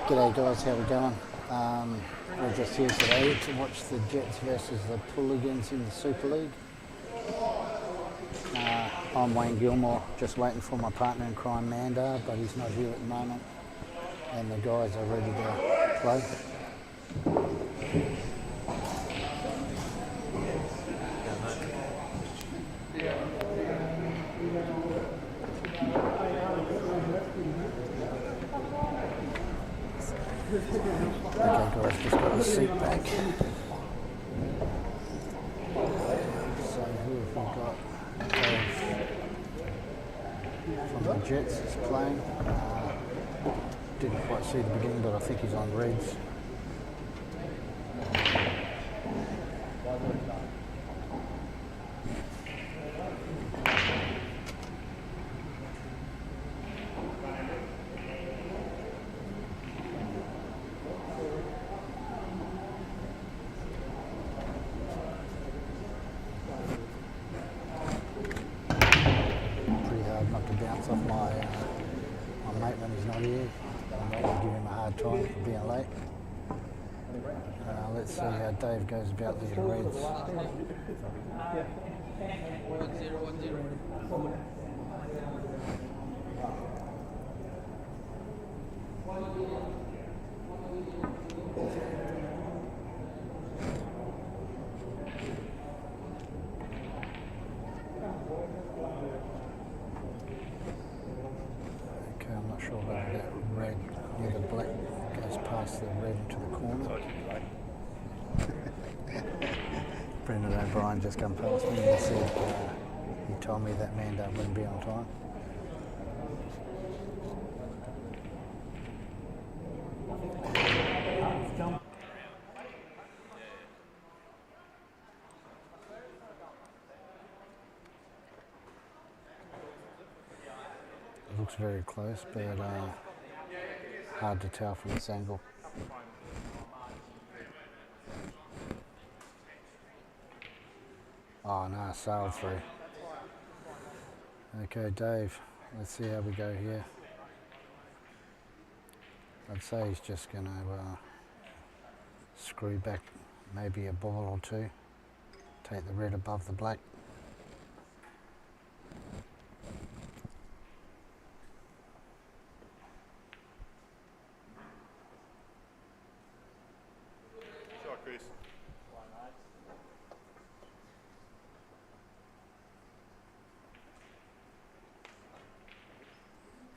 G'day guys, how we going? We're just here today to watch the Jets versus the Pooligans in the Superleague. I'm Wayne Gilmore, just waiting for my partner in crime, Mandar, but he's not here at the moment. And the guys are ready to play. Okay guys, just got the seat back. So who have we got? From the Jets is playing. Didn't quite see the beginning, but I think he's on Reds. Not to bounce off my mate when he's not here. I'm not going to give him a hard time for being late. Let's see how Dave goes about these Reds. I'm not sure whether that red, the black goes past the red into the corner. Brendan O'Brien just come past me and said he told me that Mandar wouldn't be on time. It looks very close, but hard to tell from this angle. Oh no, sailed through. Okay, Dave, let's see how we go here. I'd say he's just going to screw back maybe a ball or two, take the red above the black.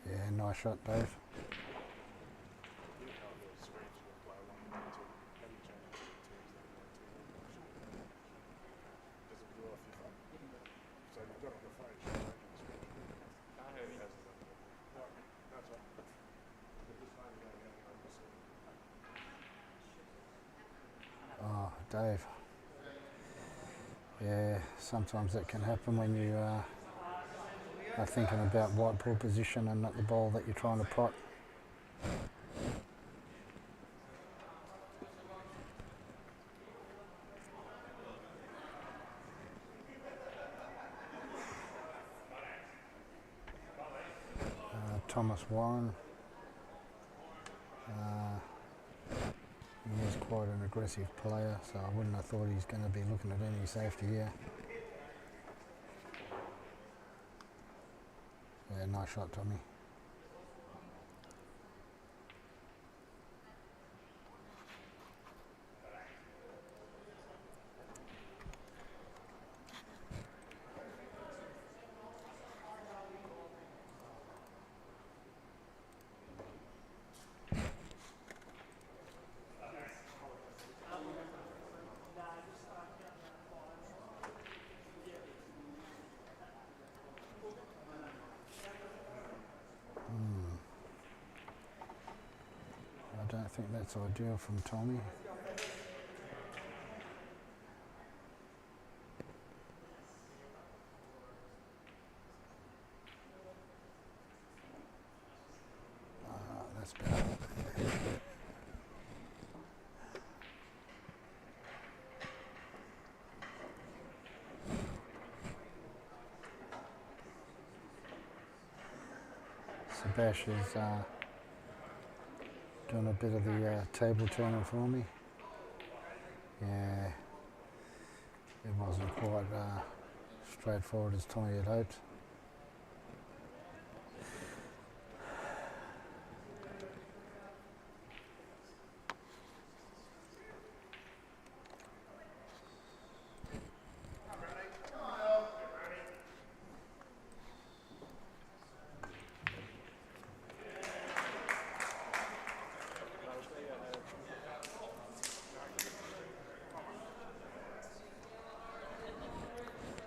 Yeah, nice shot, Dave. Oh, Dave. Yeah, sometimes that can happen when you are thinking about white ball position and not the ball that you're trying to pot. Thomas Warren. He is quite an aggressive player, so I wouldn't have thought he's going to be looking at any safety here. Yeah, nice shot, Tommy. I don't think that's ideal from Tommy. That's better. Bash is doing a bit of the table turning for me. Yeah, it wasn't quite straightforward as Tommy had hoped.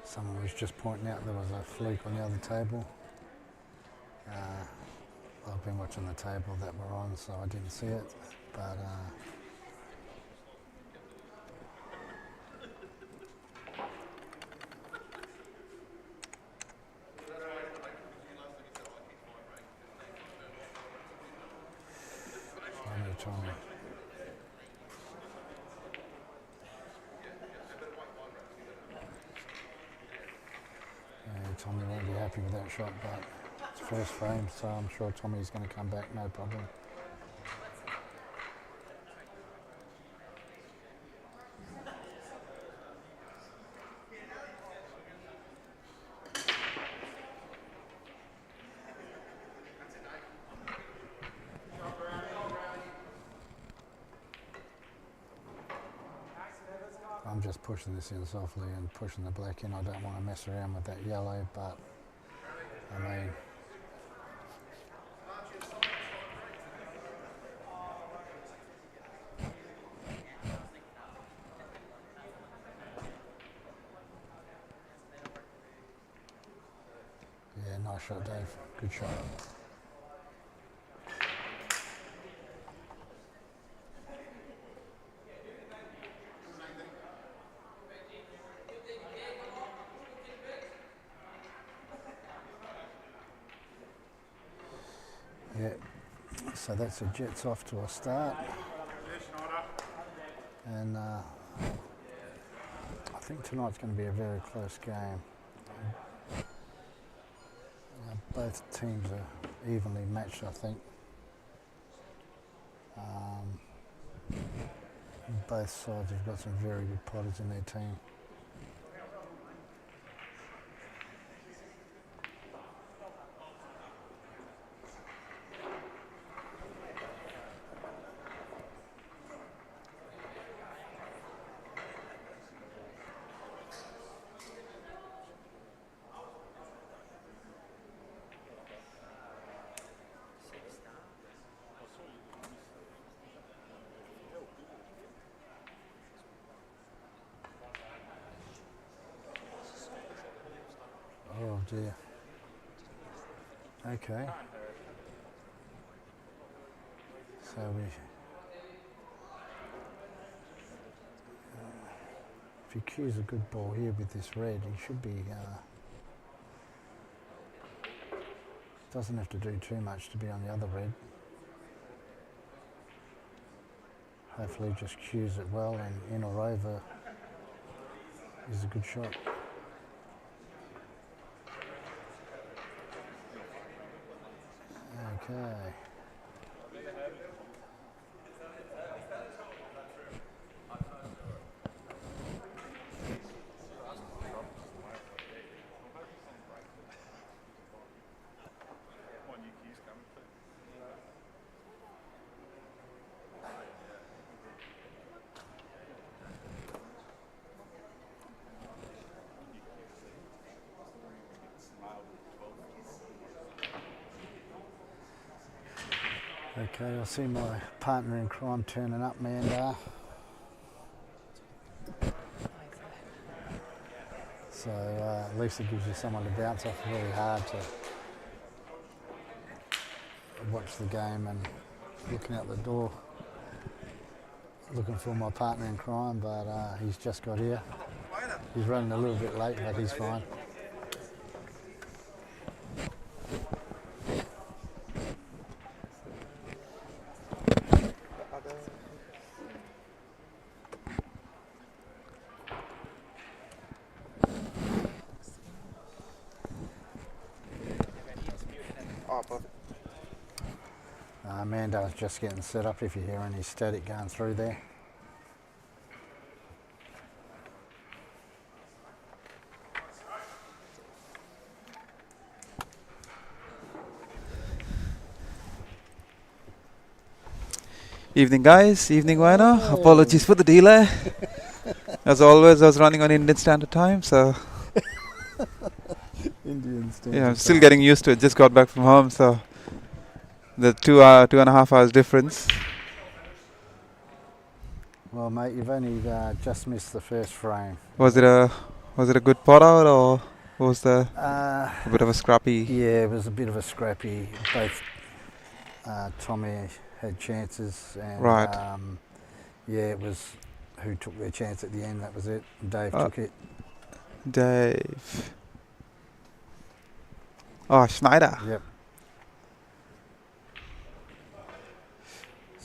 Someone was just pointing out there was a fluke on the other table. I've been watching the table that we're on, so I didn't see it, but Tommy. Tommy won't be happy with that shot, but it's first frame, so I'm sure Tommy's going to come back, no problem. I'm just pushing this in softly and pushing the black in. I don't want to mess around with that yellow, but I mean, yeah, nice shot, Dave. Good shot. Yeah, so that's the Jets off to a start, and I think tonight's going to be a very close game. Both teams are evenly matched, I think. Both sides have got some very good potters in their team. Oh dear. Okay. So if he cues a good ball here with this red, he should be, doesn't have to do too much to be on the other red. Hopefully just cues it well, and in or over is a good shot. Okay. Okay, I see my partner in crime turning up, Mandar. So at least it gives you someone to bounce off. Really hard to watch the game and looking out the door, looking for my partner in crime, but he's just got here. He's running a little bit late, but he's fine. Mandar's just getting set up if you hear any static going through there. Evening guys, evening Vina. Apologies for the delay. As always, I was running on Indian Standard Time, so Indian Standard yeah, I'm still getting used to it. Just got back from home, so the 2.5 hours difference. Well, mate, you've only just missed the first frame. Was it a good pot out, or was there a bit of a scrappy? Yeah, it was a bit of a scrappy. Both Tommy had chances, and Right. yeah, it was who took their chance at the end. That was it. Dave took it. Dave. Oh, Schneider. Yep.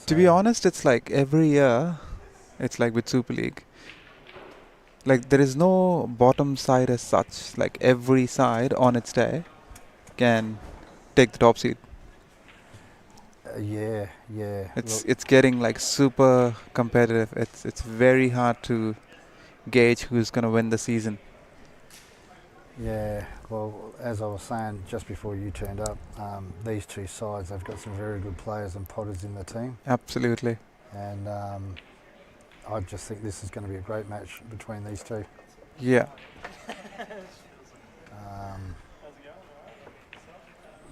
To be honest, it's like every year, it's like with Super League. Like there is no bottom side as such. Like every side on its day can take the top seed. Yeah. It's getting like super competitive. It's very hard to gauge who's gonna win the season. Yeah, well, as I was saying just before you turned up, these two sides, they've got some very good players and potters in the team. Absolutely. And I just think this is going to be a great match between these two. Yeah.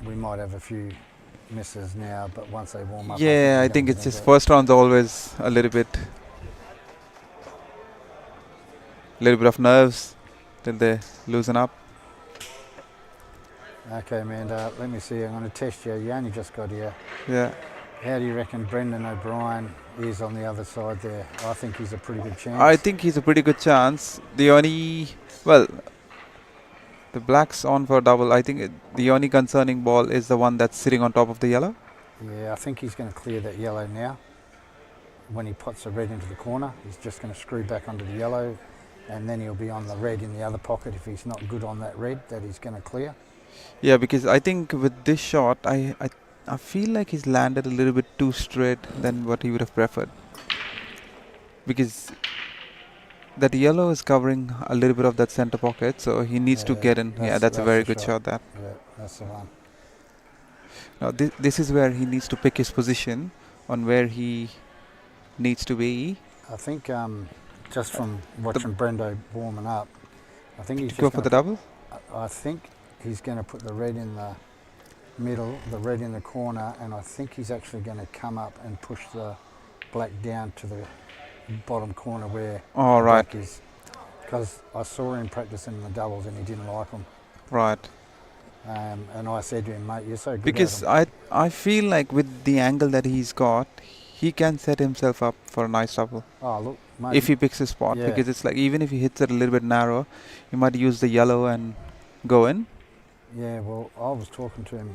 We might have a few misses now, but once they warm up... Yeah, I think it's just first round's always a little bit of nerves till they loosen up. Okay, man, let me see. I'm going to test you. You only just got here. Yeah. How do you reckon Brendan O'Brien is on the other side there? I think he's a pretty good chance. I think he's a pretty good chance. The black's on for a double. I think the only concerning ball is the one that's sitting on top of the yellow. Yeah, I think he's going to clear that yellow now. When he pots the red into the corner, he's just going to screw back onto the yellow, and then he'll be on the red in the other pocket if he's not good on that red that he's going to clear. Yeah, because I think with this shot, I feel like he's landed a little bit too straight than what he would have preferred. Because that yellow is covering a little bit of that center pocket, so he needs to get in. Yeah, that's a very good shot. That. Yeah, that's the one. Now this is where he needs to pick his position on where he needs to be. I think just from watching Brendo warming up, I think he's just go for the double. I think he's going to put the red in the middle, the red in the corner, and I think he's actually going to come up and push the black down to the bottom corner where black is. Because I saw him practicing the doubles and he didn't like them. Right. And I said to him, mate, you're so good because at them. I feel like with the angle that he's got, he can set himself up for a nice double. Oh, look, mate. If he picks his spot. Yeah. Because it's like even if he hits it a little bit narrow, he might use the yellow and go in. Yeah, well, I was talking to him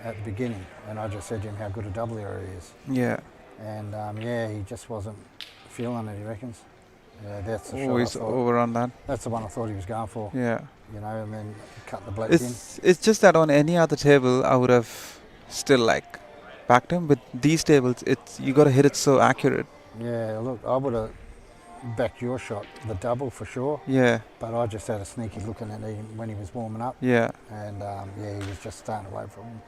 at the beginning, and I just said to him how good a double area he is. Yeah. And yeah, he just wasn't feeling it, he reckons. Yeah, that's the shot. Always over on that. That's the one I thought he was going for. Yeah. You know, and then cut the black in. It's just that on any other table, I would have still like backed him. But these tables, you got to hit it so accurate. Yeah, look, I would have backed your shot, the double for sure. Yeah. But I just had a sneaky looking at him when he was warming up. Yeah. And yeah, he was just starting away from him.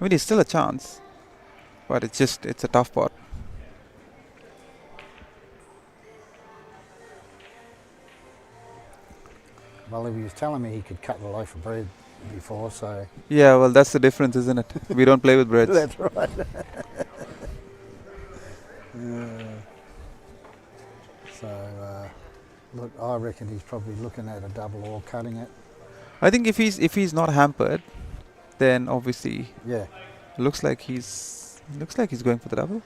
I mean, it's still a chance, but it's a tough pot. Well, he was telling me he could cut the loaf of bread before, so... Yeah, well, that's the difference, isn't it? We don't play with breads. That's right. Yeah. So, look, I reckon he's probably looking at a double or cutting it. I think if he's not hampered, then obviously, yeah, looks like he's going for the double.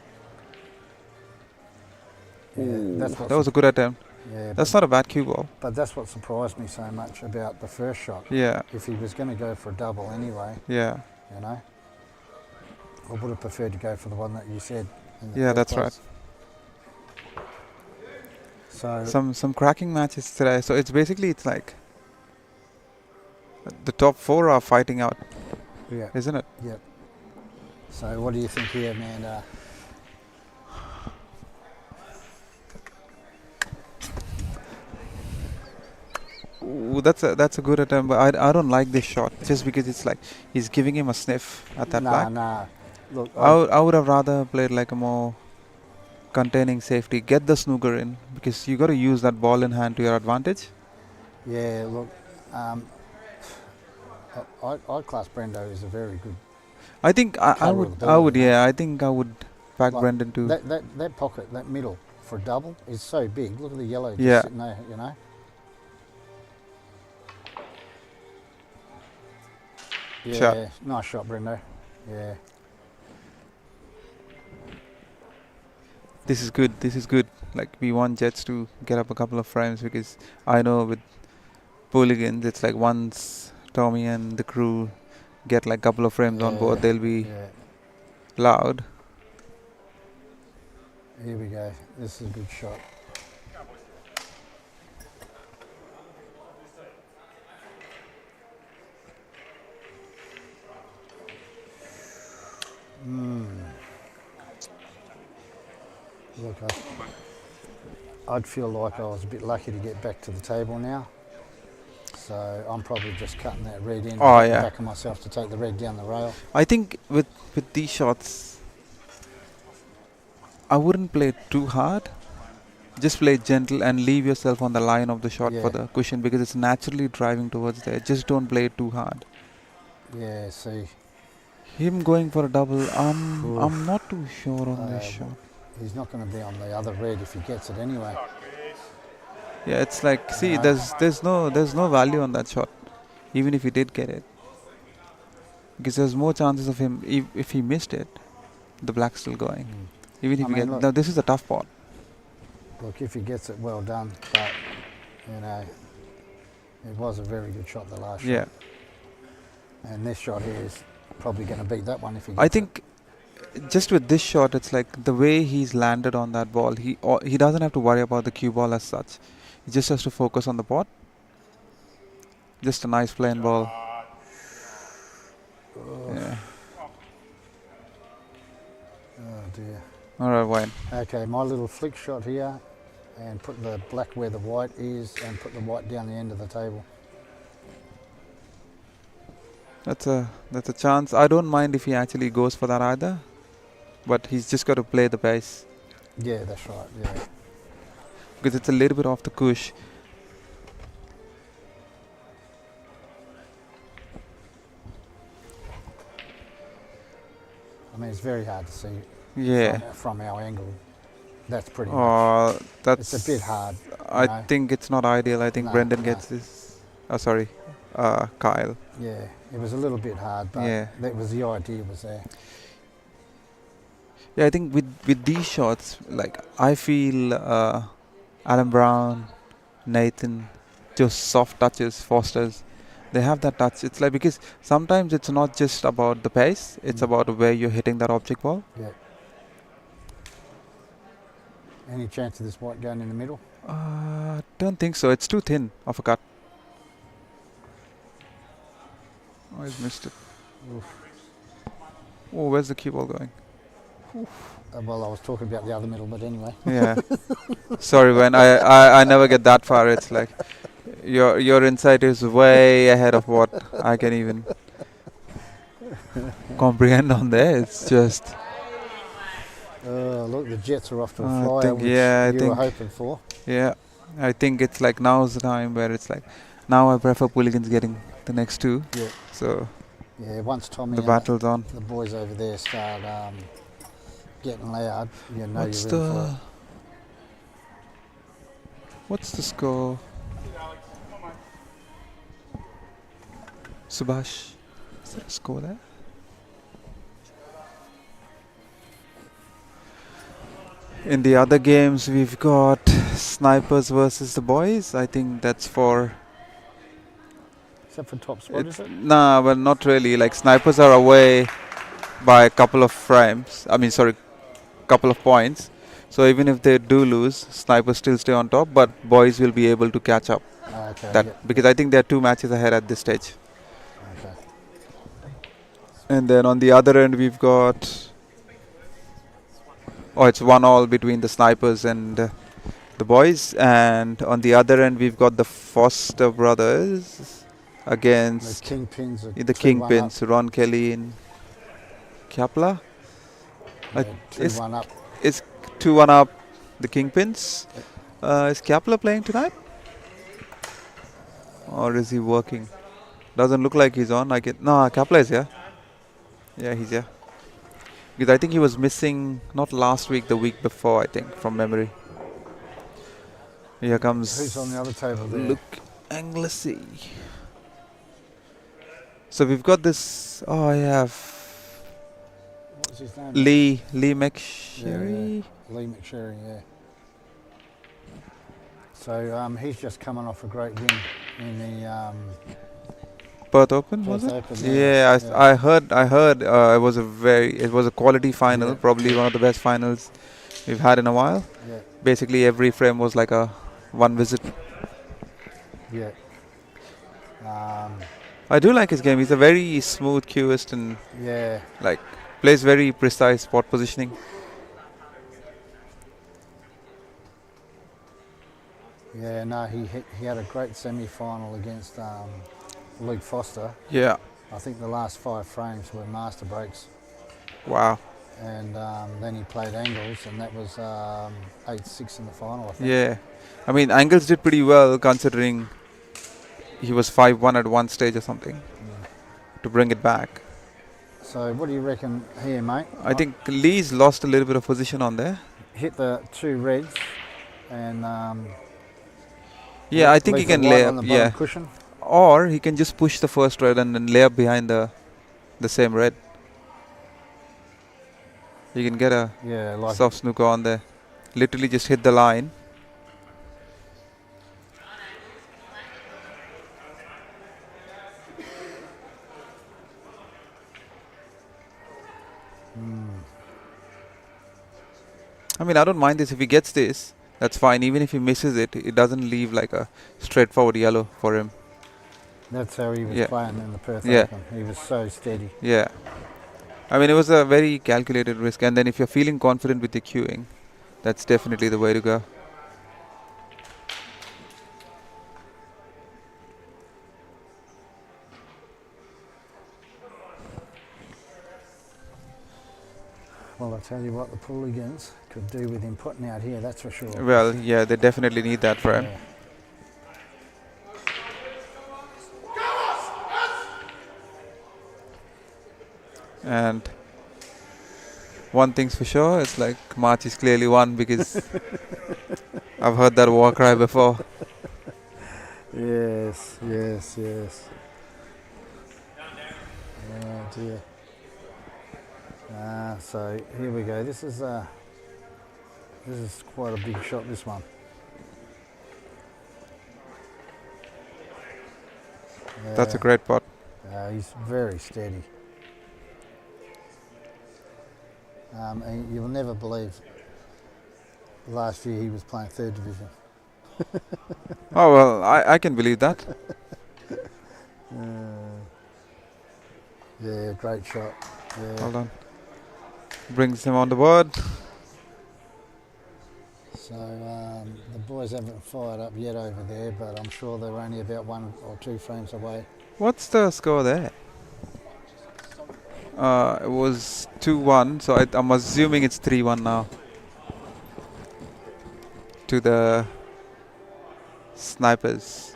Yeah, that was a good attempt. Yeah, that's not a bad cue ball. But that's what surprised me so much about the first shot. Yeah. If he was going to go for a double anyway. Yeah. You know, I would have preferred to go for the one that you said. Yeah, that's right. So some cracking matches today. So it's like the top four are fighting out. Yeah. Isn't it? Yep. So what do you think here, Amanda? Ooh, that's a good attempt, but I don't like this shot just because it's like he's giving him a sniff at that black. Nah. Look, I would have rather played like a more containing safety. Get the snooker in because you got to use that ball in hand to your advantage. yeah, look, I class Brendo is a very good. I think I Cutter of would the ball, you know. yeah, I think I would back Like, Brendan too. That pocket, that middle for a double is so big. Look at the yellow just Yeah. sitting there, you know. Yeah, Shot. nice shot, Brendo. Yeah. This is good. This is good. Like we want Jets to get up a couple of frames because I know with Pooligans it's like once Tommy and the crew get like couple of frames on board, they'll be Yeah. loud. Here we go. This is a good shot. Look, I'd feel like I was a bit lucky to get back to the table now. So I'm probably just cutting that red in, Oh, and yeah. backing myself to take the red down the rail. I think with these shots, I wouldn't play too hard. Just play gentle and leave yourself on the line of the shot for Yeah. the cushion because it's naturally driving towards there. Just don't play it too hard. Yeah, see, Him going for a double, Oof. I'm not too sure on this shot. he's not going to be on the other red if he gets it anyway. Yeah, it's like see, No. there's no value on that shot, even if he did get it, because there's more chances of him if he missed it, the black's still going. Even if I you mean, get look. now, this is a tough pot. Look, if he gets it, well done. But, you know, it was a very good shot, the last Yeah, shot. And this shot here is probably going to beat that one if he gets I think just with this shot, it's like the way he's landed on that ball. He doesn't have to worry about the cue ball as such. He just has to focus on the pot. Just a nice plain ball. Yeah. Oh, dear. All right, Wayne. Okay, my little flick shot here, and put the black where the white is, and put the white down the end of the table. That's a chance. I don't mind if he actually goes for that either, but he's just got to play the pace Yeah, that's right, yeah. because it's a little bit off the cush. I mean, it's very hard to see Yeah. from our angle. That's pretty much. That's It's a bit hard. I know. think it's not ideal. I think No, Brendan no. gets this. Sorry, Kyle. Yeah, it was a little bit hard, but Yeah. that was the idea was there. Yeah, I think with these shots, like I feel Adam Brown, Nathan, just soft touches, Foster's, they have that touch. It's like because sometimes it's not just about the pace; it's about where you're hitting that object ball. Yeah. Any chance of this white going in the middle? Don't think so. It's too thin of a cut. Oh, he's missed it. Oof. Oh, where's the cue ball going? Well, I was talking about the other middle, but anyway. Yeah. Sorry, when I never get that far. It's like your insight is way ahead of what I can even comprehend on there. It's just Look, the Jets are off to a I flyer, think- which yeah, I you were think- hoping for. yeah. I think it's like now's the time where it's like now I prefer Pooligans getting the next two. Yeah. So Yeah, once Tommy the and battle's on. the boys over there start getting loud, you know What's you're in for the it. what's the score? Subhash, is there a score there? In the other games, we've got Snipers versus the Boys. I think that's for. Except for top spot, is it? Nah, but not really. Like Snipers are away by a couple of frames. I mean, sorry, couple of points. So even if they do lose, Snipers still stay on top. But Boys will be able to catch up. Okay. That yeah, because I think they're 2 matches ahead at this stage. okay. And then on the other end, we've got. Oh, it's 1-1 between the Snipers and the boys. And on the other end, we've got the Foster brothers The against Kingpins are the 2-1 up. Kingpins, Ron Kelly and Kapla. Yeah, 2-1 up. It's 2-1 up, the Kingpins. Is Kapla playing tonight? Or is he working? Doesn't look like he's on. No, Kapla is here. Yeah, he's here. Because I think he was missing not last week, the week before, I think, from memory. Here comes Who's on the other table there? Luke Anglesey. So we've got this. Oh, I have What's his name? Lee McSherry. Lee McSherry, yeah. So he's just coming off a great win in the Perth Open, was Perth it? Open. Yeah, I heard. It was a quality final, Yeah. probably one of the best finals we've had in a while. Yeah, Basically, every frame was like a one visit. yeah. I do like his game. He's a very smooth cueist and Yeah, like plays very precise spot positioning. yeah. No, he had a great semi-final against Luke Foster. Yeah. I think the last 5 frames were master breaks, Wow. and then he played Angles, and that was 8-6 in the final, I think. Yeah. I mean, Angles did pretty well considering he was 5-1 at one stage or something to bring it back. So what do you reckon here, mate? I think Lee's lost a little bit of position on there. Hit the 2 reds, and Yeah, I think he leave the can white lay on up. the bottom Yeah. cushion. Or he can just push the first red and then lay up behind the same red. You can get a Yeah, like soft snooker on there. Literally just hit the line. I mean, I don't mind this. If he gets this, that's fine. Even if he misses it, it doesn't leave like a straightforward yellow for him. that's how he was Yeah. playing in the Perth Yeah. Open. He was so steady. Yeah. I mean, it was a very calculated risk. And then if you're feeling confident with your queuing, that's definitely the way to go. Well, I tell you what, the Pooligans could do with him putting out here, that's for sure. Well, yeah, they definitely need that for him. Yeah. And one thing's for sure, it's like March is clearly won because I've heard that war cry before. Yes, yes, yes. Oh dear. So here we go. This is quite a big shot, this one. That's a great pot. He's very steady. And you'll never believe last year he was playing 3rd division. Oh, well, I can believe that. Yeah, great shot. Yeah. Hold on. Brings him on the board. So the boys haven't fired up yet over there, but I'm sure they're only about 1 or 2 frames away. What's the score there? It was 2-1, so I'm assuming it's 3-1 now. To the Snipers.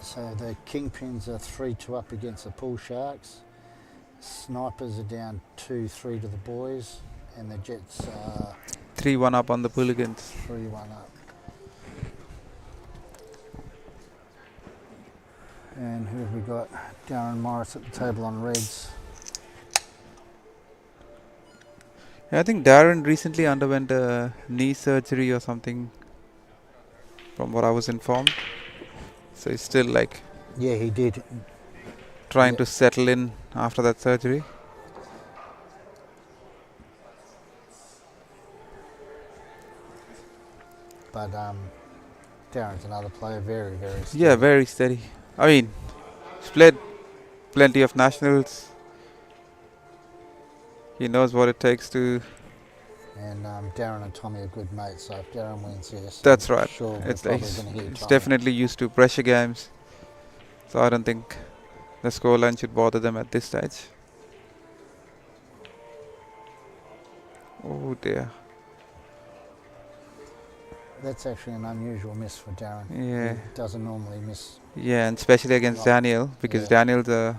So the Kingpins are 3-2 up against the Pool Sharks. Snipers are down 2-3 to the boys, and the Jets are 3-1 up on the Pooligans. 3-1 up. And who have we got? Darren Morris at the table on reds. Yeah, I think Darren recently underwent a knee surgery or something, from what I was informed. So he's still like Yeah, he did. trying Yeah. to settle in after that surgery. But Darren's another player, very, very steady. Yeah, very steady. I mean, he's played plenty of nationals. He knows what it takes to. And Darren and Tommy are good mates, so if Darren wins, yes. That's I'm right. Sure, we're It's probably like going to hear it's Tommy. definitely used to pressure games, so I don't think the scoreline should bother them at this stage. Oh dear. That's actually an unusual miss for Darren. Yeah. He doesn't normally miss. Yeah, and especially against Lot. Daniel, because Yeah. Daniel's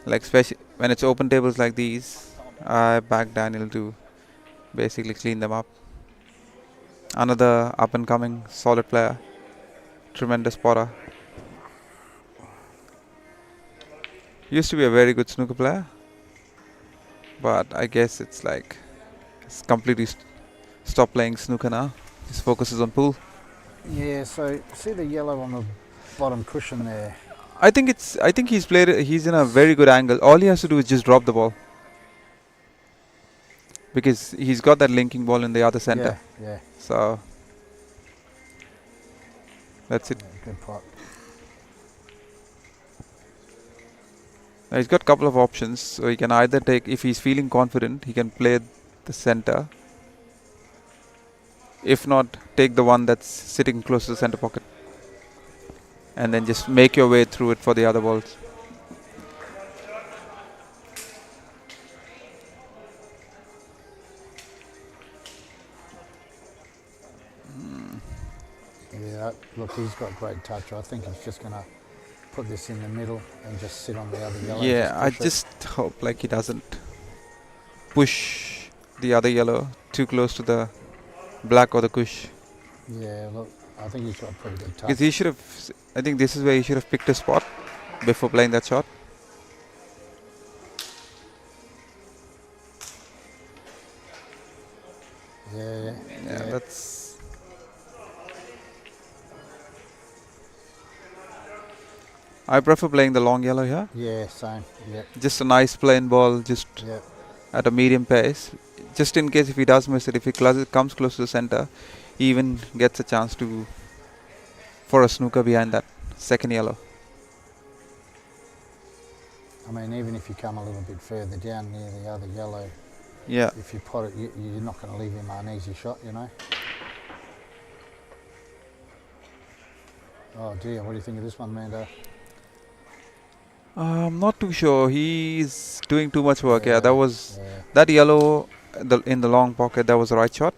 like especially when it's open tables like these, I back Daniel to basically clean them up. Another up and coming solid player, tremendous spotter. Used to be a very good snooker player, but I guess it's like it's completely stopped playing snooker now. Just focuses on pool. Yeah, so see the yellow on the bottom cushion there? I think he's in a very good angle. All he has to do is just drop the ball, because he's got that linking ball in the other center. Yeah, So that's it. yeah, good pot. Now he's got a couple of options. So he can either take, if he's feeling confident, he can play the center. If not, take the one that's sitting close to the center pocket, and then just make your way through it for the other balls. Yeah, look, he's got great touch. I think he's just going to put this in the middle and just sit on the other yellow. Yeah, I push it. just hope like he doesn't push the other yellow too close to the black or the kush. Yeah, look, I think he's got pretty good touch. Because he should have, I think this is where he should have picked a spot before playing that shot. Yeah, Yeah, that's. I prefer playing the long yellow here. yeah, same. Yeah, Just a nice plain ball, just yeah. at a medium pace. Just in case if he does miss it, if he comes close to the center, he even gets a chance to for a snooker behind that second yellow. I mean, even if you come a little bit further down near the other yellow, Yeah. if you pot it, you're not going to leave him an easy shot, you know. Oh dear, what do you think of this one, Mando? I'm not too sure. He's doing too much work. Yeah, Yeah. that yellow in the long pocket. That was the right shot,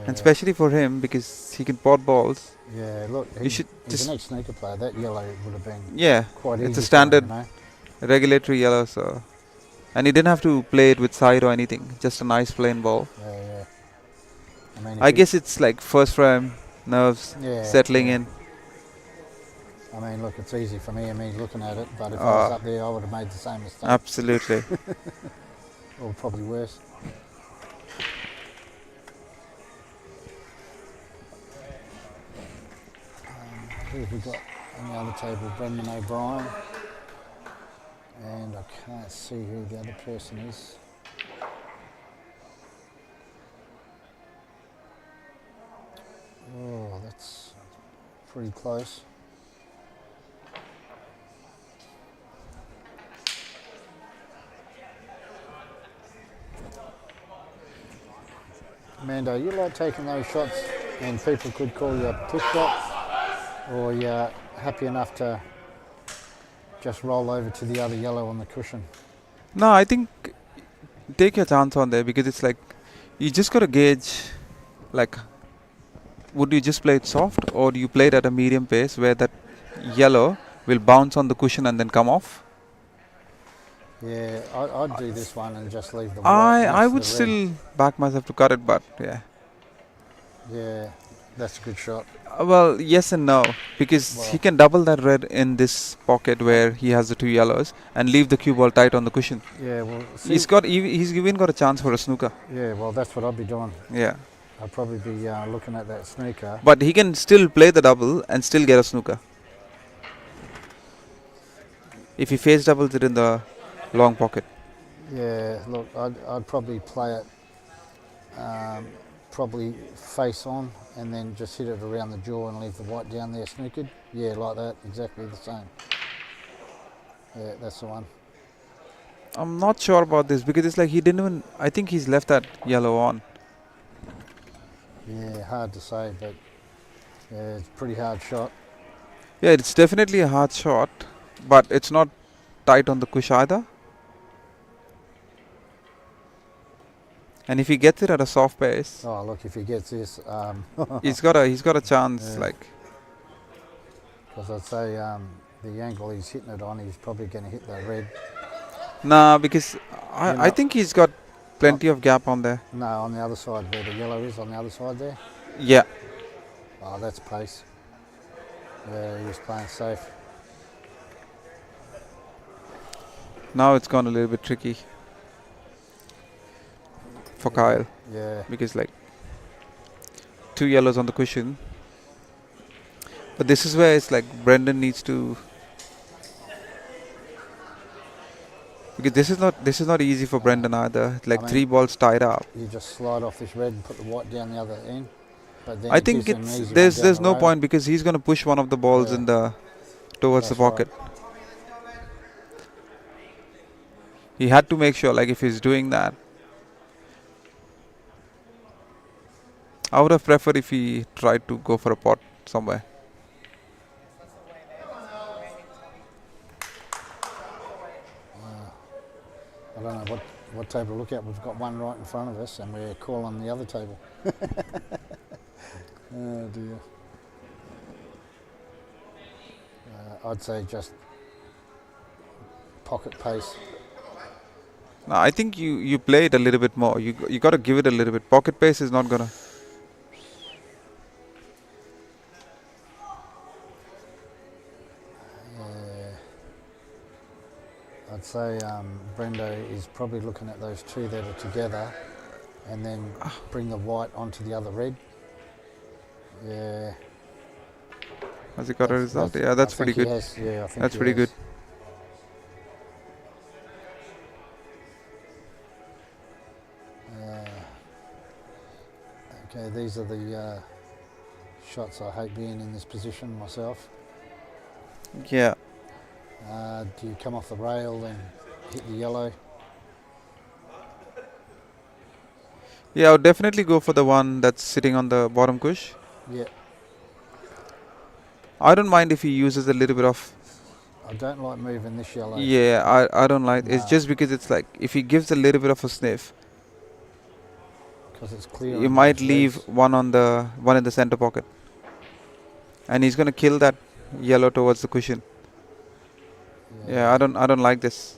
and especially for him because he can pot balls. Yeah, look, You should he's just an ex-snooker player. That yellow would have been yeah. quite easy. It's a for standard him, you know? regulatory yellow, so and he didn't have to play it with side or anything. Just a nice plain ball. Yeah. I mean, I guess it's like first frame nerves settling in. I mean, look, it's easy for me. I mean, looking at it, but if I was up there, I would have made the same mistake. Absolutely. Or probably worse. Who have we got on the other table? Brendan O'Brien. And I can't see who the other person is. Oh, that's pretty close. Mando, you like taking those shots and people could call you a push shot, or you're happy enough to just roll over to the other yellow on the cushion? No, I think take your chance on there because it's like you just got to gauge like would you just play it soft or do you play it at a medium pace where that yellow will bounce on the cushion and then come off? Yeah, I'd do this one and just leave the I white I next to would the red. still back myself to cut it, but yeah. Yeah, that's a good shot. Well, yes and no, because he Well, can double that red in this pocket where he has the two yellows and leave the cue ball tight on the cushion. yeah, well, see, He's even got a chance for a snooker. yeah, well, that's what I'd be doing. Yeah, I'd probably be looking at that snooker. but he can still play the double and still get a snooker if he face doubles it in the long pocket. Yeah, look, I'd probably play it probably face on and then just hit it around the jaw and leave the white down there snookered. Yeah, like that, exactly the same. Yeah, that's the one. I'm not sure about this because it's like he didn't even. I think he's left that yellow on. Yeah, hard to say, but yeah, it's a pretty hard shot. Yeah, it's definitely a hard shot, but it's not tight on the cush either. And if he gets it at a soft pace, Oh, look, if he gets this, he's got a chance. Yeah. Like, because I'd say the angle he's hitting it on, he's probably going to hit the red. nah, because Yeah, I no. think he's got plenty of gap on there. No, on the other side where the yellow is, on the other side there. Yeah, Oh, that's pace. Yeah, he was playing safe. now it's gone a little bit tricky for Kyle Yeah, because like two yellows on the cushion. But this is where it's like Brendan needs to, because this is not easy for Brendan either. Like I mean, three balls tied up. you just slide off this red and put the white down the other end. But then I it gives think him an it's easy one down there's the no road. point because he's gonna push one of the balls Yeah. in the towards the That's right. pocket. He had to make sure, like if he's doing that, I would have preferred if he tried to go for a pot somewhere. I don't know what table to look at. We've got one right in front of us and we're calling the other table. Oh dear. I'd say just pocket pace. No, I think you play it a little bit more. You got to give it a little bit. Pocket pace is not gonna. Yeah. I'd say Brendo is probably looking at those two that are together and then bring the white onto the other red. Yeah. Has he got a result? Yeah, that's pretty good. Yeah, I think That's he pretty good. has. Okay, these are the shots I hate being in this position myself. Yeah. Do you come off the rail and hit the yellow? Yeah, I would definitely go for the one that's sitting on the bottom cush. Yeah. I don't mind if he uses a little bit of. I don't like moving this yellow. Yeah, I don't like. It's No. just because it's like if he gives a little bit of a sniff, Because it's clear. you might leave one in the center pocket, and he's gonna kill that yellow towards the cushion. Yeah, I don't like this.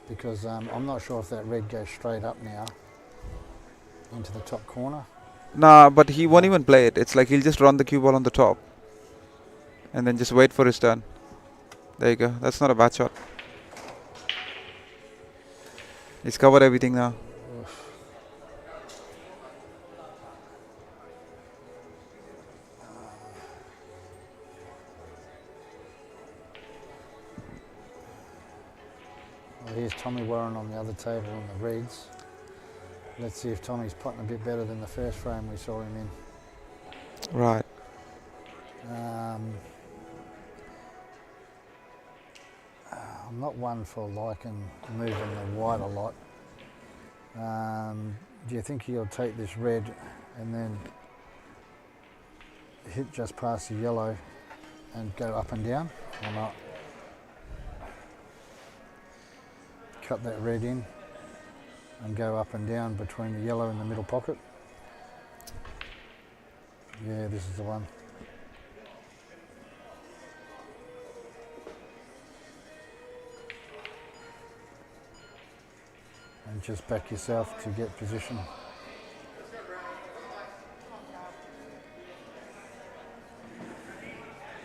Because I'm not sure if that red goes straight up now into the top corner. Nah, but he won't even play it. It's like he'll just run the cue ball on the top, and then just wait for his turn. There you go. That's not a bad shot. He's covered everything now. Well, here's Tommy Warren on the other table in the reds. Let's see if Tommy's putting a bit better than the first frame we saw him in. Right. I'm not one for liking moving the white a lot. Do you think he'll take this red and then hit just past the yellow and go up and down or not? Cut that red in and go up and down between the yellow and the middle pocket. Yeah, this is the one. just back yourself to get position.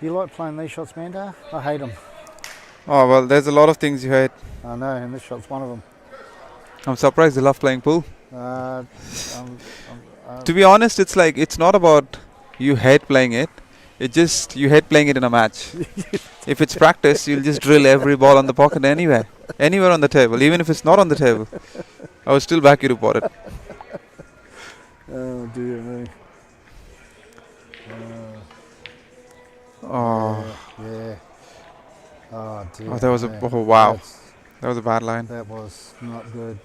You like playing these shots, Mandar? I hate them. Oh, well, there's a lot of things you hate. I know, and this shot's one of them. I'm surprised you love playing pool. Uh, To be honest, it's like, it's not about you hate playing it. It just, you hate playing it in a match. If it's practice, you'll just drill every ball on the pocket anywhere. Anywhere on the table, even if it's not on the table. I would still back you to pot it. oh dear me. Oh, Yeah. Oh dear. oh, that was me. oh wow, That's- that was a bad line. That was not good.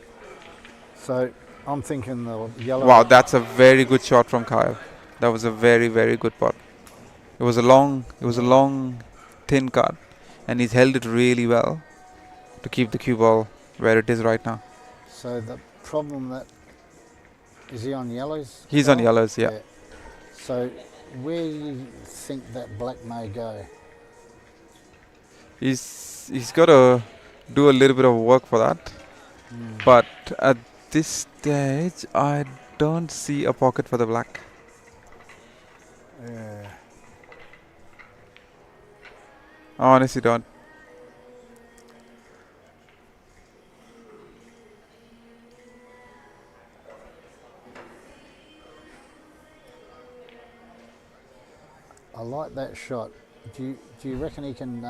So I'm thinking the yellow. Wow, that's a very good shot from Kyle. That was a very, very good pot. It was a long, thin card, and he's held it really well to keep the cue ball where it is right now. So the problem that is he on yellows? He's on Kyle? yellows, yeah. So where do you think that black may go? He's got to do a little bit of work for that. But at this stage, I don't see a pocket for the black. Yeah. I honestly don't. I like that shot. Do you reckon he can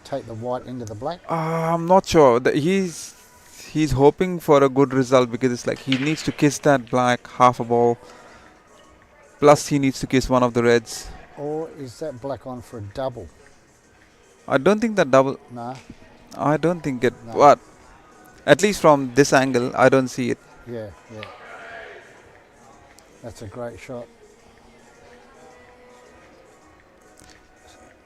take the white into the black? I'm not sure. He's hoping for a good result because it's like he needs to kiss that black half a ball. Plus, he needs to kiss one of the reds. Or is that black on for a double? I don't think that double. No. I don't think it. No. But at least from this angle, I don't see it. Yeah, yeah. That's a great shot.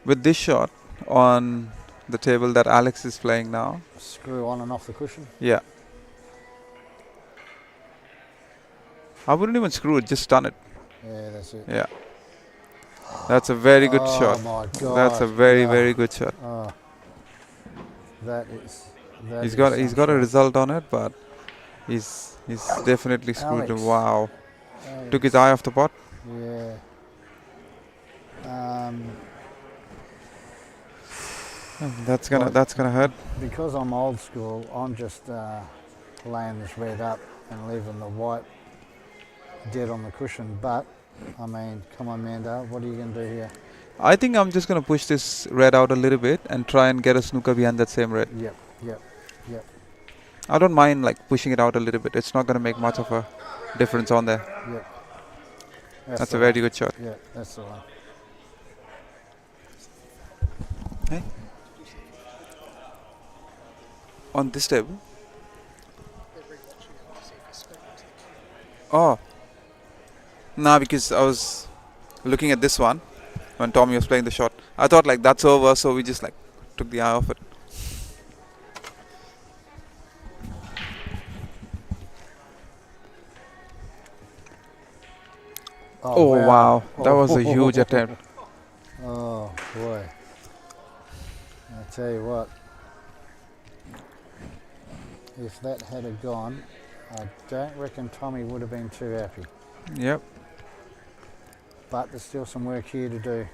With this shot on the table that Alex is playing now. Screw on and off the cushion. Yeah. I wouldn't even screw it, just stun it. Yeah, that's it. Yeah. That's a very good shot. Oh my God. That's a very, Yeah. very good shot. Oh. That is. That He's is got some a shot. result on it, but he's definitely screwed it. Alex. Wow. That Took his is- eye off the pot. Yeah. That's gonna hurt. Because I'm old school, I'm just laying this red up and leaving the white dead on the cushion. But I mean, come on, Mando, what are you going to do here? I think I'm just gonna push this red out a little bit and try and get a snooker behind that same red. Yep, yep, yep, I don't mind like pushing it out a little bit. It's not gonna make much of a difference on there. yep. That's the a very one. good shot. Yeah, that's the one. Hey? On this table? Oh. Nah, because I was looking at this one when Tommy was playing the shot. I thought like that's over, so we just like took the eye off it. Oh wow. That was a huge attempt. Oh boy. I tell you what. If that had a gone, I don't reckon Tommy would have been too happy. Yep. But there's still some work here to do.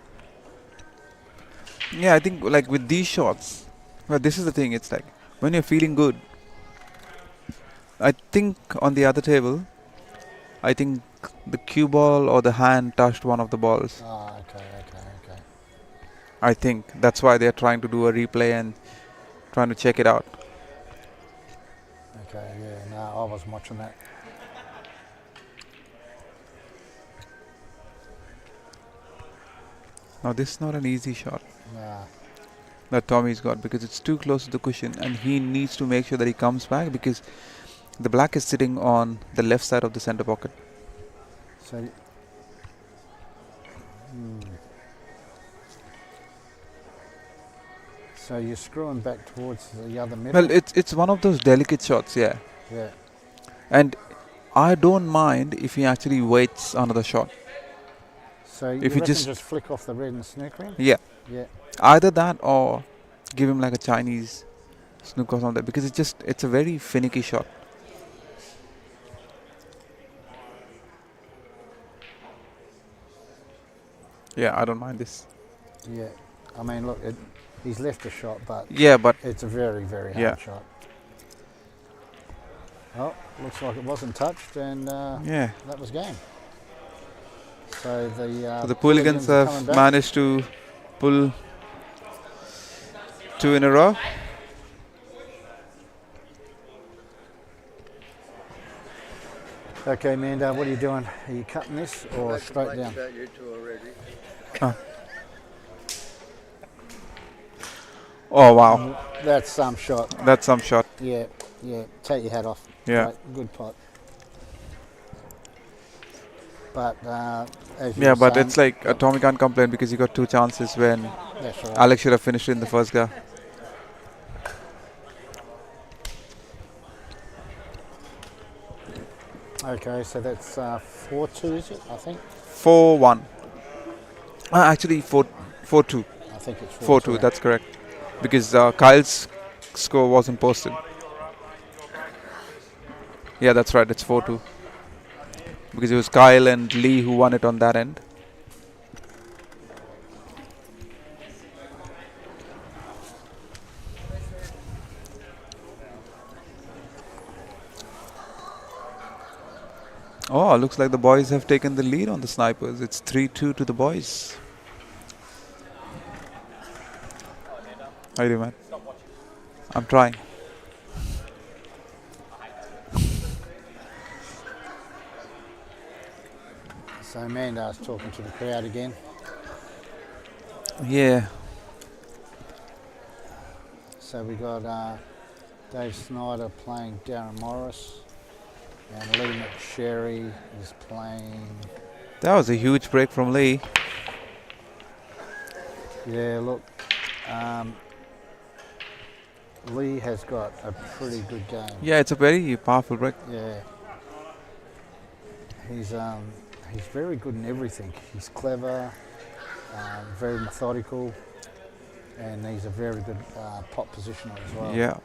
Yeah, I think like with these shots, well, this is the thing. It's like when you're feeling good. I think on the other table, I think the cue ball or the hand touched one of the balls. Ah, okay. I think that's why they're trying to do a replay and trying to check it out. Okay, yeah, no, I wasn't watching that. Now this is not an easy shot Nah. that Tommy's got because it's too close to the cushion and he needs to make sure that he comes back because the black is sitting on the left side of the center pocket. So, so you're screwing back towards the other middle? Well, it's one of those delicate shots, yeah. Yeah. And I don't mind if he actually waits another shot. So you If you reckon just- just flick off the red and snooker him? Yeah. Yeah. Either that or give him like a Chinese snook or something because it's a very finicky shot. Yeah, I don't mind this. Yeah. I mean, look, he's left a shot, but Yeah, but it's a very, very yeah, hard shot. Well, looks like it wasn't touched, and yeah. that was game. So So the the Pooligans Pooligans are coming have back. managed to pull 2 in a row. Okay, Manda, what are you doing? Are you cutting this or straight down? About you two already. Oh wow, That's some shot. that's some shot. Yeah, yeah. Take your hat off. Yeah. Great, good pot. But as you Yeah, were but saying, it's like Tommy can't complain because he got 2 chances when that's all right. Alex should have finished in the first guy. Okay, so that's 4-2, is it? I think. 4-1. Actually, 4-2. I think it's 4-2. That's correct. Because Kyle's score wasn't posted. Yeah, that's right. It's 4-2. Because it was Kyle and Lee who won it on that end. Oh, looks like the boys have taken the lead on the snipers. It's 3-2 to the boys. How you doing, man? I'm trying. So Mandar's talking to the crowd again. Yeah. So we got Dave Snyder playing Darren Morris, and Lee McSherry is playing. That was a huge break from Lee. Yeah, look, Lee has got a pretty good game. Yeah, it's a very powerful break. Yeah, he's very good in everything. He's clever, very methodical, and he's a very good pot positioner as well. Yeah.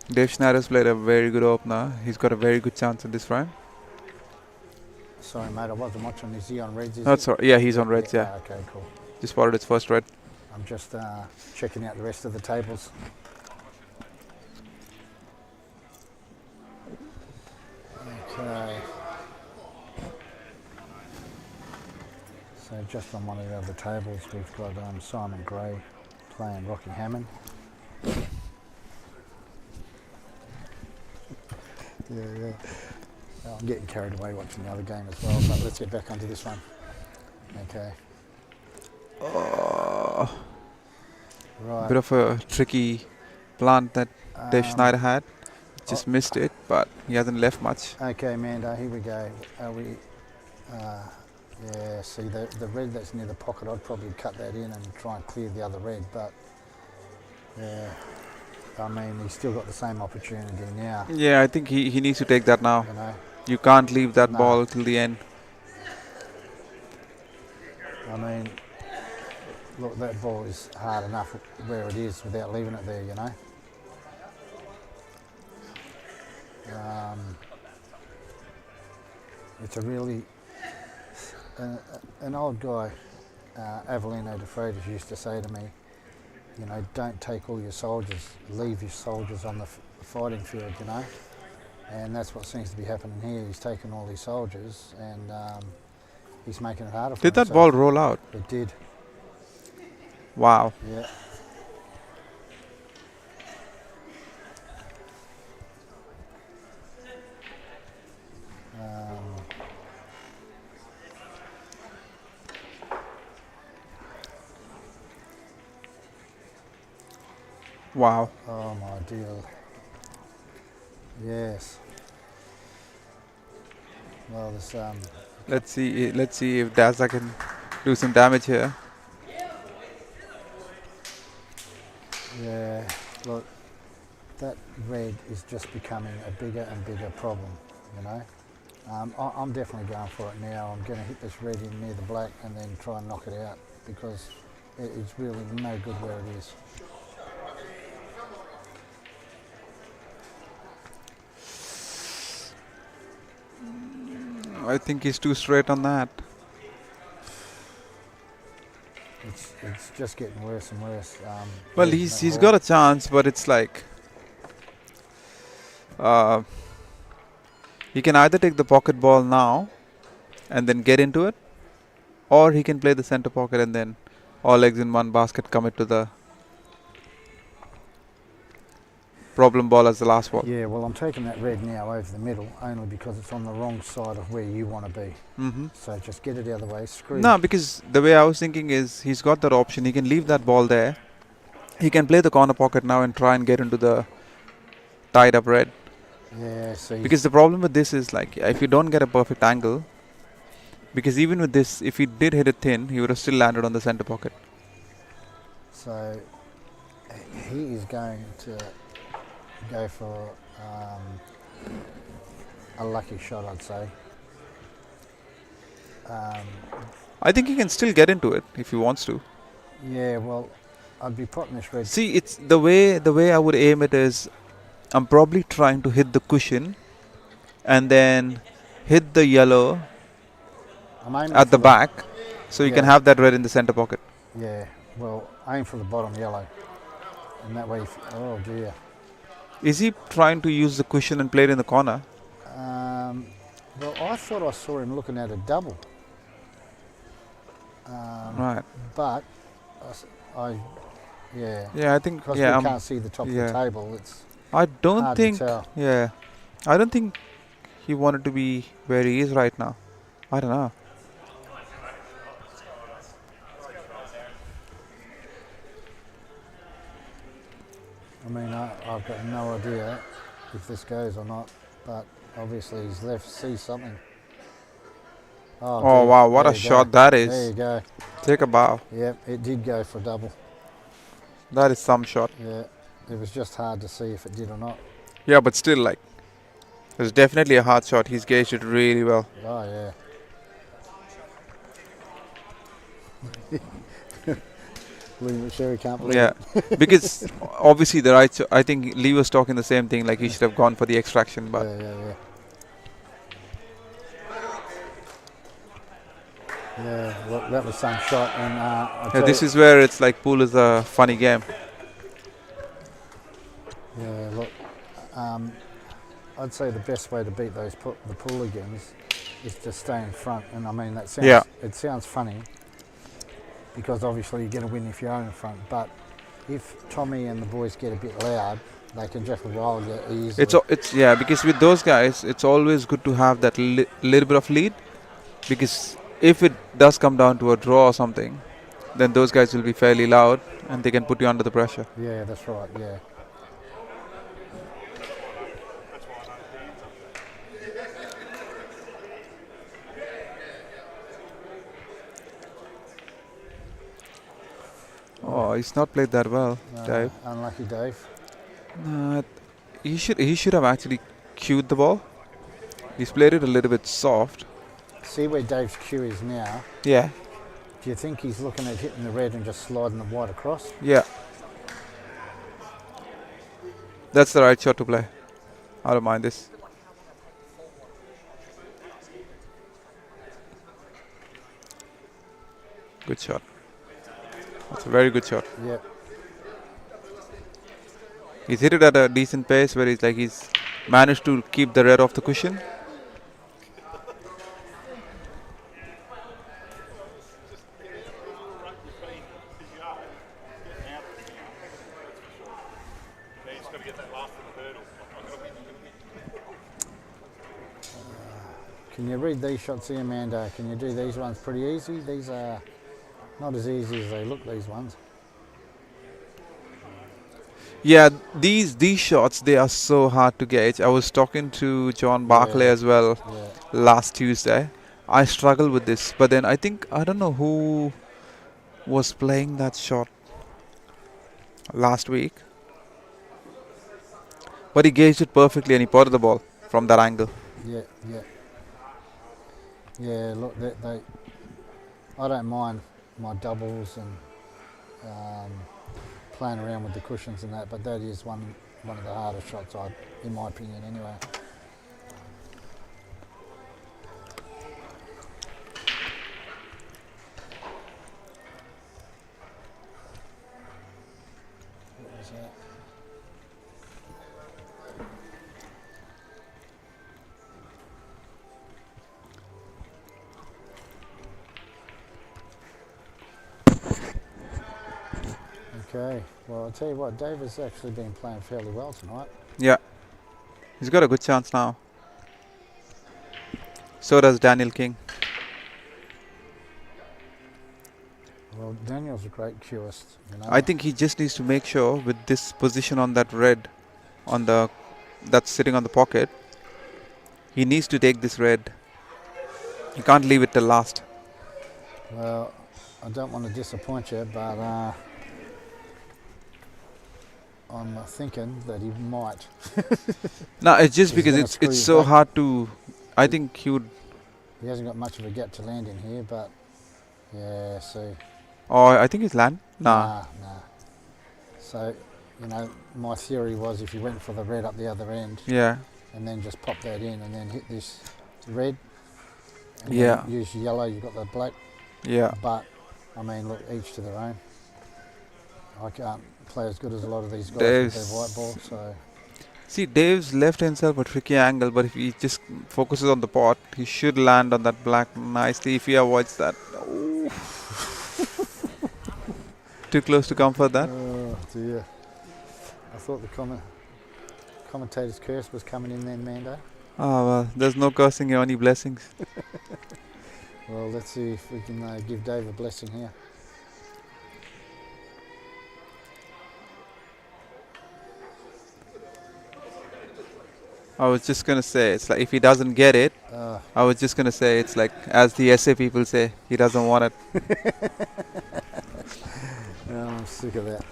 Dave Schneider's played a very good opener. He's got a very good chance in this round. Sorry, mate, I wasn't watching. Is he on reds? That's all right. Yeah, he's on reds, yeah. Okay, cool. Just spotted its first red. I'm just checking out the rest of the tables. Okay. So just on one of the other tables, we've got Simon Gray playing Rocky Hammond. Yeah. I'm getting carried away watching the other game as well, but let's get back onto this one. Okay. Oh, Right. bit of a tricky plant that Dave Schneider had. Just missed it, but he hasn't left much. Okay, Manda, here we go. Are we? Yeah. See the red that's near the pocket. I'd probably cut that in and try and clear the other red, but yeah. I mean, he's still got the same opportunity now. Yeah, I think he needs to take that now. You know. You can't leave that No. ball till the end. I mean, look, that ball is hard enough where it is without leaving it there. You know. It's a really an old guy, Avelino de Freitas used to say to me, you know, don't take all your soldiers, leave your soldiers on the fighting field, you know. And that's what seems to be happening here. He's taken all these soldiers and he's making it harder for Did that himself. ball roll out? It did, Wow. yeah. Wow. Oh my dear. Yes. Well, this Let's see if Daza can do some damage here. yeah. Look, that red is just becoming a bigger and bigger problem. You know. I'm definitely going for it now. I'm going to hit this red in near the black and then try and knock it out because it's really no good where it is. I think he's too straight on that. It's just getting worse and worse. Well, he's got a chance, but it's like he can either take the pocket ball now and then get into it, or he can play the center pocket and then all eggs in one basket commit to the problem ball as the last ball. Yeah, well, I'm taking that red now over the middle only because it's on the wrong side of where you want to be. Mm-hmm. So just get it out of the way. Screw. No, because the way I was thinking is he's got that option. He can leave that ball there. He can play the corner pocket now and try and get into the tied up red. Yeah, see. Because the problem with this is like if you don't get a perfect angle, because even with this, if he did hit it thin, he would have still landed on the center pocket. So he is going to go for a lucky shot, I'd say. I think he can still get into it if he wants to. Yeah, well, I'd be potting this red. See, it's the way I would aim it is, I'm probably trying to hit the cushion, and then hit the yellow at the back, so you can have that red in the center pocket. Yeah, well, aim for the bottom yellow, and that way. Oh dear. Is he trying to use the cushion and play it in the corner? Well, I thought I saw him looking at a double. Right. But Yeah, I think. Because Yeah, we can't see the top of the table, it's I don't hard think. to tell. Yeah, I don't think he wanted to be where he is right now. I don't know. I mean, I've got no idea if this goes or not, but obviously he's left sees something. Oh wow, what a shot that is. There you go. Take a bow. Yep, it did go for double. That is some shot. Yeah, it was just hard to see if it did or not. Yeah, but still, like, it was definitely a hard shot. He's gauged it really well. Oh, yeah. Sherry can't believe it. Because obviously the right. I think Lee was talking the same thing. Like he should have gone for the extraction, but yeah, look, that was some shot. And this is where it's like pool is a funny game. Yeah, look, I'd say the best way to beat the Pooligans is to stay in front. And I mean that sounds it sounds funny, because obviously you get a win if you're in front. But if Tommy and the boys get a bit loud, they can just roll you easily. It's because with those guys, it's always good to have that little bit of lead, because if it does come down to a draw or something, then those guys will be fairly loud and they can put you under the pressure. Yeah, that's right. Yeah. Oh, he's not played that well, Dave. Unlucky Dave. He should have actually cued the ball. He's played it a little bit soft. See where Dave's cue is now? Yeah. Do you think he's looking at hitting the red and just sliding the white across? Yeah. That's the right shot to play. I don't mind this. Good shot. That's a very good shot. Yeah. He's hit it at a decent pace where he's managed to keep the red off the cushion. Can you read these shots here, Amanda? Can you do these ones pretty easy? These are not as easy as they look, these ones. Yeah, these shots, they are so hard to gauge. I was talking to John Barclay as well last Tuesday. I struggle with this, but then I don't know who was playing that shot last week, but he gauged it perfectly and he potted the ball from that angle. Yeah, look, I don't mind my doubles and playing around with the cushions and that, but that is one of the hardest shots, in my opinion, anyway. There's that. Okay, well, I'll tell you what, David's actually been playing fairly well tonight. Yeah, he's got a good chance now. So does Daniel King. Well, Daniel's a great cueist, you know. I think he just needs to make sure with this position on that red, on the that's sitting on the pocket, he needs to take this red. He can't leave it till last. Well, I don't want to disappoint you, but I'm thinking that he might. No, it's just He's because gonna it's screw you so back. hard to. I think he would. He hasn't got much of a gap to land in here, but yeah, see. Oh, I think he's land. Nah. Nah. So, you know, my theory was if you went for the red up the other end Yeah. and then just pop that in and then hit this red and Yeah. then use yellow, you've got the black. Yeah. But, I mean, look, each to their own. I can't play as good as a lot of these guys with their white ball, so... See, Dave's left himself a tricky angle, but if he just focuses on the pot, he should land on that black nicely if he avoids that. Oh. Too close to comfort that. Oh, dear. I thought the commentator's curse was coming in then, Mando. Oh, well, there's no cursing here, only blessings. Well, let's see if we can give Dave a blessing here. I was just going to say, it's like if he doesn't get it, I was just going to say, it's like, as the SA people say, he doesn't want it. Oh, I'm sick of that.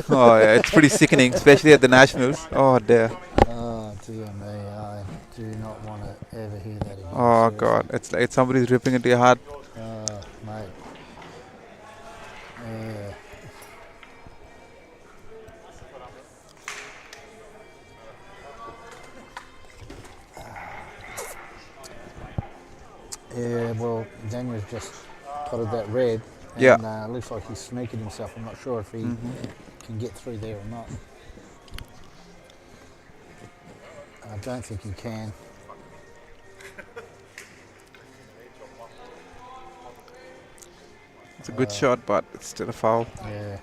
Oh, yeah, it's pretty sickening, especially at the Nationals. Oh, dear. Oh, dear me. I do not want to ever hear that again. Oh, seriously. God. It's like somebody's ripping into your heart. Oh, mate. Yeah. Yeah, well, Daniel's just potted that red. And, Yeah. looks like he's sneaking himself. I'm not sure if he can get through there or not. I don't think he can. It's a good shot, but it's still a foul. Yeah.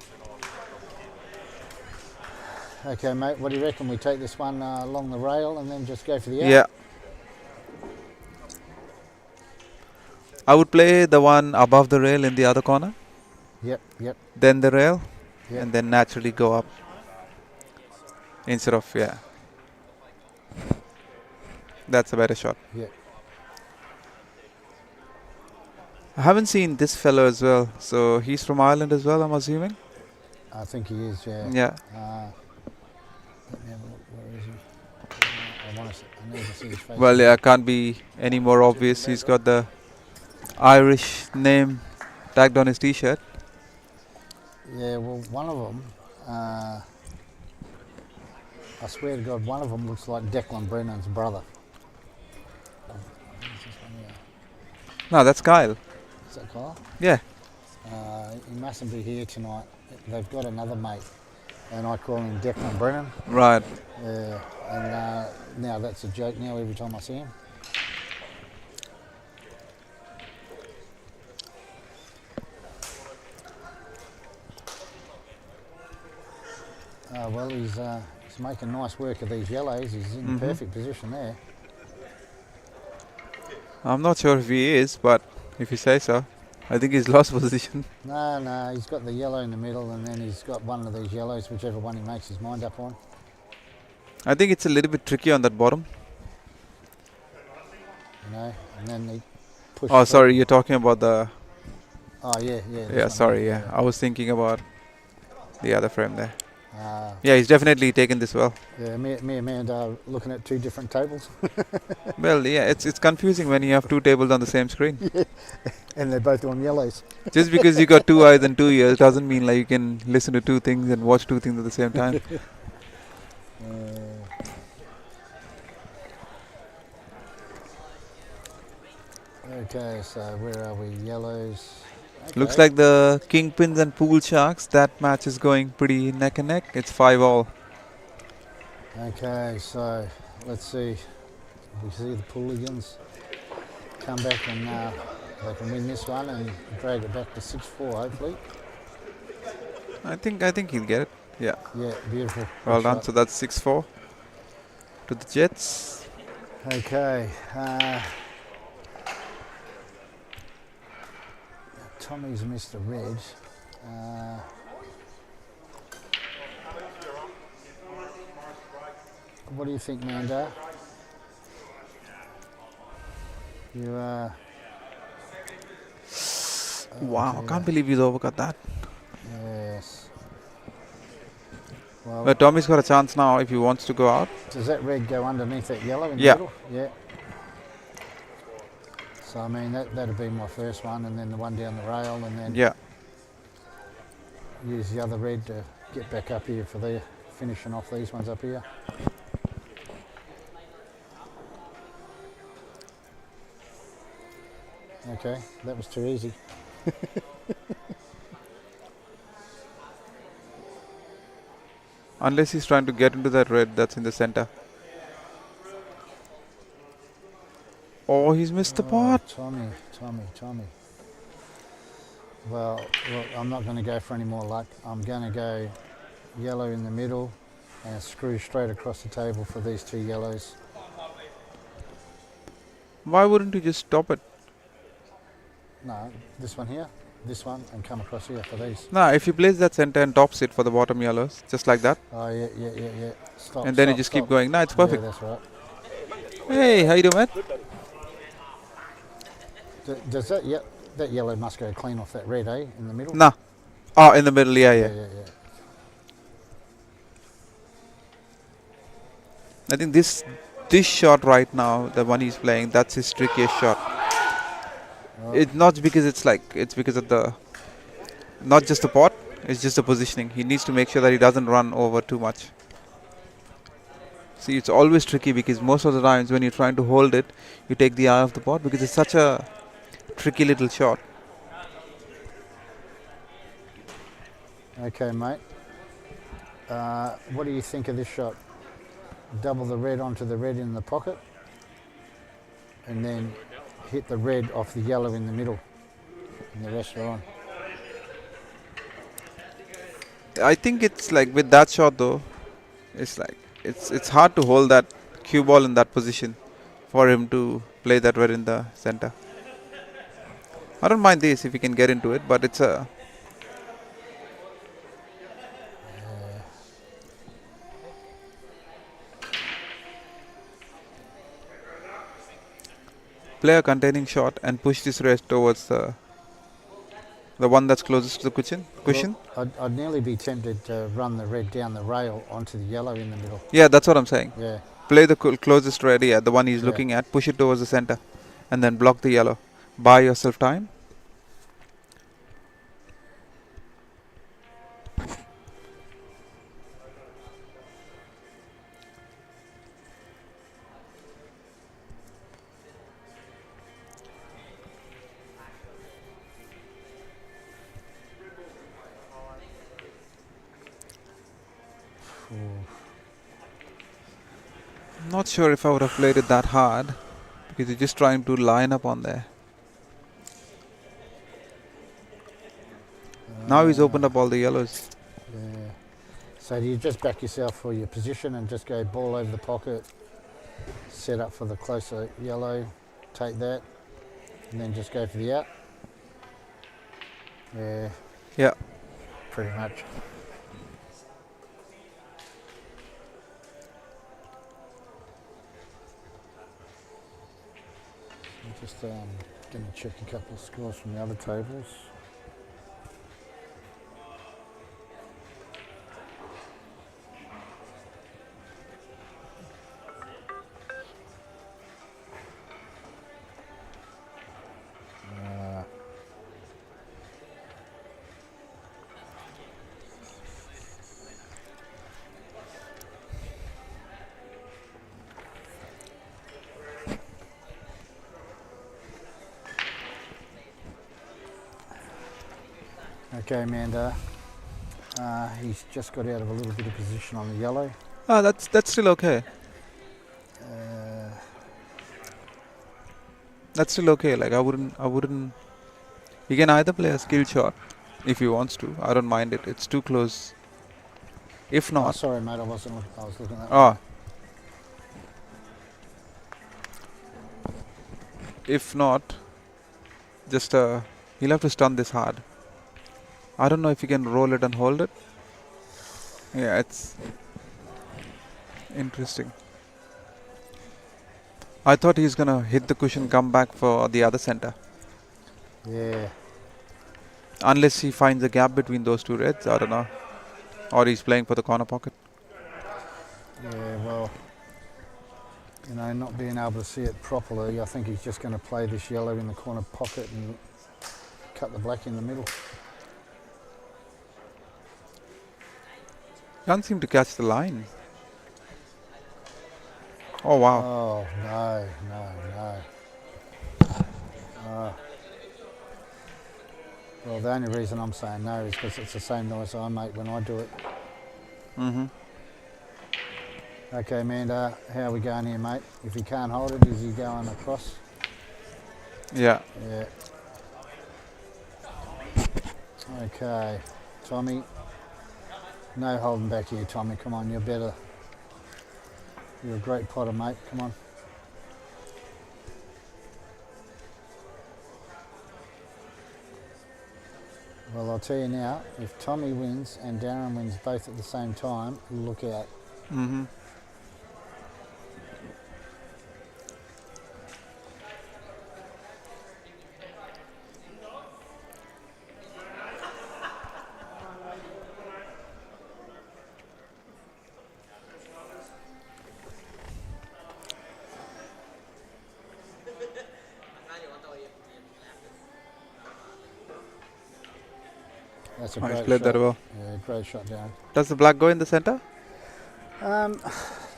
Okay, mate, what do you reckon? We take this one along the rail and then just go for the out? Yeah. I would play the one above the rail in the other corner, Yep. then the rail, Yep. and then naturally go up. Instead of, yeah. That's a better shot. Yep. I haven't seen this fellow as well. So he's from Ireland as well, I'm assuming? I think he is, yeah. Yeah. Let me have a look. Where is he? I need to see his face. Well, yeah, can't be any more obvious. He's got the Irish name tagged on his t-shirt. Yeah, well, one of them, I swear to God, one of them looks like Declan Brennan's brother. No, that's Kyle. Is that Kyle? Yeah. He mustn't be here tonight. They've got another mate, and I call him Declan Brennan. Right. Yeah, and now that's a joke now every time I see him. Well, he's making nice work of these yellows. He's in the perfect position there. I'm not sure if he is, but if you say so, I think he's lost position. No, he's got the yellow in the middle, and then he's got one of these yellows, whichever one he makes his mind up on. I think it's a little bit tricky on that bottom. You know, and then he pushes. Oh, sorry, you're talking about the... Oh, yeah. Yeah, sorry, yeah. I was thinking about the other frame there. Uh, Yeah, he's definitely taken this well. yeah, me and Amanda are looking at two different tables. Well, yeah, it's confusing when you have two tables on the same screen. And they're both on yellows. Just because you got 2 eyes and 2 ears doesn't mean like you can listen to 2 things and watch 2 things at the same time. Okay, so where are we? Yellows. Looks Okay. like the Kingpins and Pool Sharks, that match is going pretty neck and neck. It's 5-all. Okay, so let's see. We see the Pooligans come back and they can win this one and drag it back to 6-4 hopefully. I think he'll get it. Yeah. Yeah, beautiful. Well Good done. shot. So that's 6-4 to the Jets. Okay. Tommy's missed a red. What do you think, Mandar? You Wow, dear. can't believe he's overcut that. Yes. Well, But Tommy's got a chance now if he wants to go out. does that red go underneath that yellow in the Yeah. middle? Yeah. So I mean that'd be my first one, and then the one down the rail, and then Yeah. use the other red to get back up here for the finishing off these ones up here. Okay, that was too easy. Unless he's trying to get into that red that's in the center. Oh, he's missed the pot. Tommy. Well, look, I'm not going to go for any more luck. I'm going to go yellow in the middle and screw straight across the table for these two yellows. Why wouldn't you just stop it? No, this one here, this one, and come across here for these. Nah, if you place that center and tops it for the bottom yellows, just like that, Oh, yeah. Stop, and then you stop, just stop. keep going. Nah, it's Yeah, perfect. that's right. Hey, how you doing, man? Does that yellow must go clean off that red, eh, in the middle? Nah. Oh, in the middle, yeah. Yeah. I think this shot right now, the one he's playing, that's his trickiest shot. It's not because it's because of the, not just the pot, it's just the positioning. He needs to make sure that he doesn't run over too much. See, it's always tricky because most of the times when you're trying to hold it, you take the eye off the pot because it's such a tricky little shot. Okay, mate. What do you think of this shot? Double the red onto the red in the pocket, and then hit the red off the yellow in the middle, and the rest are on. I think it's like with that shot though, it's like it's hard to hold that cue ball in that position for him to play that red in the center. I don't mind this if he can get into it, but it's a play a containing shot and push this rest towards the one that's closest to the cushion. Look, I'd nearly be tempted to run the red down the rail onto the yellow in the middle. Yeah, that's what I'm saying. Yeah. Play the closest red, yeah, the one he's Yeah. looking at, push it towards the center, and then block the yellow. Buy yourself time. I'm not sure if I would have played it that hard because you're just trying to line up on there. Now he's opened up all the yellows. Yeah. So do you just back yourself for your position and just go ball over the pocket, set up for the closer yellow, take that, and then just go for the out? Yeah. Yeah. Pretty much. I'm just going to check a couple of scores from the other tables. Okay, Amanda. He's just got out of a little bit of position on the yellow. Ah, that's still okay. That's still okay. Like I wouldn't. He can either play a skill shot if he wants to. I don't mind it. It's too close. If Oh, not, sorry, mate. I wasn't. I was looking that way. ah, if not, just he'll have to stun this hard. I don't know if he can roll it and hold it. Yeah, it's interesting. I thought he's gonna hit the cushion, come back for the other center. Yeah. Unless he finds a gap between those two reds, I don't know. Or he's playing for the corner pocket. Yeah. Well, you know, not being able to see it properly, I think he's just going to play this yellow in the corner pocket and cut the black in the middle. Can't seem to catch the line. Oh wow. Oh, no. Well, the only reason I'm saying no is because it's the same noise I make when I do it. Mm-hmm. Okay, Amanda, how are we going here, mate? If he can't hold it, is he going across? Yeah. Yeah. Okay, Tommy. No holding back here, Tommy. Come on, you're better. You're a great potter, mate. Come on. Well, I'll tell you now, if Tommy wins and Darren wins both at the same time, look out. Mm-hmm. That's a Oh, he's great played shot. that well. Yeah, great shot, Darren. Does the black go in the center?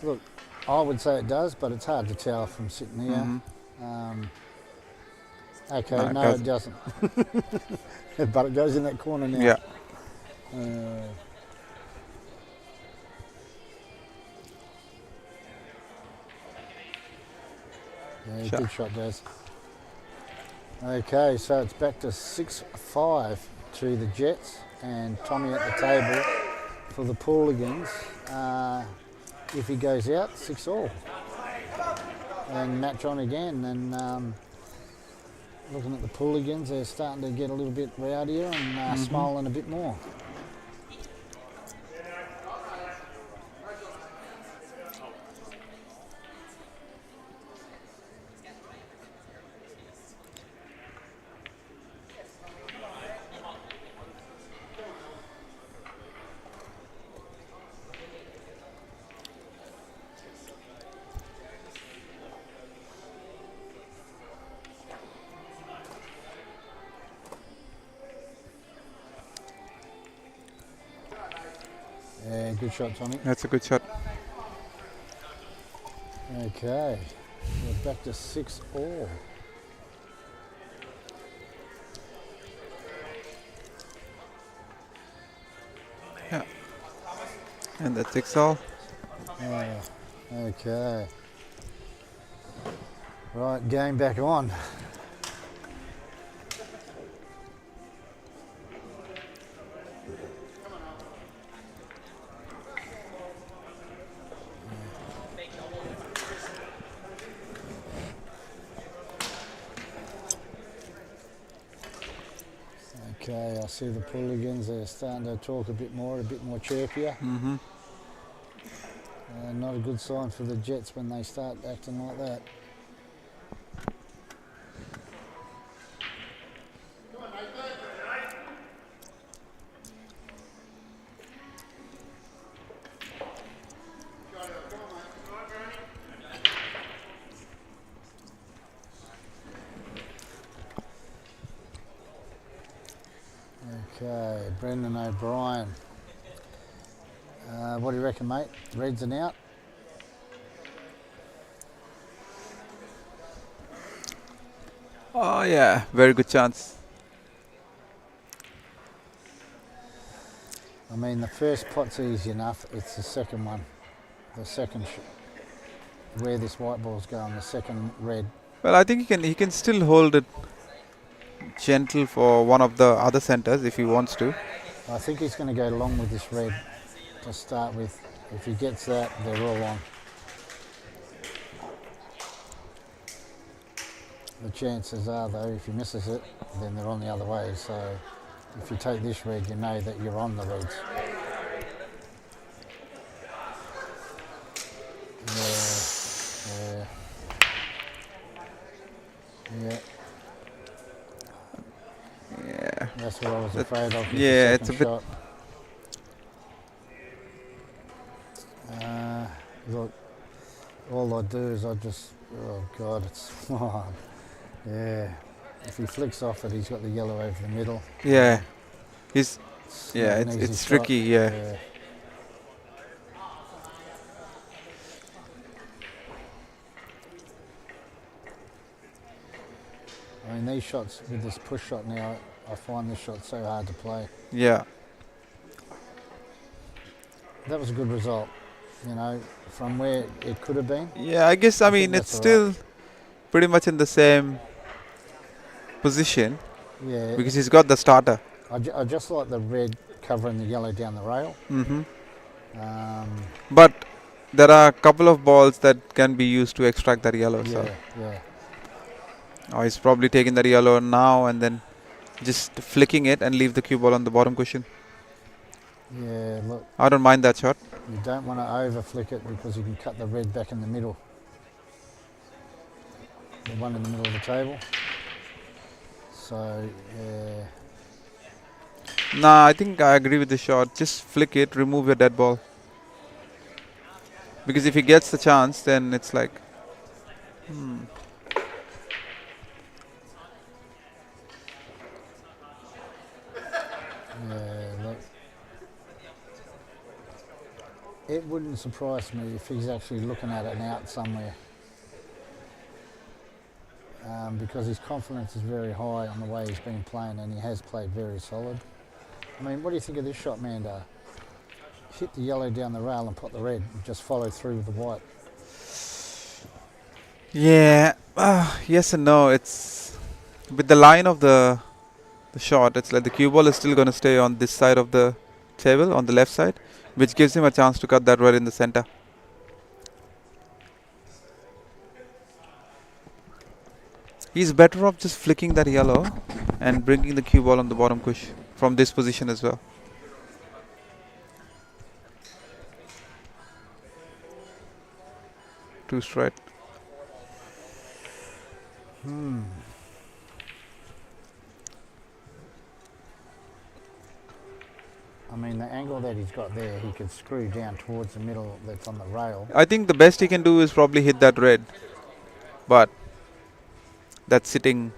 Look, I would say it does, but it's hard to tell from sitting here. Mm-hmm. Okay, No, no, it it doesn't. But it goes in that corner now. Yeah. Yeah, Sure. good shot, Daz. Okay, so it's back to 6-5 to the Jets and Tommy at the table for the Pooligans. If he goes out, 6-all. And match on again. And looking at the Pooligans, they're starting to get a little bit rowdier and smiling a bit more. Yeah, good shot, Tommy. That's a good shot. Okay, we're back to 6-all. Yeah. And that's 6-all. Yeah, okay. Right, game back on. Okay, I see the Pooligans, they're starting to talk a bit more chirpier. Mm-hmm. Not a good sign for the Jets when they start acting like that. Okay, Brendan O'Brien. What do you reckon, mate? Reds and out? Oh yeah, very good chance. I mean, the first pot's easy enough. It's the second one, the second where this white ball's going, the second red. Well, I think he can still hold it gentle for one of the other centers if he wants to. I think he's going to go long with this red to start with. If he gets that, they're all on. The chances are, though, if he misses it, then they're on the other way. So if you take this red, you know that you're on the reds. Yeah. Yeah. Yeah. That's what I was afraid of. Yeah, it's a bit. Shot. Look, all I do is I just, oh God, it's, yeah. If he flicks off it, he's got the yellow over the middle. Yeah. It's It's tricky, yeah. I mean, these shots with this push shot now, I find this shot so hard to play. Yeah. That was a good result, from where it could have been. Yeah, I guess, I mean, it's still pretty much in the same position. Yeah. Because he's got the starter. I just like the red covering the yellow down the rail. Mm-hmm. But there are a couple of balls that can be used to extract that yellow. Yeah. Oh, he's probably taking that yellow now and then just flicking it and leave the cue ball on the bottom cushion. Yeah, look. I don't mind that shot. You don't want to over flick it because you can cut the red back in the middle. The one in the middle of the table. So, yeah. Nah, I think I agree with the shot. Just flick it, remove your dead ball. Because if he gets the chance, then it's like, Yeah, look. It wouldn't surprise me if he's actually looking at an out somewhere. Because his confidence is very high on the way he's been playing, and he has played very solid. I mean, what do you think of this shot, Mando? Hit the yellow down the rail and put the red, and just follow through with the white. yeah, yes and no. It's with the line of the shot, it's like the cue ball is still going to stay on this side of the table, on the left side, which gives him a chance to cut that red in the center. He's better off just flicking that yellow and bringing the cue ball on the bottom cush from this position as well. Too straight. I mean, the angle that he's got there, he could screw down towards the middle that's on the rail. I think the best he can do is probably hit that red, but that's sitting.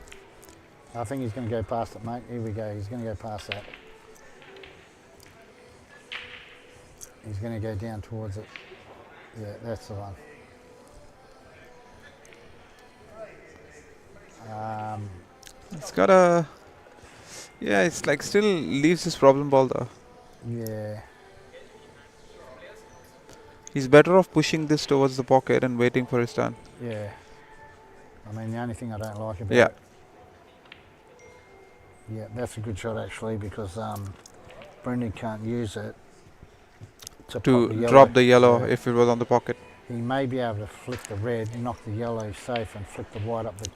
I think he's going to go past it, mate. Here we go. He's going to go past that. He's going to go down towards it. Yeah, that's the one. It's got a. Yeah, it's like still leaves his problem ball though. Yeah. He's better off pushing this towards the pocket and waiting for his turn. Yeah. I mean, the only thing I don't like about Yeah. it. Yeah, that's a good shot actually, because Brendan can't use it to drop the yellow if it was on the pocket. He may be able to flick the red, knock the yellow safe, and flick the white up the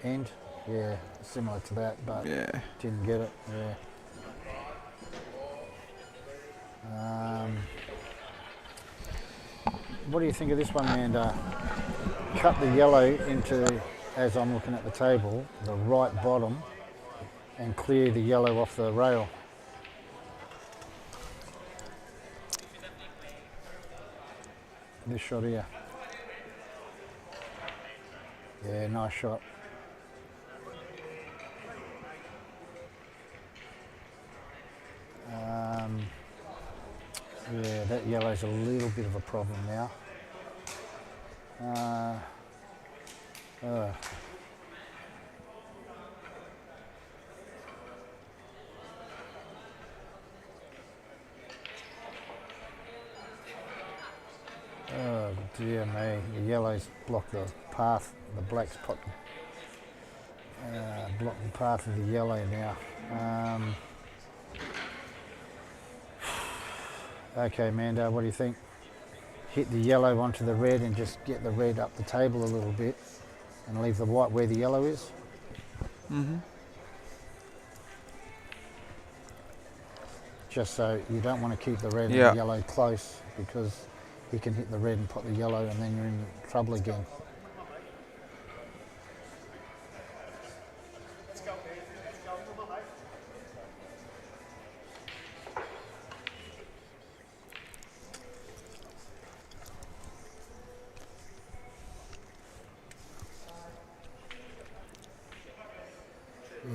end. Yeah, similar to that, but didn't get it. Yeah. What do you think of this one, Mando? Cut the yellow into, as I'm looking at the table, the right bottom, and clear the yellow off the rail. This shot here. Yeah, nice shot. Yeah, that yellow's a little bit of a problem now. dear me. The yellows block the path. The blacks block the path of the yellow now. Okay, Mando, what do you think? Hit the yellow onto the red and just get the red up the table a little bit and leave the white where the yellow is. Mm-hmm. Just so you don't want to keep the red and the yellow close, because he can hit the red and put the yellow and then you're in trouble again.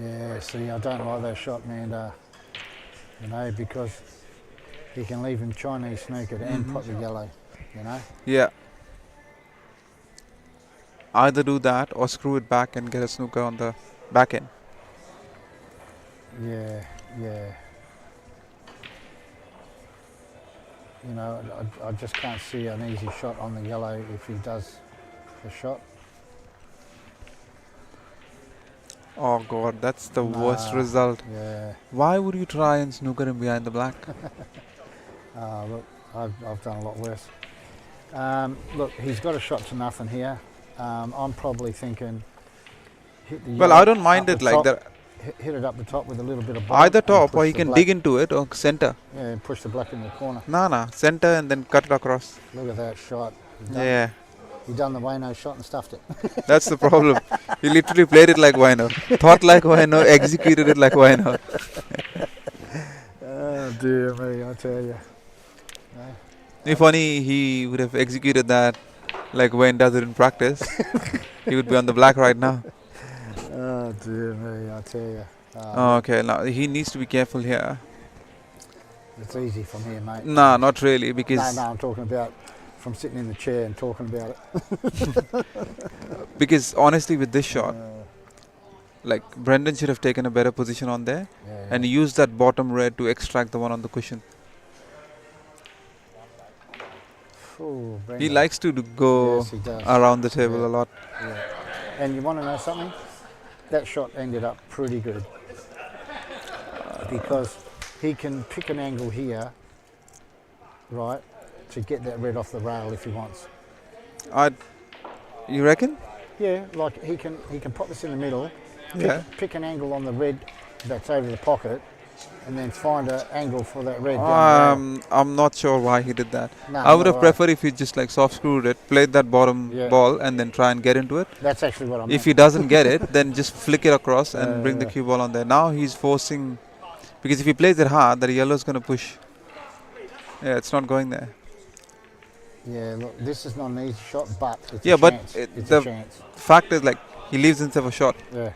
Yeah, see, I don't like that shot, man. You know, because he can leave him Chinese snookered and put the yellow, you know? Yeah. Either do that or screw it back and get a snooker on the back end. Yeah, yeah. You know, I just can't see an easy shot on the yellow if he does the shot. Oh God, that's the worst result. Yeah. Why would you try and snooker him behind the black? Look, I've done a lot worse. Look, he's got a shot to nothing here. I'm probably thinking hit the Well, yellow I don't mind up it the like top, that. Hit it up the top with a little bit of bottom. Either and top or push he the can black. dig into it or center. Yeah, and push the black in the corner. Nah, center and then cut it across. Look at that shot. Yeah. He done the Wayno shot and stuffed it. That's the problem. He literally played it like Wayno. Thought like Wayno, executed it like Wayno. Oh dear me, I tell you. If only he would have executed that like Wayne does it in practice, he would be on the black right now. Oh dear me, I tell you. Okay, now he needs to be careful here. It's easy from here, mate. Nah, not really, because No, I'm talking about from sitting in the chair and talking about it. because honestly with this shot, like Brendan should have taken a better position on there and used that bottom red to extract the one on the cushion. Ooh, He likes to go around the table a lot. Yeah. And you want to know something? That shot ended up pretty good because he can pick an angle here, right, to get that red off the rail if he wants. You reckon? Yeah, like he can pop this in the middle, pick an angle on the red that's over the pocket, and then find an angle for that red down the rail. I'm not sure why he did that. No, I would have preferred if he just like soft screwed it, played that bottom ball and then try and get into it. That's actually what I meant. If he doesn't get it, then just flick it across and bring the cue ball on there. Now he's forcing, because if he plays it hard, the yellow's going to push. Yeah, it's not going there. Yeah, look, this is not an easy shot, but it's a chance. But it's the a chance. fact is, like, he leaves himself a shot. Yeah.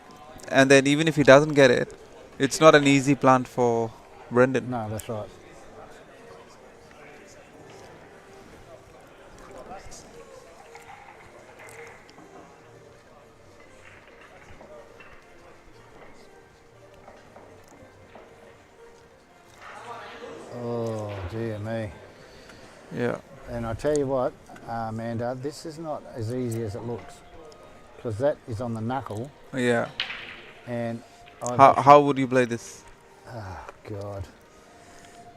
And then even if he doesn't get it, it's not an easy plant for Brendan. No, that's right. Oh, dear me. Yeah. And I tell you what, Amanda, this is not as easy as it looks, because that is on the knuckle. Yeah. And how would you play this? Oh, God.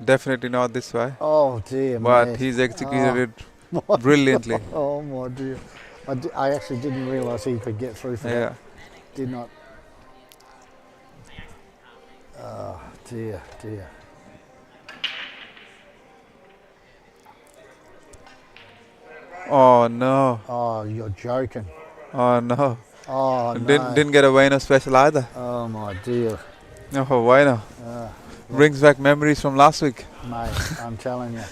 Definitely not this way. Oh, dear me. But he's executed it brilliantly. Oh, my dear. I actually didn't realise he could get through for that. Did not. Oh, dear. Oh, no. Oh, you're joking. Oh, no. Oh, no. Didn't get a Wayno special either. Oh, my dear. Oh, Wayno. Brings back memories from last week. Mate, I'm telling you.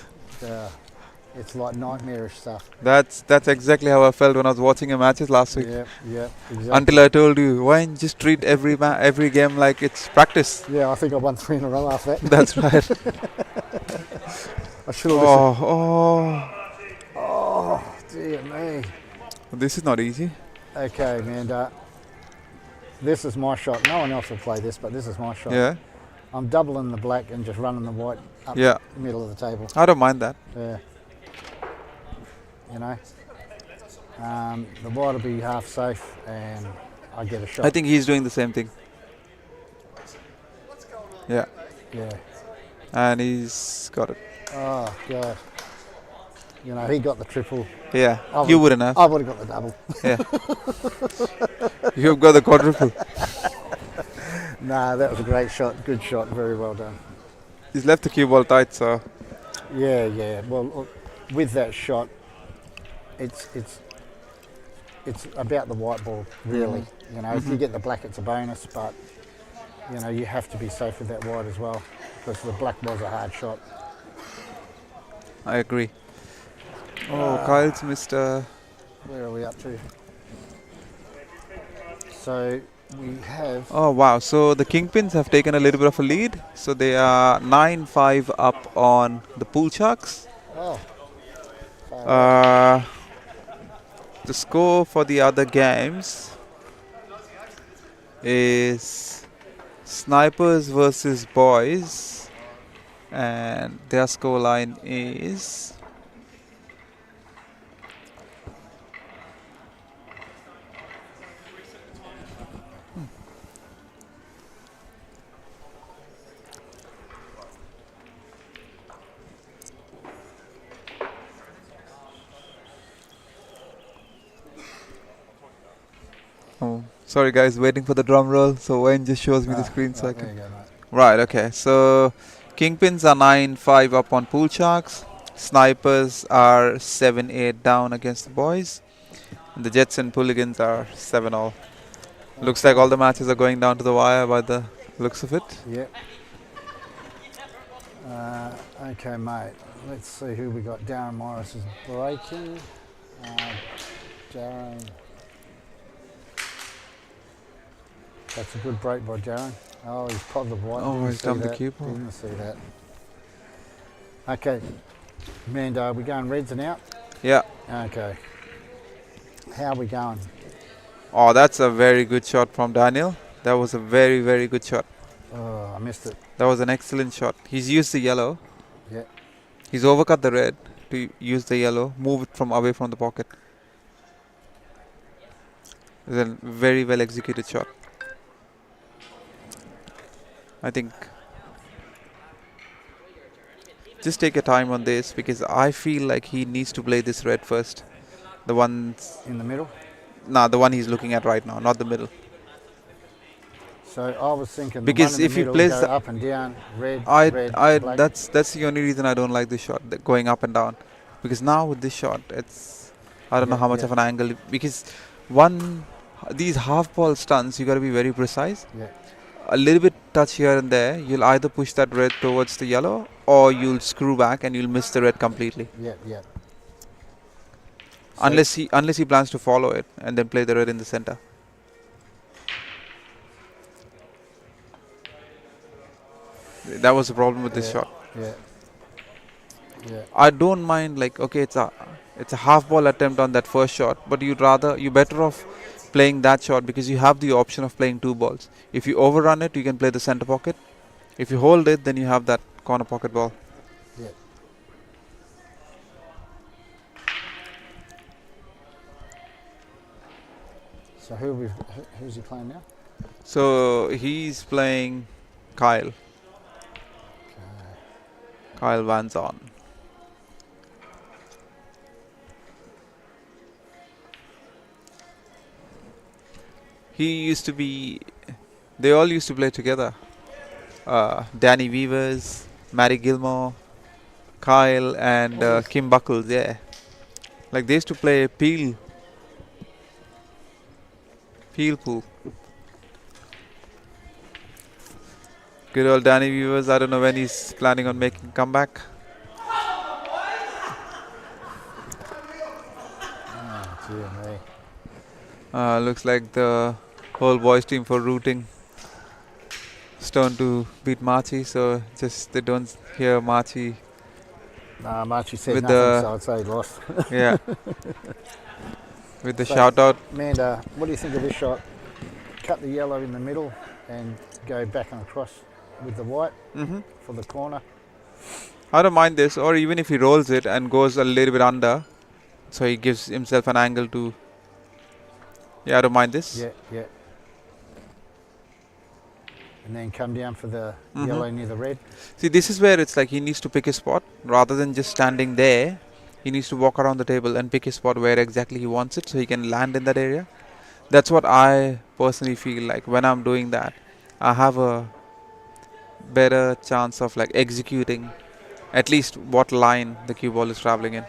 It's like nightmarish stuff. That's exactly how I felt when I was watching your matches last week. Yeah, exactly. Until I told you, why don't you just treat every game like it's practice? Yeah, I think I won 3 in a row after that. That's right. I should have listened. Oh, dear me. This is not easy. Okay, Amanda. This is my shot. No one else will play this, but this is my shot. Yeah. I'm doubling the black and just running the white up Yeah. the middle of the table. I don't mind that. Yeah. you know. The white will be half safe and I get a shot. I think he's doing the same thing. Yeah, Yeah. and he's got it. Oh, God. You know, he got the triple. Yeah, I you would- wouldn't have. I would have got the double. Yeah, you've got the quadruple. Nah, that was a great shot. Good shot. Very well done. He's left the cue ball tight, so Yeah, yeah. Well, look, with that shot, it's about the white ball, really. You know, if you get the black, it's a bonus, but you know, you have to be safe with that white as well because the black was a hard shot. I agree. Oh, Kyle's missed. Where are we up to? So we have. Oh wow! So the Kingpins have taken a little bit of a lead. So they are 9-5 up on the Pool Sharks. Oh. Far out. The score for the other games is Snipers versus Boys, and their score line is oh, sorry guys, waiting for the drum roll. So Wayne just shows me the screen so I Right, there can. you go, mate. Right, okay. So Kingpins are 9-5 up on Pool Sharks. Snipers are 7-8 down against the Boys. And the Jets and Pooligans are 7-all. Looks like all the matches are going down to the wire by the looks of it. Yep. Okay, mate. Let's see who we got. Darren Morris is breaking. Darren. That's a good break by Darren. Oh, he's popped the white. Oh, Didn't he's see dumped the that. cue ball. Didn't see that. Okay. Mando, are we going reds and out? Yeah. Okay. How are we going? Oh, that's a very good shot from Daniel. That was a very, very good shot. Oh, I missed it. That was an excellent shot. He's used the yellow. Yeah. He's overcut the red to use the yellow, move it from away from the pocket. It's a very well executed shot. I think just take your time on this because I feel like he needs to play this red first. The ones, In the middle. the one he's looking at right now, not the middle. So I was thinking Because the one in if the he middle plays go the- up and down, red, red, black. That's the only reason I don't like this shot, going up and down. Because now with this shot, I don't know Yeah, how much yeah. of an angle. Because these half ball stunts, you got to be very precise. Yeah. A little bit touch here and there, you'll either push that red towards the yellow or you'll screw back and you'll miss the red completely. Yeah, yeah. So Unless he plans to follow it and then play the red in the center. That was the problem with this Yeah. shot. Yeah. Yeah. I don't mind, like, okay, it's a half ball attempt on that first shot, but you're better off playing that shot because you have the option of playing two balls. If you overrun it, you can play the center pocket. If you hold it, then you have that corner pocket ball. Yeah. So who's he playing now? So he's playing Kyle. Okay. Kyle Van Zon. They all used to play together. Danny Weavers, Matty Gilmore, Kyle and Kim Buckles, yeah. Like they used to play Peel pool. Good old Danny Weavers, I don't know when he's planning on making a comeback. Oh, dear me. Looks like the whole boys team for rooting Stone to beat Marchi, so just they don't hear Marchi. Nah, Marchie said With nothing, the- so I'd say he lost. Yeah. With the So- shout out. Amanda, what do you think of this shot? Cut the yellow in the middle and go back and across with the white for the corner. I don't mind this, or even if he rolls it and goes a little bit under, So he gives himself an angle to. Yeah, I don't mind this. Yeah, yeah. And then come down for the Mhm. yellow near the red. See, this is where it's like he needs to pick his spot rather than just standing there. He needs to walk around the table and pick his spot where exactly he wants it so he can land in that area. That's what I personally feel like when I'm doing that. I have a better chance of like executing at least what line the cue ball is traveling in.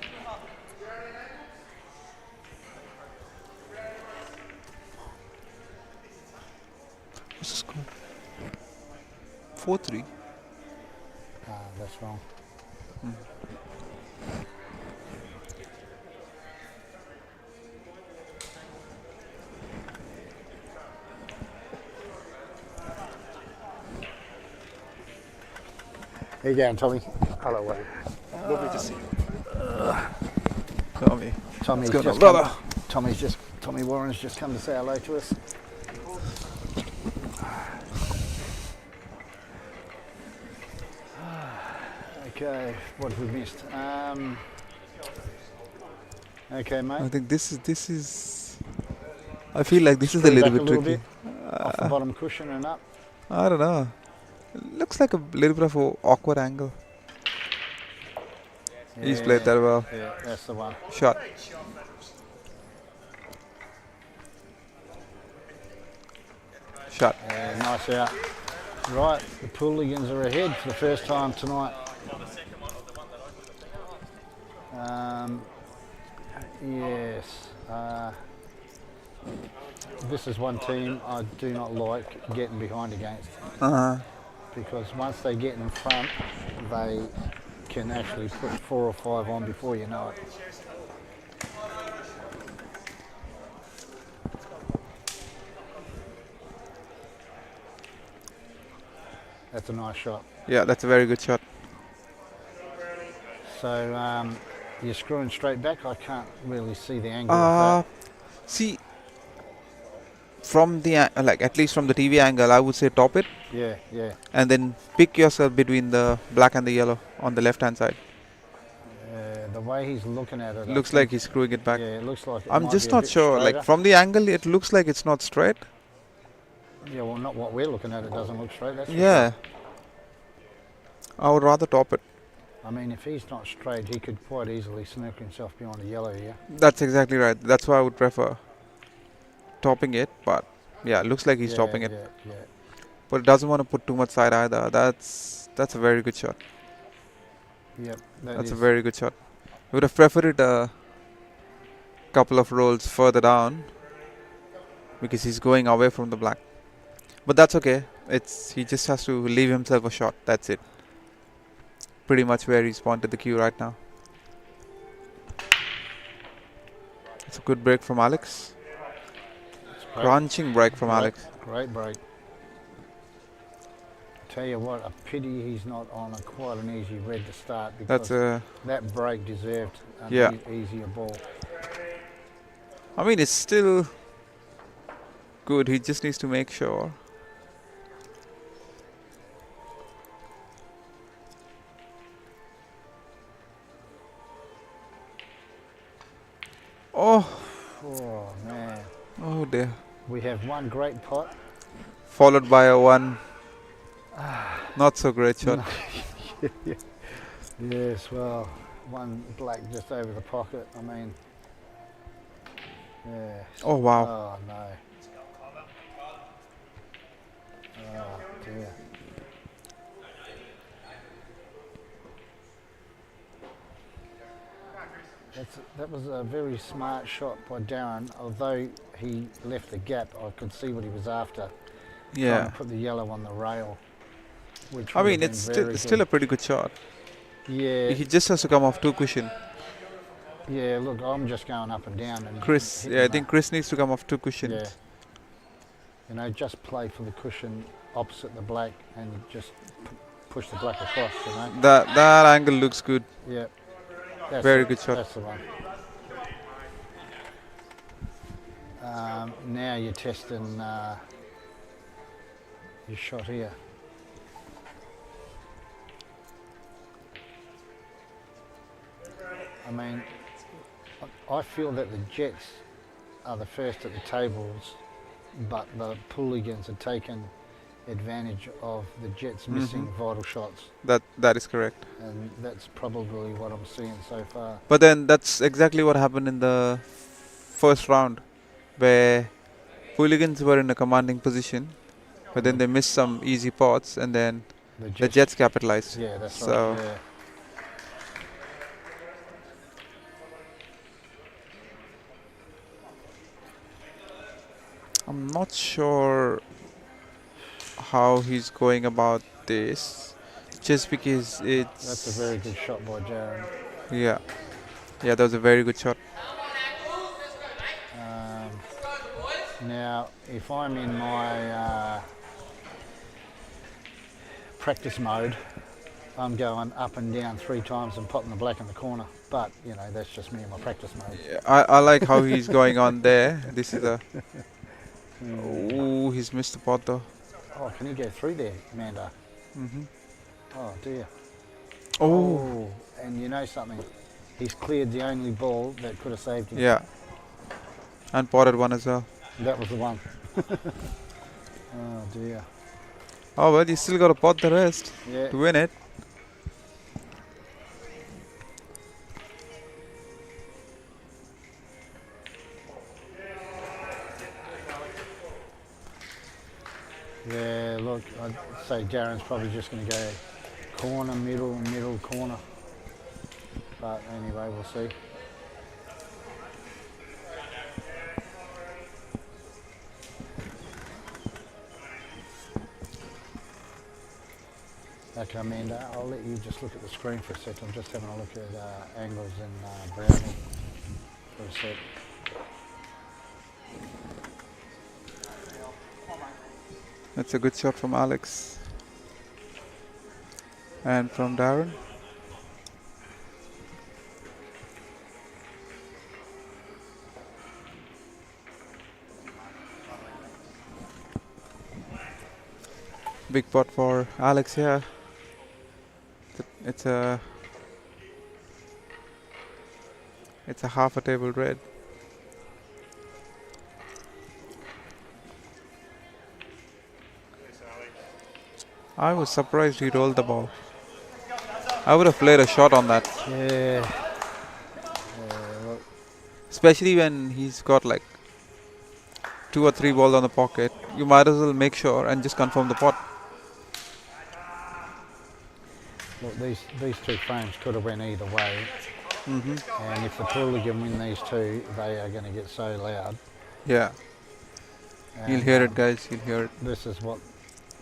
What's the score? 4-3. That's wrong. How you going, Tommy? Hello, Wade. Lovely to see you. Tommy. Tommy's What's going on, just brother? Tommy Warren's just come to say hello to us. Okay, what have we missed? Okay, mate. I think this is. I feel like this is a Screw little back bit little tricky. off the bottom cushion and up. I don't know. Looks like a little bit of an awkward angle. He's played that well. Yeah, that's the one. Shot. Shot. Yeah, nice out. Right, the Pooligans are ahead for the first time tonight. Yes. This is one team I do not like getting behind against, because once they get in front, they can actually put 4 or 5 on before you know it. That's a nice shot. Yeah, that's a very good shot. So you're screwing straight back. I can't really see the angle of See, from the like at least from the TV angle, I would say top it that. Yeah, yeah. and then pick yourself between the black and the yellow on the left hand side. The way he's looking at it, I Looks think- like he's screwing it back. Yeah, it looks like. It I'm might just be a not bit sure. Like straighter. from the angle, it looks like it's not straight. Yeah, well, not what we're looking at. It doesn't look straight. That's for Yeah, sure. I would rather top it. I mean, if he's not straight, he could quite easily sneak himself behind the yellow here. That's exactly right. That's why I would prefer topping it. But yeah, it looks like he's topping it. Yeah, yeah. But it doesn't want to put too much side either. That's a very good shot. Yep, That's a very good shot. I would have preferred it a couple of rolls further down because he's going away from the black. But that's okay. He just has to leave himself a shot. That's it. Pretty much where he's pointed the cue right now. It's a good break from Alex. Great. Crunching break from Alex. Great break. Tell you what, a pity he's not on quite an easy red to start, because that break deserved an easier ball. I mean, it's still good. He just needs to make sure. Oh, Oh man, oh dear. we have one great pot. Followed by a one not so great shot. Yes, well, one black just over the pocket. I mean, yeah. Oh wow. Oh no. Oh dear. That was a very smart shot by Darren. Although he left the gap, I could see what he was after. Trying Yeah. to put the yellow on the rail. Which I would mean, have it's been very still good. a pretty good shot. Yeah. He just has to come off two cushion. Yeah. Look, I'm just going up and down. And Chris, hitting yeah, I the- think Chris needs to come off two cushions. Yeah. You know, just play for the cushion opposite the black and just push the black across. You know. That angle looks good. Yeah. That's Very it. good shot. That's the one. Now you're testing your shot here. I mean, I feel that the Jets are the first at the tables, but the Pooligans have taken advantage of the Jets missing vital shots, That is correct. and that's probably what I'm seeing so far. But then that's exactly what happened in the first round, where Pooligans were in a commanding position, but then they missed some easy pots, and then the Jets capitalized. Yeah, that's So right. Yeah. I'm not sure how he's going about this, just because it's. That's a very good shot by Jaron. Yeah, yeah, that was a very good shot. Now, if I'm in my practice mode, I'm going up and down 3 times and popping the black in the corner. But, you know, that's just me in my practice mode. Yeah, I like how he's going on there. This is a. Oh, he's missed the pot though. Oh, can he go through there, Amanda? Mm-hmm. Oh, dear. Oh, And you know something? He's cleared the only ball that could have saved him. yeah, and potted one as well. That was the one. Oh, dear. Oh well, you still got to pot the rest Yeah. to win it. Yeah, look, I'd say Darren's probably just going to go corner, middle, corner. But anyway, we'll see. Okay, Amanda, I'll let you just look at the screen for a sec. I'm just having a look at angles and Brownie for a sec. That's a good shot from Alex. And from Darren. Big pot for Alex here. It's a half a table red. I was surprised he rolled the ball. I would have played a shot on that. Yeah. Look, Especially when he's got like 2 or 3 balls on the pocket. You might as well make sure and just confirm the pot. look, these 2 frames could have went either way. Mm-hmm. And if the Pooligan win these 2, they are going to get so loud. Yeah. And, You'll hear it, guys. You'll hear it. This is what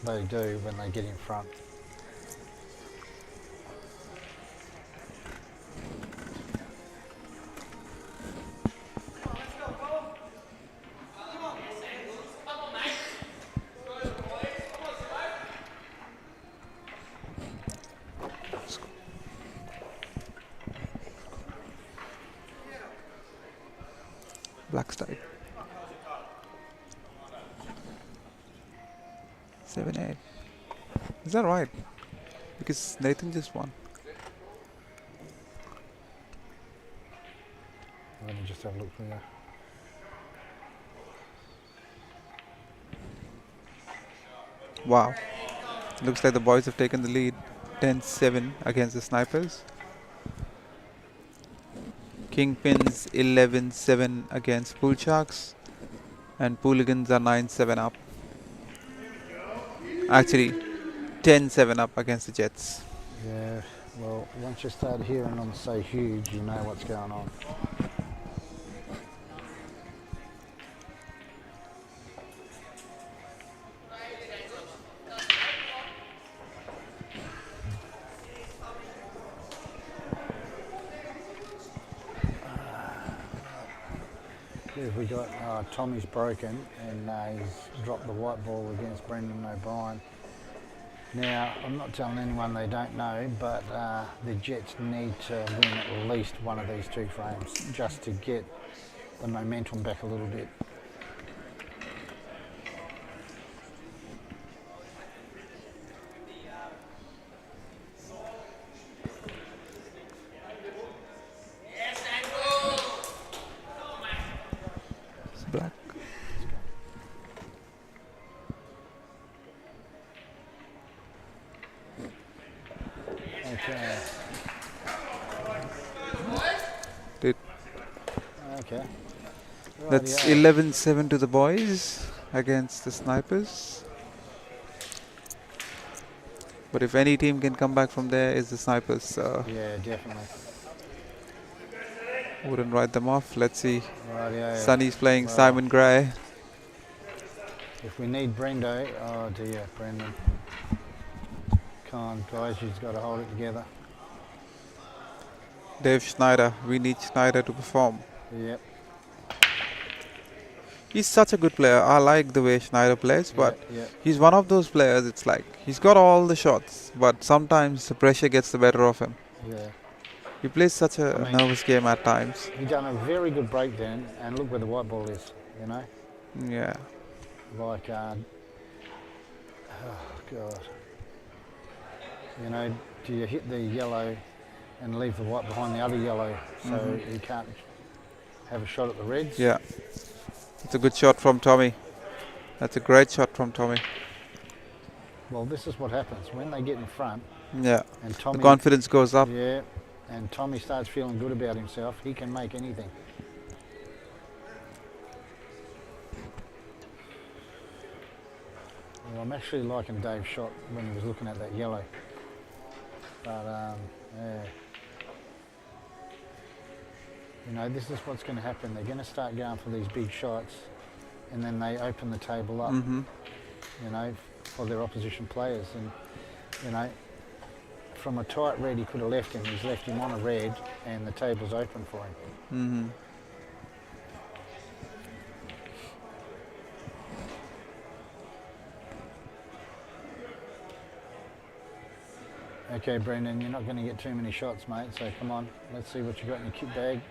they do when they get in front. Black stripe. 7-8. Is that right? Because Nathan just won. Let me just have a look for you. Wow. Looks like the boys have taken the lead 10-7 against the Snipers. Kingpins 11-7 against Pool Sharks. And Pooligans are 9-7 up. Actually, 10-7 up against the Jets. Yeah, well, once you start hearing them say huge, you know what's going on. Yeah, we got Tommy's broken and he's dropped the white ball against Brendan O'Brien. Now, I'm not telling anyone they don't know, but the Jets need to win at least one of these 2 frames just to get the momentum back a little bit. Okay. That's Rightio. 11-7 to the boys against the snipers. But if any team can come back from there, is the snipers. So Yeah, definitely. wouldn't write them off. Let's see. Rightio. Sonny's playing Well, Simon Gray. if we need Brendo, oh dear, Brendan. Come on, guys, you've got to hold it together. Dave Schneider. We need Schneider to perform. Yep. He's such a good player. I like the way Schneider plays, but Yep. he's one of those players. It's like he's got all the shots, but sometimes the pressure gets the better of him. Yeah. He plays such a I mean, nervous game at times. He done a very good breakdown, and look where the white ball is. You know, Yeah. like, oh god. You know, do you hit the yellow and leave the white behind the other yellow, so you can't have a shot at the reds? Yeah. It's a good shot from Tommy. That's a great shot from Tommy. Well, this is what happens when they get in front, Yeah. and The Tommy. confidence goes up. Yeah, and Tommy starts feeling good about himself. He can make anything. Well, I'm actually liking Dave's shot when he was looking at that yellow. But yeah. You know, this is what's going to happen. They're going to start going for these big shots, and then they open the table up. You know, for their opposition players, and you know, from a tight red he could have left him. He's left him on a red, and the table's open for him. Okay, Brendan, you're not going to get too many shots, mate, so come on, let's see what you got in your kit bag.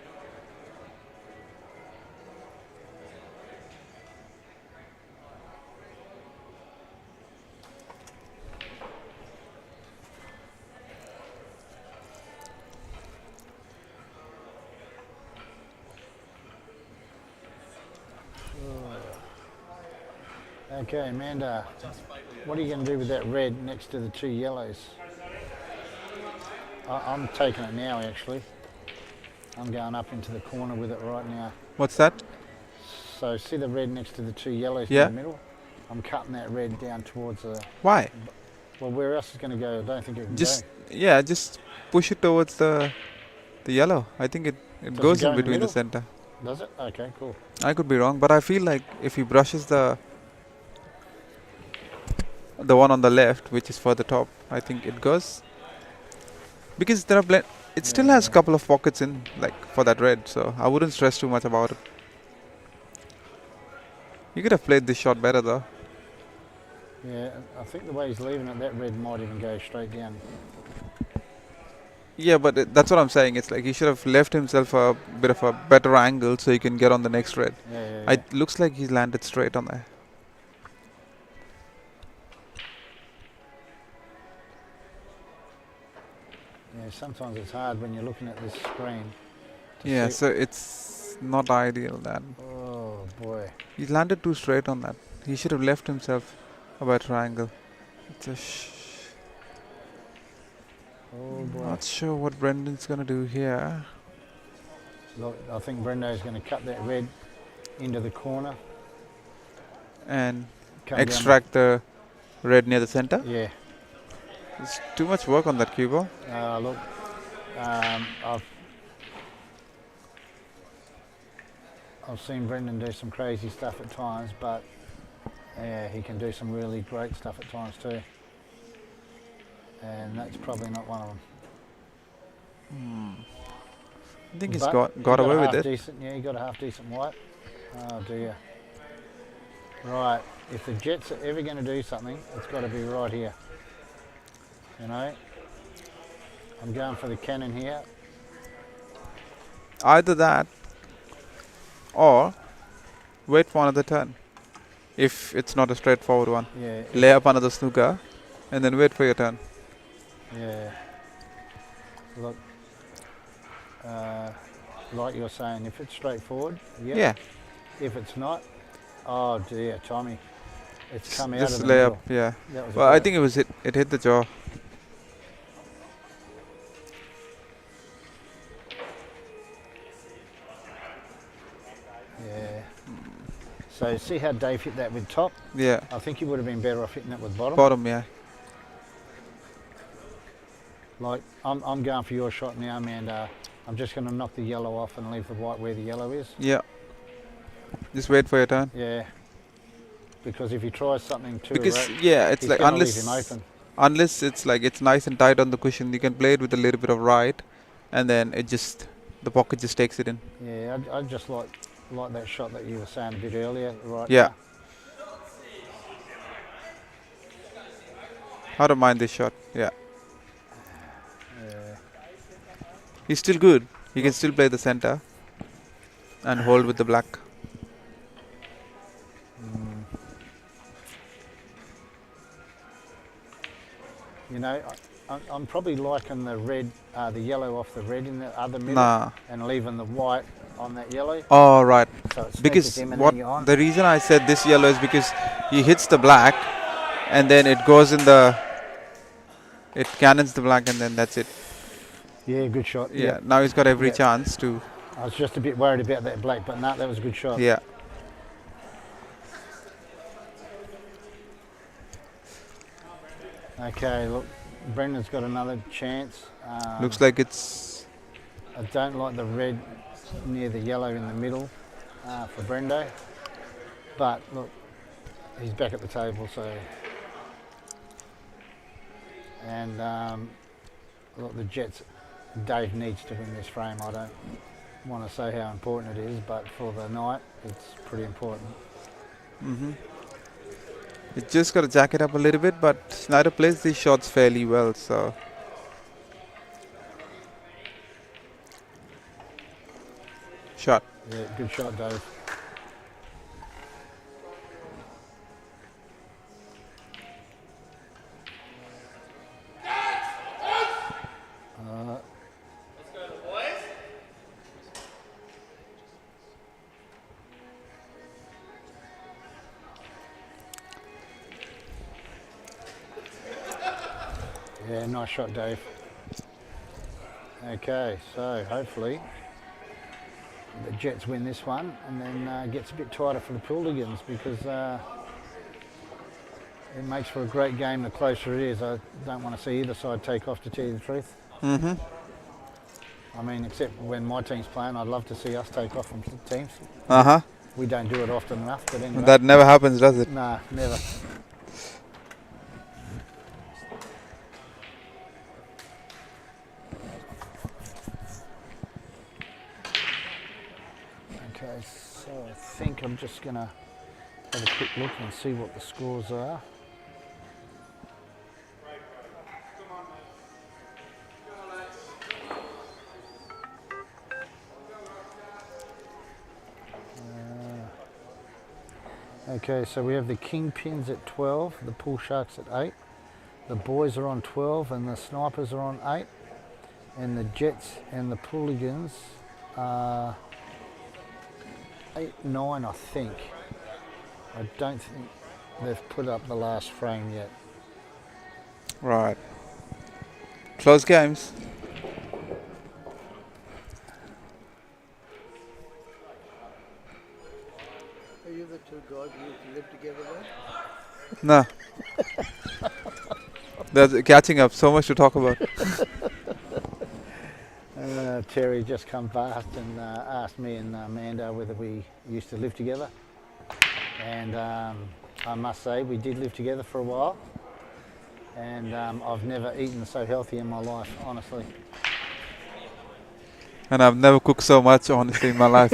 Okay, Amanda, what are you going to do with that red next to the two yellows? I'm taking it now, actually. I'm going up into the corner with it right now. What's that? So see the red next to the two yellows Yeah. in the middle? I'm cutting that red down towards the... Why? Well, where else is going to go? I don't think it can Just go. yeah, just push it towards the yellow. I think it Does goes it go in in the between the middle? center. Does it? Okay, cool. I could be wrong, but I feel like if he brushes the one on the left, which is for the top, I think it goes. Because there are it still has a couple of pockets in, like, for that red, so I wouldn't stress too much about it. You could have played this shot better though. Yeah, I think the way he's leaving it, that red might even go straight down. Yeah, but that's what I'm saying. It's like he should have left himself a bit of a better angle so he can get on the next red. Yeah. It looks like he's landed straight on there. Yeah, sometimes it's hard when you're looking at this screen. Yeah, see. so it's not ideal then. Oh boy. He's landed too straight on that. He should have left himself a better angle. It's a Oh boy. not sure what Brendan's gonna do here. Look, I think Brendo's going to cut that red into the corner. And Come extract the red near the center. Down. Yeah. There's too much work on that cue ball. Look, I've seen Brendan do some crazy stuff at times, but yeah, he can do some really great stuff at times too. And that's probably not one of them. I think he's But got he away a with half it. Decent, yeah, he got a half decent white. Oh dear. Right, if the Jets are ever going to do something, it's got to be right here. You know, I'm going for the cannon here. Either that or wait for another turn. If it's not a straightforward one. Yeah, Lay up another snooker and then wait for your turn. yeah. Look, like you're saying, if it's straightforward, yep. Yeah. If it's not, oh dear, Tommy, it's come out Just of the lay middle. up, yeah. That was Well, I think it hit the jaw. So see how Dave hit that with top? Yeah. I think he would have been better off hitting that with bottom. Bottom, yeah. Like, I'm going for your shot now, Amanda. I'm just going to knock the yellow off and leave the white where the yellow is. Yeah. Just wait for your turn. Yeah. Because if he tries something too Because, erratic, yeah, it's he's like going to leave him open. unless it's like it's nice and tight on the cushion, you can play it with a little bit of right, and then it just, the pocket just takes it in. Yeah, I just like that shot that you were saying a bit earlier, right? Yeah. Now. I don't mind this shot. Yeah. Yeah. He's still good. He can still play the center and hold with the black. You know, I'm probably liking the red, the yellow off the red in the other middle, Nah. and leaving the white on that yellow. Oh, right. So it Because sneaks him and what then you're on. the reason I said this yellow is because he hits the black, and then it goes in the, it cannons the black, and then that's it. Yeah, good shot. Yeah. Yep. Now he's got every Yep. chance to. I was just a bit worried about that black, but no, that was a good shot. Yeah. Okay, look, Brendan's got another chance. Looks like it's. I don't like the red near the yellow in the middle for Brendo, but look, he's back at the table, so. And look, the Jets, Dave needs to win this frame. I don't want to say how important it is, but for the night, it's pretty important. He just got to jack it up a little bit, but Snyder plays these shots fairly well, so. Shot. Yeah, good shot, Dave. Yeah, nice shot, Dave. Okay, so hopefully the Jets win this one, and then gets a bit tighter for the Pooligans, because it makes for a great game the closer it is. I don't want to see either side take off, to tell you the truth. I mean, except when my team's playing, I'd love to see us take off from teams. We don't do it often enough, but anyway. That never happens, does it? Nah, never. Okay, so I think I'm just going to have a quick look and see what the scores are. Okay, so we have the Kingpins at 12, the Pool Sharks at 8, the Boys are on 12 and the Snipers are on 8, and the Jets and the Pooligans are 8, 9 I think. I don't think they've put up the last frame yet. Right. Close games. Are you the two guys who used to live together there? No. There's catching up. So much to talk about. Terry just come past and asked me and Amanda whether we used to live together. And I must say, we did live together for a while. And I've never eaten so healthy in my life, honestly. And I've never cooked so much, honestly, in my life.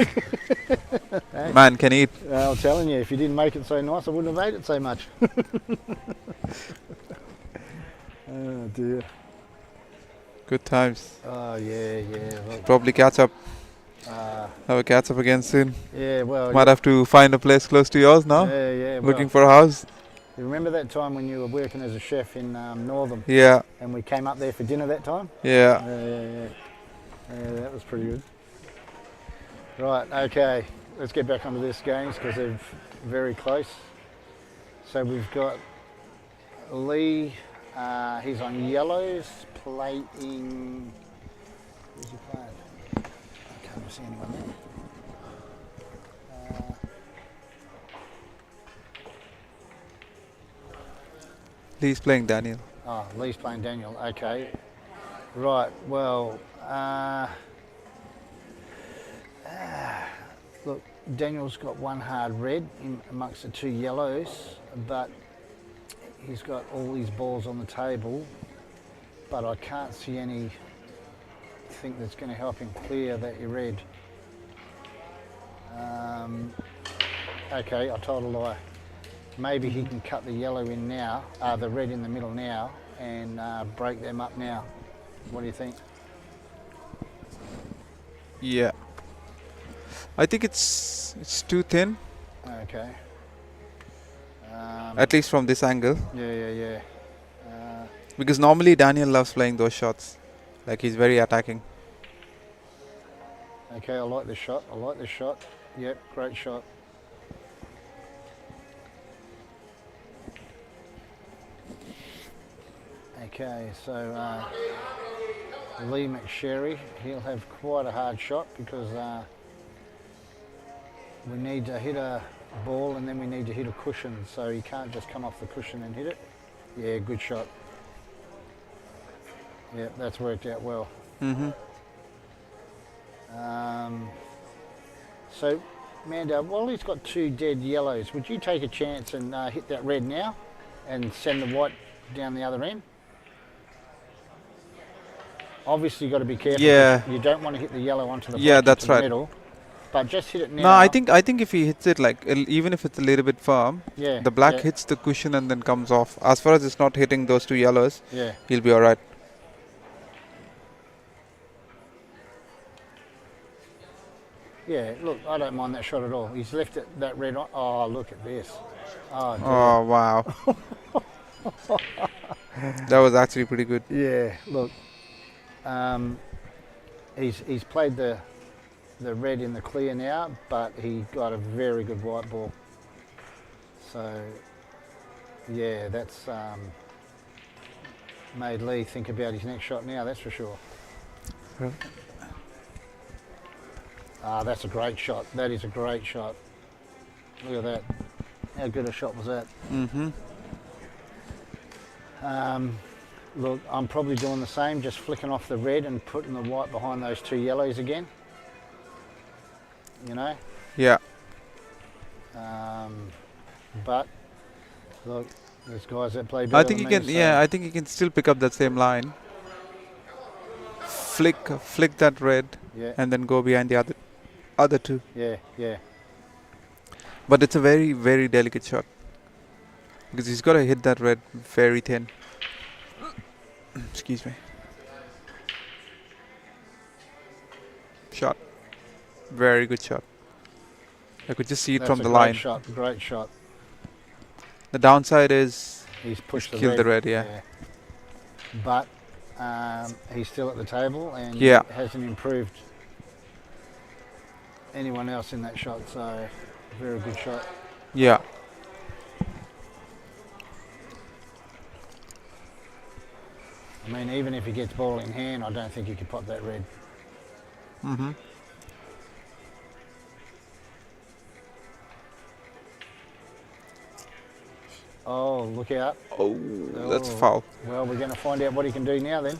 Hey. Man can eat. I'm telling you, if you didn't make it so nice, I wouldn't have ate it so much. Oh dear. Good times. Oh yeah, yeah. Look, Probably catch up. Have a catch up again soon. yeah, well. Might have to find a place close to yours now. Yeah, yeah. Well, Looking for a house. you remember that time when you were working as a chef in Northam, Yeah. and we came up there for dinner that time? Yeah. Yeah, that was pretty good. Right, okay, let's get back onto this games because they're very close. So we've got Lee, he's on yellows, playing, who's he playing? I can't see anyone there. Lee's playing Daniel. Oh, Lee's playing Daniel. Okay. Right. Well, look, Daniel's got one hard red in amongst the two yellows, but he's got all these balls on the table, but I can't see anything that's going to help him clear that red. Okay, I told a lie. Maybe he can cut the yellow in now, the red in the middle now, and break them up now. What do you think? Yeah. I think it's too thin, Okay. at least from this angle. Yeah. Because normally Daniel loves playing those shots. Like he's very attacking. Okay, I like this shot. Yep, great shot. Okay, so Lee McSherry, he'll have quite a hard shot because we need to hit a ball and then we need to hit a cushion, so he can't just come off the cushion and hit it. Yeah, good shot. Yeah, that's worked out well. So, Amanda, while he's got two dead yellows, would you take a chance and hit that red now and send the white down the other end? Obviously, you've got to be careful. Yeah. You don't want to hit the yellow onto the Yeah, black that's into right. the middle, but just hit it now. No, I think if he hits it like even if it's a little bit firm, Yeah, the black yeah. hits the cushion and then comes off. As far as it's not hitting those two yellows, Yeah. he'll be alright. Yeah, look, I don't mind that shot at all. He's left it that red on. Oh, look at this. Oh, dear. Oh wow. That was actually pretty good. Yeah, look. He's played the red in the clear now, but he got a very good white ball. So, yeah, that's made Lee think about his next shot now, that's for sure. Right. That's a great shot. That is a great shot. Look at that. How good a shot was that? Look, I'm probably doing the same, just flicking off the red and putting the white behind those two yellows again. You know? Yeah. But, look, there's guys that play better I think than he me, can. so- Yeah, I think he can still pick up that same line. Flick that red, Yeah, and then go behind the other two. yeah. But it's a very, very delicate shot because he's got to hit that red very thin. Excuse me. Shot. Very good shot. I could just see it That's from a the great line. shot, great shot. The downside is He's pushed the killed red. the red, yeah. But he's still at the table and Yeah. hasn't improved anyone else in that shot, so very good shot. Yeah. I mean, even if he gets ball in hand, I don't think he could pop that red. Oh, look out. Oh, that's Oh. foul. Well, we're going to find out what he can do now then.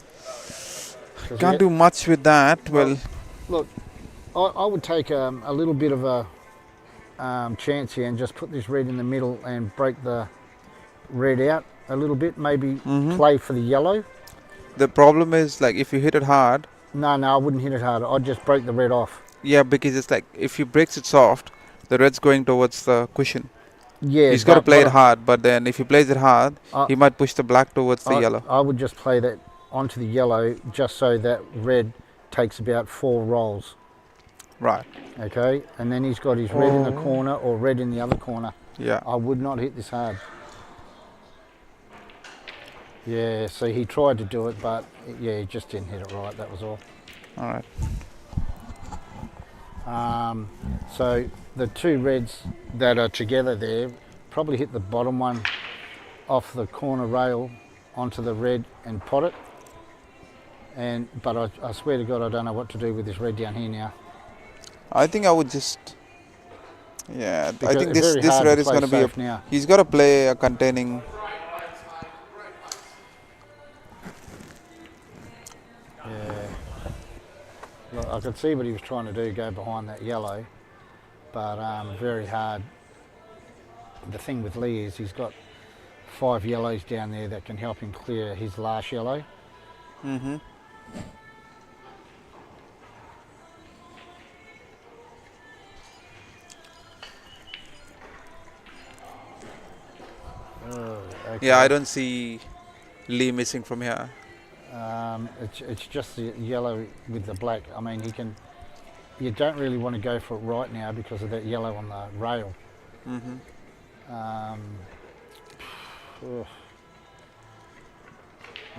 'Cause Can't do much with that. Well, Look, I would take a little bit of a chance here and just put this red in the middle and break the red out a little bit. Maybe play for the yellow. the problem is like if you hit it hard, No, I wouldn't hit it harder. I'd just break the red off. yeah, because it's like if he breaks it soft, the red's going towards the cushion. Yeah, He's got to but play what it hard, but then if he plays it hard, I- he might push the black towards the I, yellow. I would just play that onto the yellow just so that red takes about 4 rolls. Right. Okay, and then he's got his red in the corner or red in the other corner. Yeah. I would not hit this hard. Yeah, see, he tried to do it, but yeah, he just didn't hit it right. That was all. All right. So the two reds that are together there probably hit the bottom one off the corner rail onto the red and pot it. But I swear to God, I don't know what to do with this red down here now. I think I would just. Yeah, I Because think it's this very hard red to is play going to be. safe now. He's got to play a containing could see what he was trying to do, go behind that yellow, but very hard. The thing with Lee is he's got 5 yellows down there that can help him clear his last yellow. Mm-hmm. Oh, okay. Yeah, I don't see Lee missing from here. It's just the yellow with the black. I mean, you don't really want to go for it right now because of that yellow on the rail. Mm-hmm. Ugh.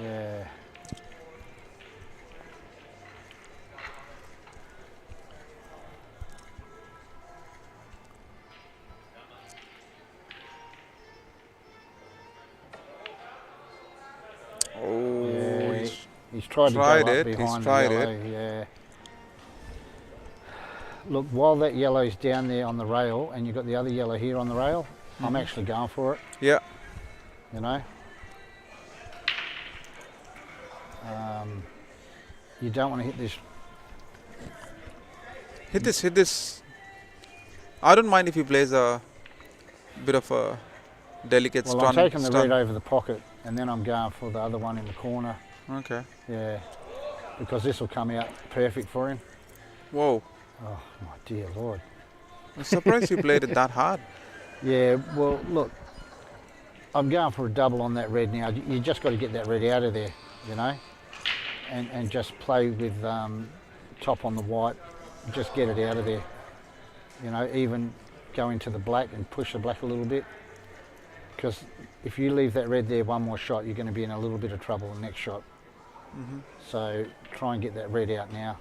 Yeah. Oh, Yeah, he's tried to go tried up it, behind he's tried the yellow. it. Yeah. Look, while that yellow's down there on the rail, and you've got the other yellow here on the rail, I'm actually going for it. Yeah. You know. You don't want to hit this. Hit this. I don't mind if he plays a bit of a delicate Well, stun. I'm taking the stun. red over the pocket, and then I'm going for the other one in the corner. Okay. Yeah, because this will come out perfect for him. Whoa. Oh my dear Lord. I'm surprised you played it that hard. Yeah, well, look, I'm going for a double on that red now. You just got to get that red out of there, you know, and just play with top on the white. Just get it out of there, you know, even go into the black and push the black a little bit. Because if you leave that red there one more shot, you're going to be in a little bit of trouble the next shot. Mm-hmm. So try and get that red out now.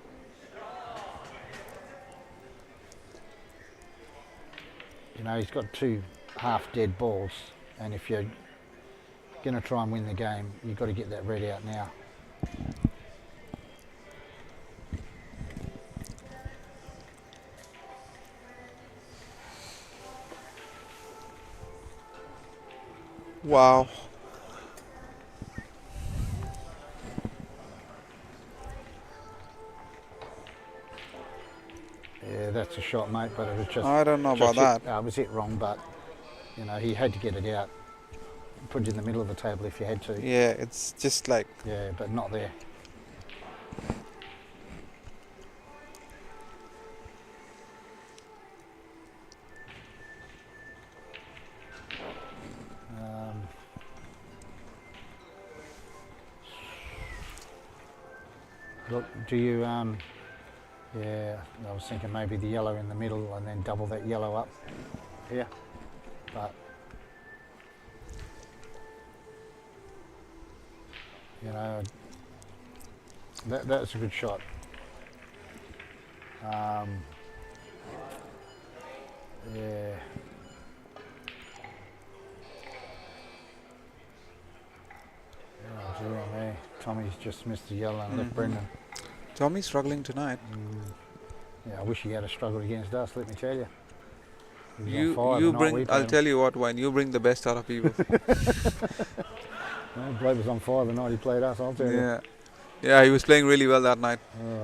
You know, he's got 2 half-dead balls, and if you're going to try and win the game, you've got to get that red out now. Wow. Yeah, that's a shot, mate, but it was just... I don't know about that. It was hit wrong, but, you know, he had to get it out. Put it in the middle of the table if you had to. Yeah, it's just like... Yeah, but not there. Look, do you, yeah, I was thinking maybe the yellow in the middle and then double that yellow up here, but, you know, that's a good shot. Yeah. Oh, dear me. Tommy's just missed the yellow and left Brendan. Tommy's struggling tonight. Yeah, I wish he had a struggle against us, let me tell you. You bring, I'll tell you what, Wayne, you bring the best out of people. Blade was on fire the night he played us, I'll tell you. Yeah. Yeah, he was playing really well that night.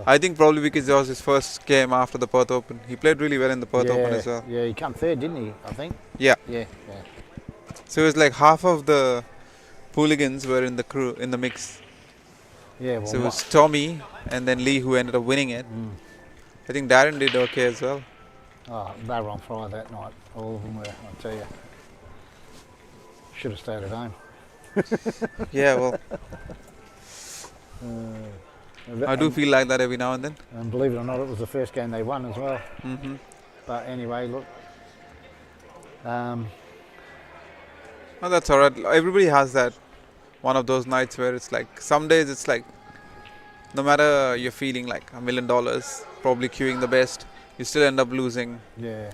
I think probably because it was his first game after the Perth Open. He played really well in the Perth Open as well. Yeah, he came third, didn't he, I think? Yeah. Yeah. So it was like half of the Pooligans were in the crew, in the mix. Yeah, well, So it was Tommy and then Lee who ended up winning it. I think Darren did okay as well. Oh, they were on fire that night. All of them were, I'll tell you. Should have stayed at home. Yeah, well, I do feel like that every now and then. And believe it or not, it was the first game they won as well. Mm-hmm. But anyway, look. Oh, that's alright. Everybody has that one of those nights where it's like, some days it's like, no matter you're feeling like $1 million, probably queuing the best, you still end up losing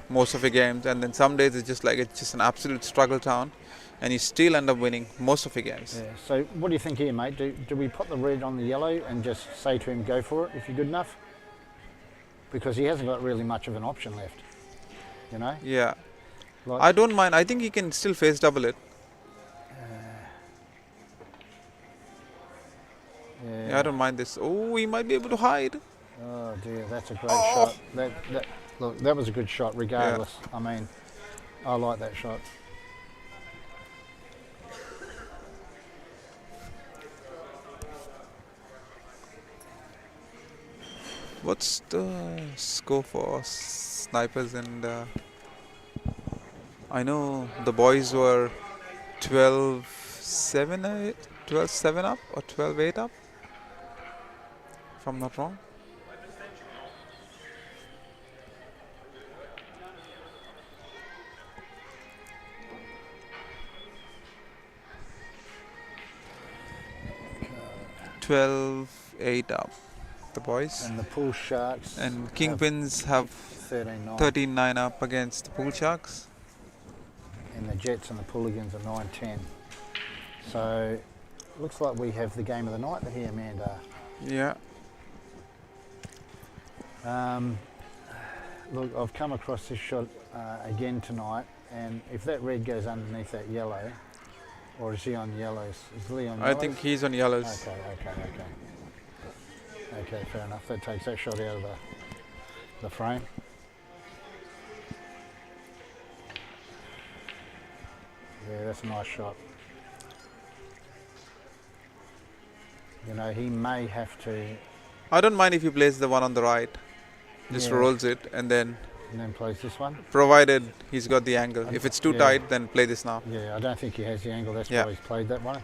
most of your games. And then some days it's just like, it's just an absolute struggle town, and you still end up winning most of your games. Yeah. So what do you think here, mate? Do we put the red on the yellow and just say to him, go for it if you're good enough? Because he hasn't got really much of an option left, you know? Yeah. Like, I don't mind. I think he can still face double it. Yeah, I don't mind this. Oh, he might be able to hide. Oh dear, that's a great shot. Look, that was a good shot regardless. I mean, I like that shot. What's the score for snipers? And I know the boys were 12-7, 12-7 up or 12-8 up, if I'm not wrong. Okay. 12-8 up, the boys. And the Pool Sharks And Kingpins have 13-9. 13-9 up against the Pool Sharks. And the Jets and the Pooligans are 9-10. So, looks like we have the game of the night here, Amanda. Yeah. Look, I've come across this shot again tonight, and if that red goes underneath that yellow, or is he on yellows? Is Lee on yellows? I think he's on yellows. Okay. Okay, fair enough. That takes that shot out of the frame. Yeah, that's a nice shot. You know, he may have to... I don't mind if he plays the one on the right. Just Yeah. rolls it and then plays this one. provided he's got the angle. If it's too Yeah. tight, then play this now. Yeah, I don't think he has the angle. That's Yeah. why he's played that one.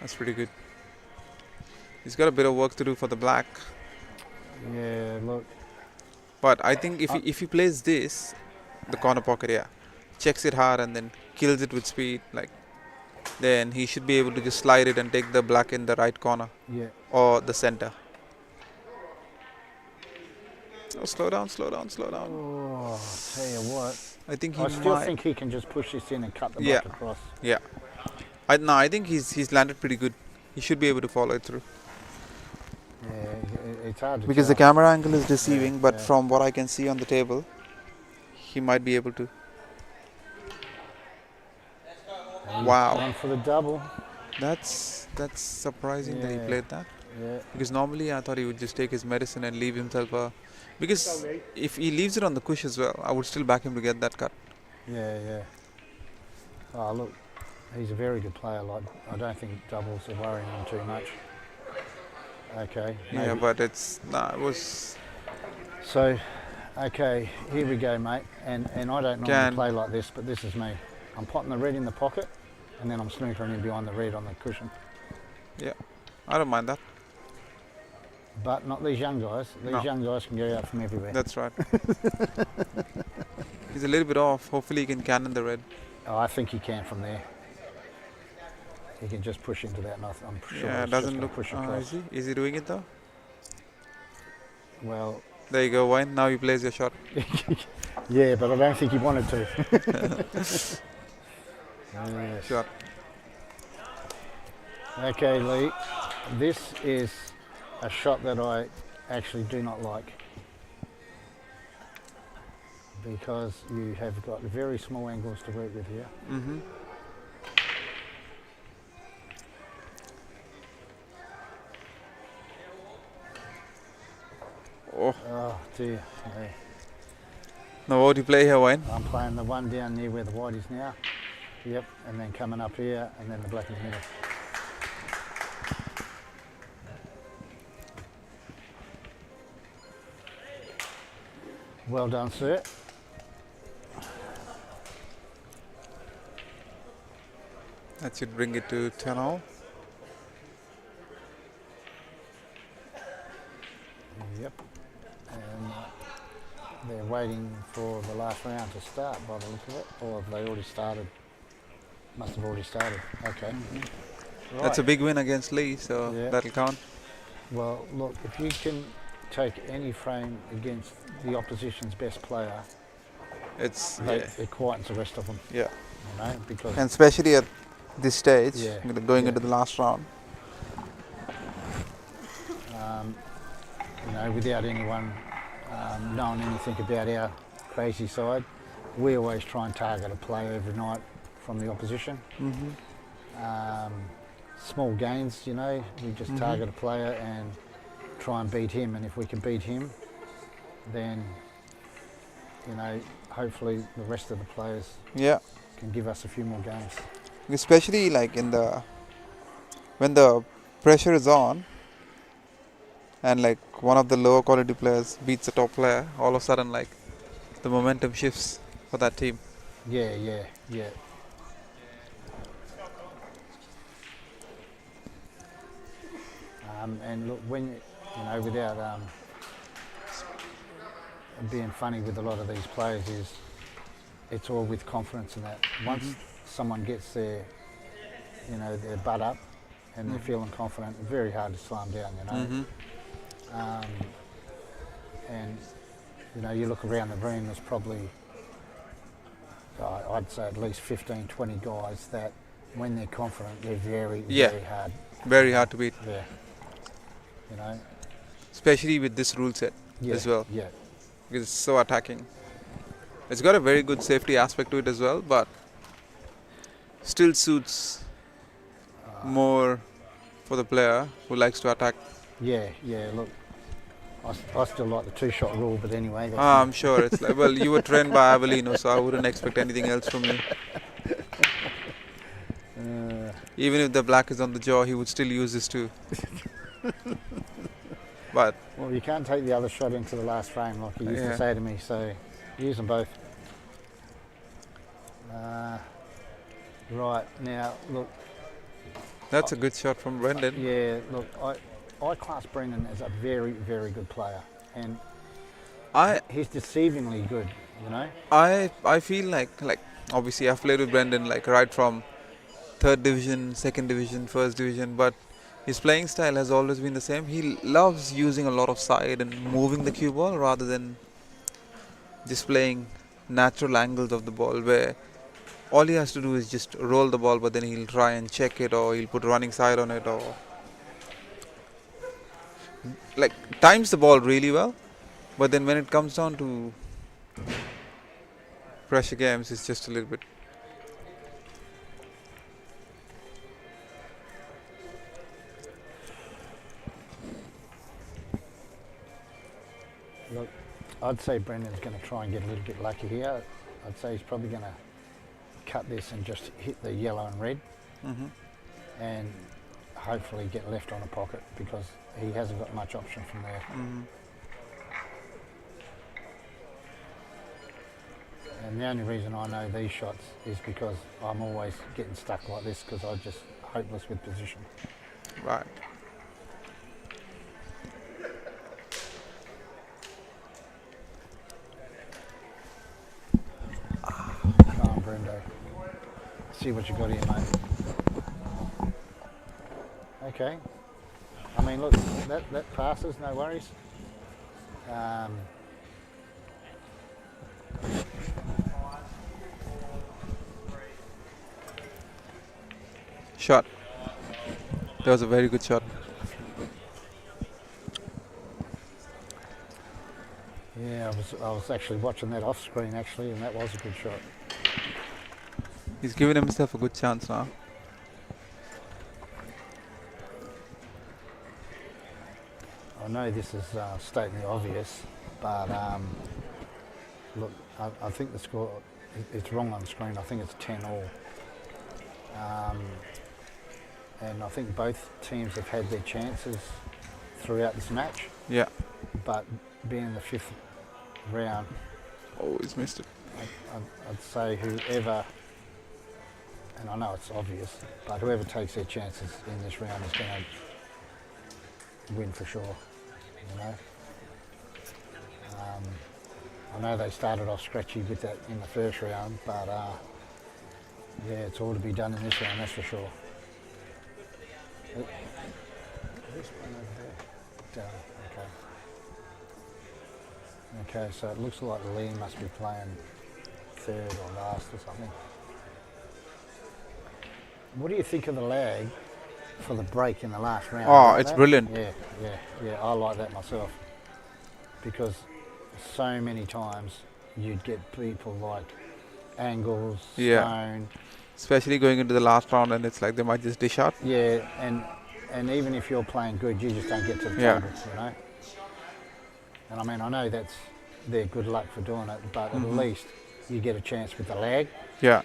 That's pretty good. He's got a bit of work to do for the black. Yeah, look. But I think if he plays this, the corner pocket, checks it hard and then kills it with speed, then he should be able to just slide it and take the black in the right corner Yeah. or the center. Oh, slow down. Oh, tell you what. I think he I still might. think he can just push this in and cut the Yeah. black across. Yeah. I think he's landed pretty good. He should be able to follow it through. Yeah, it's hard to Because the tell. camera angle is deceiving, but yeah. from what I can see on the table, he might be able to. He's Wow. gone for the double. That's surprising that he Yeah. played that. Yeah. Because normally I thought he would just take his medicine and leave himself a... Because if he leaves it on the cush as well, I would still back him to get that cut. Yeah. Oh, look. He's a very good player. Like, I don't think doubles are worrying him too much. Okay. Yeah, maybe. but it was... So, okay, here we go, mate. And I don't normally play like this, but this is me. I'm potting the red in the pocket, and then I'm snookering in behind the red on the cushion. Yeah, I don't mind that. But not these young guys. These young guys can go out from everywhere. That's right. He's a little bit off. Hopefully he can cannon the red. Oh, I think he can from there. He can just push into that, and I'm sure Yeah, it it's just doesn't gonna look... push across. Is he doing it though? Well, There you go, Wayne. Now he plays your shot. yeah, but I don't think he wanted to. Yes. Sure. Okay, Lee. This is a shot that I actually do not like, because you have got very small angles to work with here. Mm-hmm. Oh dear. Yeah. Now what do you play here, Wayne? I'm playing the one down near where the white is now. Yep, and then coming up here, and then the black in the middle. Well done, sir. That should bring it to 10-all. Yep. And they're waiting for the last round to start by the look of it. Or have they already started? Must have already started. Okay. Right. That's a big win against Lee, so Yeah. that'll count. Well, look, if you can take any frame against the opposition's best player, It's it quietens the rest of them. yeah. You know, because And especially at this stage, Yeah. going Yeah. into the last round. you know, without anyone knowing anything about our crazy side, we always try and target a play every night from the opposition. Mm-hmm. small gains, you know. We just target a player and try and beat him, and if we can beat him, then, you know, hopefully the rest of the players Yeah. can give us a few more games. Especially like when the pressure is on and like one of the lower quality players beats the top player, all of a sudden like the momentum shifts for that team. Yeah, yeah, yeah. And look, when you know, without being funny with a lot of these players, is it's all with confidence in that. Once someone gets their, you know, their butt up and they're feeling confident, it's very hard to slow them down, you know. And you know, you look around the room, there's probably, I'd say at least 15, 20 guys that when they're confident, they're very, very hard. Very hard to beat. Yeah. You know. Especially with this rule set as well. Yeah. Because it's so attacking. It's got a very good safety aspect to it as well, but still suits more for the player who likes to attack. Yeah, look, I still like the two-shot rule, but anyway. I'm sure. It's like, well, you were trained by Avellino, so I wouldn't expect anything else from you. Even if the black is on the jaw, he would still use this too. But well, you can't take the other shot into the last frame, like he used to say to me, so use them both. Right, now, look. That's a good shot from Brendan. Yeah, look, I class Brendan as a very, very good player, and he's deceivingly good, you know. I feel like obviously I've played with Brendan like right from 3rd division, 2nd division, 1st division, but his playing style has always been the same. He loves using a lot of side and moving the cue ball rather than just playing natural angles of the ball, where all he has to do is just roll the ball, but then he'll try and check it, or he'll put running side on it, or like times the ball really well. But then when it comes down to pressure games, it's just a little bit. Look, I'd say Brendan's going to try and get a little bit lucky here. I'd say he's probably going to cut this and just hit the yellow and red, and hopefully get left on a pocket, because he hasn't got much option from there. And the only reason I know these shots is because I'm always getting stuck like this, because I'm just hopeless with position. Right. Come on, Brendo. See what you got here, mate. Okay. I mean, look, that passes, no worries. Shot. That was a very good shot. Yeah, I was actually watching that off screen actually, and that was a good shot. He's given himself a good chance now. I know this is stating the obvious, but look, I think the score, it's wrong on screen. I think it's 10-all. And I think both teams have had their chances throughout this match. Yeah. But being the 5th round, Oh, he's missed it. I'd say whoever, and I know it's obvious, but whoever takes their chances in this round is going to win for sure, you know. I know they started off scratchy with that in the first round, but yeah, it's all to be done in this round, that's for sure. This one over there. Down. Okay, so it looks like Lee must be playing 3rd or last or something. What do you think of the lag for the break in the last round? Oh, it's brilliant. Yeah, I like that myself. Because so many times you'd get people like Angles, Stone, especially going into the last round, and it's like they might just dish out. Yeah, and even if you're playing good, you just don't get to the Yeah. table, you know. And I mean, I know that's their good luck for doing it, but at least you get a chance with the lag. Yeah.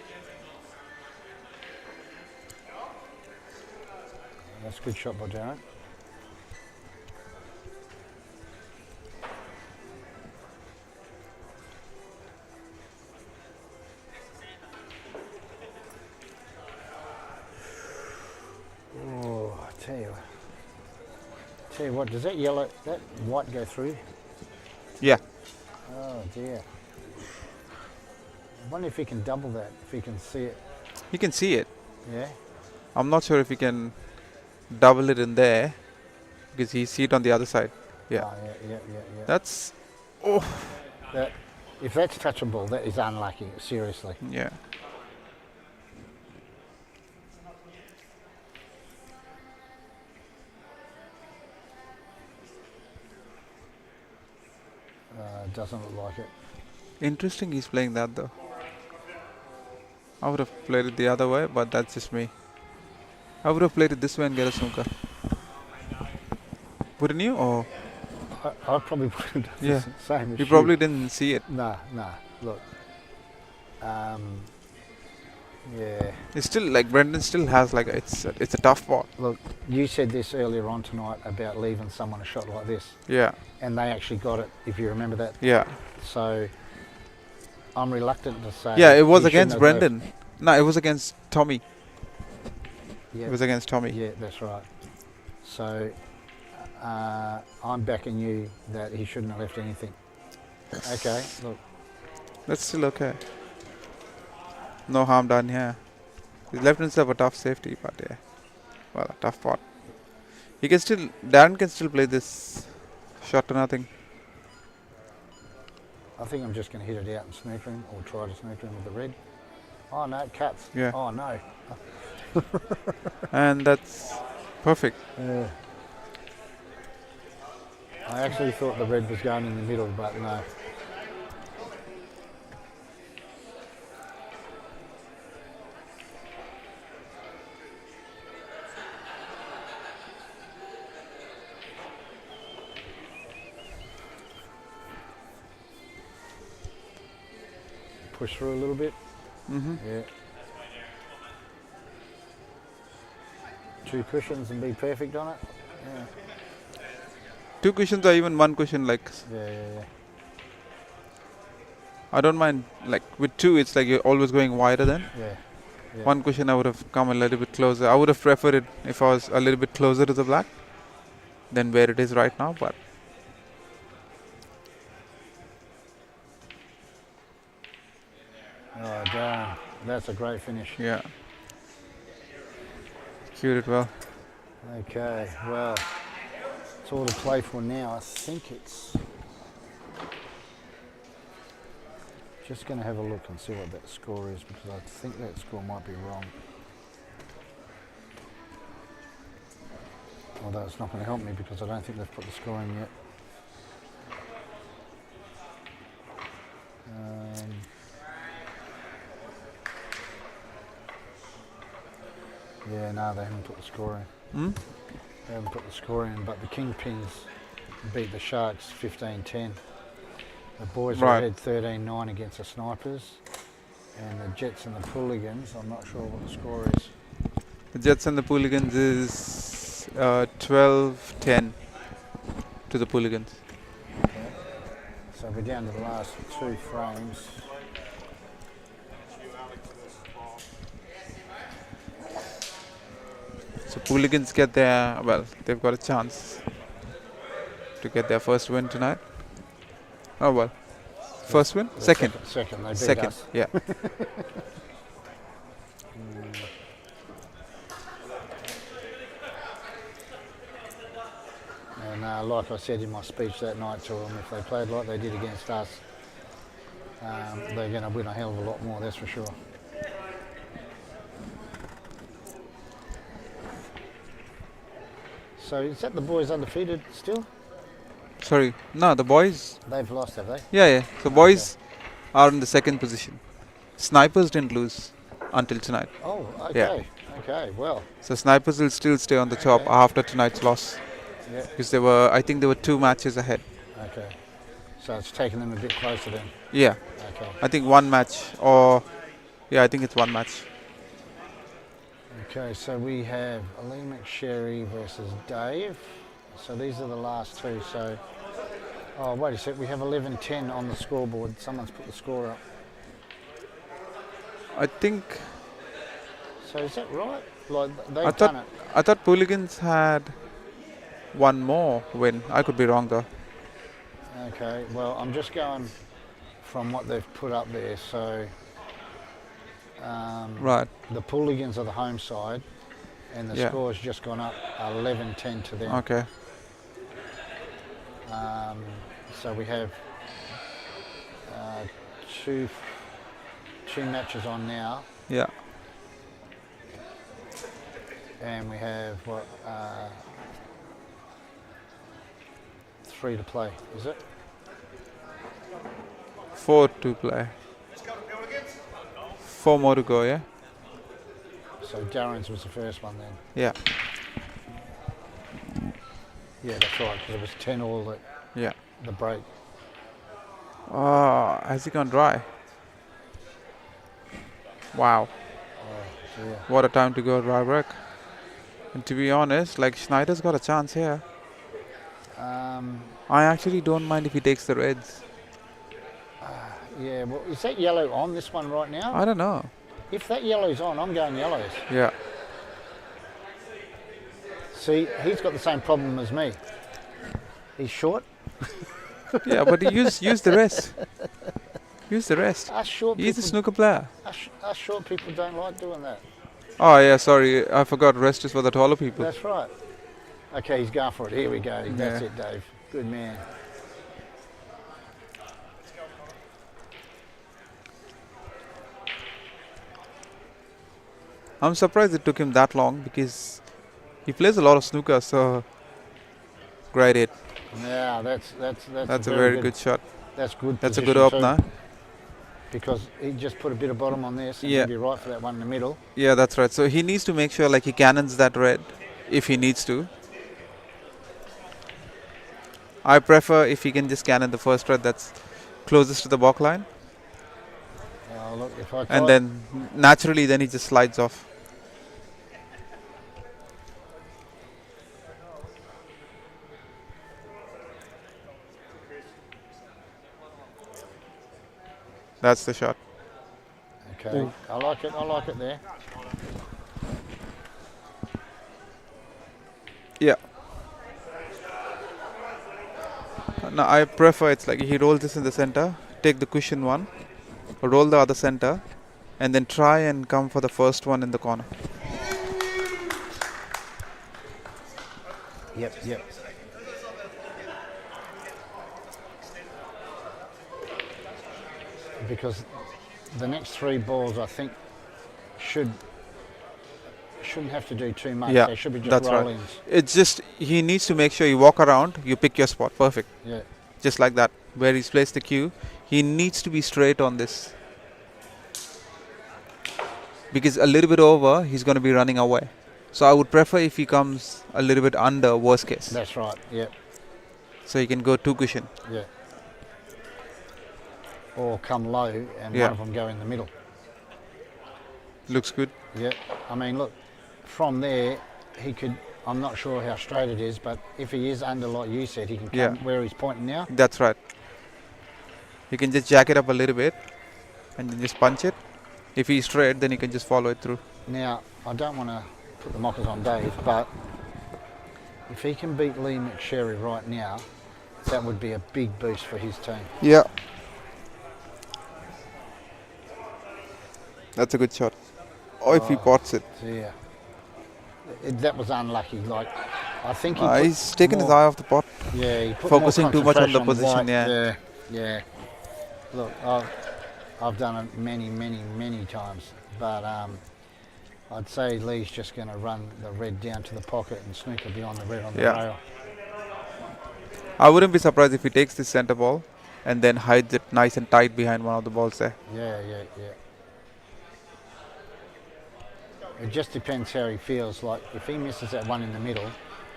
That's a good shot by Darren. Oh, I tell you what, does that yellow, that white go through? Yeah. Oh dear. I wonder if he can double that, if he can see it. You can see it. Yeah. I'm not sure if you can double it in there because he see it on the other side. Yeah. Oh, yeah. That's That, if that's touchable, that is unlucky, seriously. yeah. Doesn't look like it. Interesting he's playing that though. I would have played it the other way, but that's just me. I would have played it this way and get a snooker. Wouldn't you? Or I probably wouldn't have Yeah. the same as you probably didn't see it. Nah, look. Yeah. It's still like Brendan still has like it's a tough pot. Look, you said this earlier on tonight about leaving someone a shot like this, Yeah. and they actually got it, if you remember that. Yeah. So, I'm reluctant to say... Yeah, it was he against shouldn't have left. Brendan. No, it was against Tommy. Yeah, It was against Tommy. yeah, that's right. So, I'm backing you that he shouldn't have left anything. Okay, look. That's still okay. No harm done here. He's left himself a tough safety, but yeah. Well, a tough pot. He can still, Darren can still play this shot to nothing. I think I'm just going to hit it out and snooker him, or try to snooker him with the red. Oh no, it cuts. Yeah. Oh no. And that's perfect. Yeah. I actually thought the red was going in the middle, but no. Push through a little bit. Mm-hmm. Yeah. 2 cushions and be perfect on it. Yeah. 2 cushions or even 1 cushion, like Yeah. I don't mind. Like with 2, it's like you're always going wider then. Yeah. 1 cushion, I would have come a little bit closer. I would have preferred it if I was a little bit closer to the black than where it is right now. But Oh damn, that's a great finish. yeah, cued it well. Okay, well, it's all to play for now. I think it's just going to have a look and see what that score is, because I think that score might be wrong. Although it's not going to help me because I don't think they've put the score in yet. Yeah, no, they haven't put the score in. Hmm? They haven't put the score in, but the Kingpins beat the Sharks 15-10. The boys were Right. ahead 13-9 against the Snipers, and the Jets and the Pooligans, I'm not sure what the score is. The Jets and the Pooligans is 12-10 to the Pooligans. So we're down to the last 2 frames. So Pooligans get their, well, they've got a chance to get their first win tonight. Oh well, first win? The Second. Second, they beat Second, us. yeah. And like I said in my speech that night to them, if they played like they did against us, they're going to win a hell of a lot more, that's for sure. So is that the boys undefeated still? Sorry, no, the boys, They've lost, have they? yeah. So boys are in the second position. Snipers didn't lose. until tonight. Oh, Yeah. okay. Okay, well, So snipers will still stay on the top Okay. after tonight's loss. Yeah. Because I think there were 2 matches ahead. okay. So it's taking them a bit closer then. Yeah. Okay. I think 1 match I think it's 1 match. Okay, so we have Lee McSherry versus Dave. So these are the last two. So, oh, wait a sec. We have 11-10 on the scoreboard. Someone's put the score up. I think So is that right? Like I they've thought done it. I thought Pooligans had 1 more win. I could be wrong though. Okay. Well, I'm just going from what they've put up there. So. Right. The Pooligans are the home side, and the Yeah. score's just gone up 11-10 to them. Okay. So we have two matches on now, Yeah. and we have 3 to play. Is it? 4 to play. 4 more to go, yeah? So Darren's was the first one then. Yeah. Yeah, that's right. Because it was 10 all at Yeah. the break. Oh, has he gone dry? Wow. Oh, yeah. What a time to go dry break. And to be honest, like Schneider's got a chance here. I actually don't mind if he takes the reds. Yeah. Well, is that yellow on this one right now? I don't know. If that yellow's on, I'm going yellows. Yeah. See, he's got the same problem as me. He's short. Yeah, but he use the rest. Use the rest. Us short He's a people, snooker player. us short people don't like doing that. Oh yeah, sorry. I forgot rest is for the taller people. That's right. Okay, he's going for it. Here we go. That's Yeah. it, Dave. Good man. I'm surprised it took him that long because he plays a lot of snooker, so great hit. Yeah, That's a very good shot. That's good. That's a good position too, opener. because he just put a bit of bottom on this, and Yeah. he'll be right for that one in the middle. Yeah, that's right. So he needs to make sure like he cannons that red if he needs to. I prefer if he can just cannon the first red that's closest to the balk line, Look, if I and then naturally then he just slides off. That's the shot. okay, I like it. I like it there. Yeah. No, I prefer it's like he rolls this in the center, take the cushion one, roll the other center, and then try and come for the first one in the corner. Yep. Because the next 3 balls, I think, shouldn't have to do too much. Yeah, They should be just that's right. roll-ins. It's just he needs to make sure you walk around, you pick your spot, perfect. Yeah. Just like that, where he's placed the cue, he needs to be straight on this. Because a little bit over, he's going to be running away. So I would prefer if he comes a little bit under, worst case. That's right. Yep. So he can go 2 cushion. Yeah. Or come low and Yeah. one of them go in the middle. Looks good. Yeah. I mean, look, from there, he could, I'm not sure how straight it is, but if he is under, like you said, he can come Yeah. where he's pointing now. That's right. He can just jack it up a little bit and then just punch it. If he's straight, then he can just follow it through. Now, I don't want to put the mockers on Dave, but if he can beat Lee McSherry right now, that would be a big boost for his team. Yeah. That's a good shot. Or if he pots it. So, yeah. That was unlucky. Like, I think he put He's taken his more- eye off the pot. Yeah, he put Focusing more too much on the concentration position, white. Yeah. Look, I've done it many times, but I'd say Lee's just going to run the red down to the pocket and snooker beyond the red on the Yeah. rail. I wouldn't be surprised if he takes this center ball and then hides it nice and tight behind one of the balls there. Yeah. It just depends how he feels. Like if he misses that one in the middle,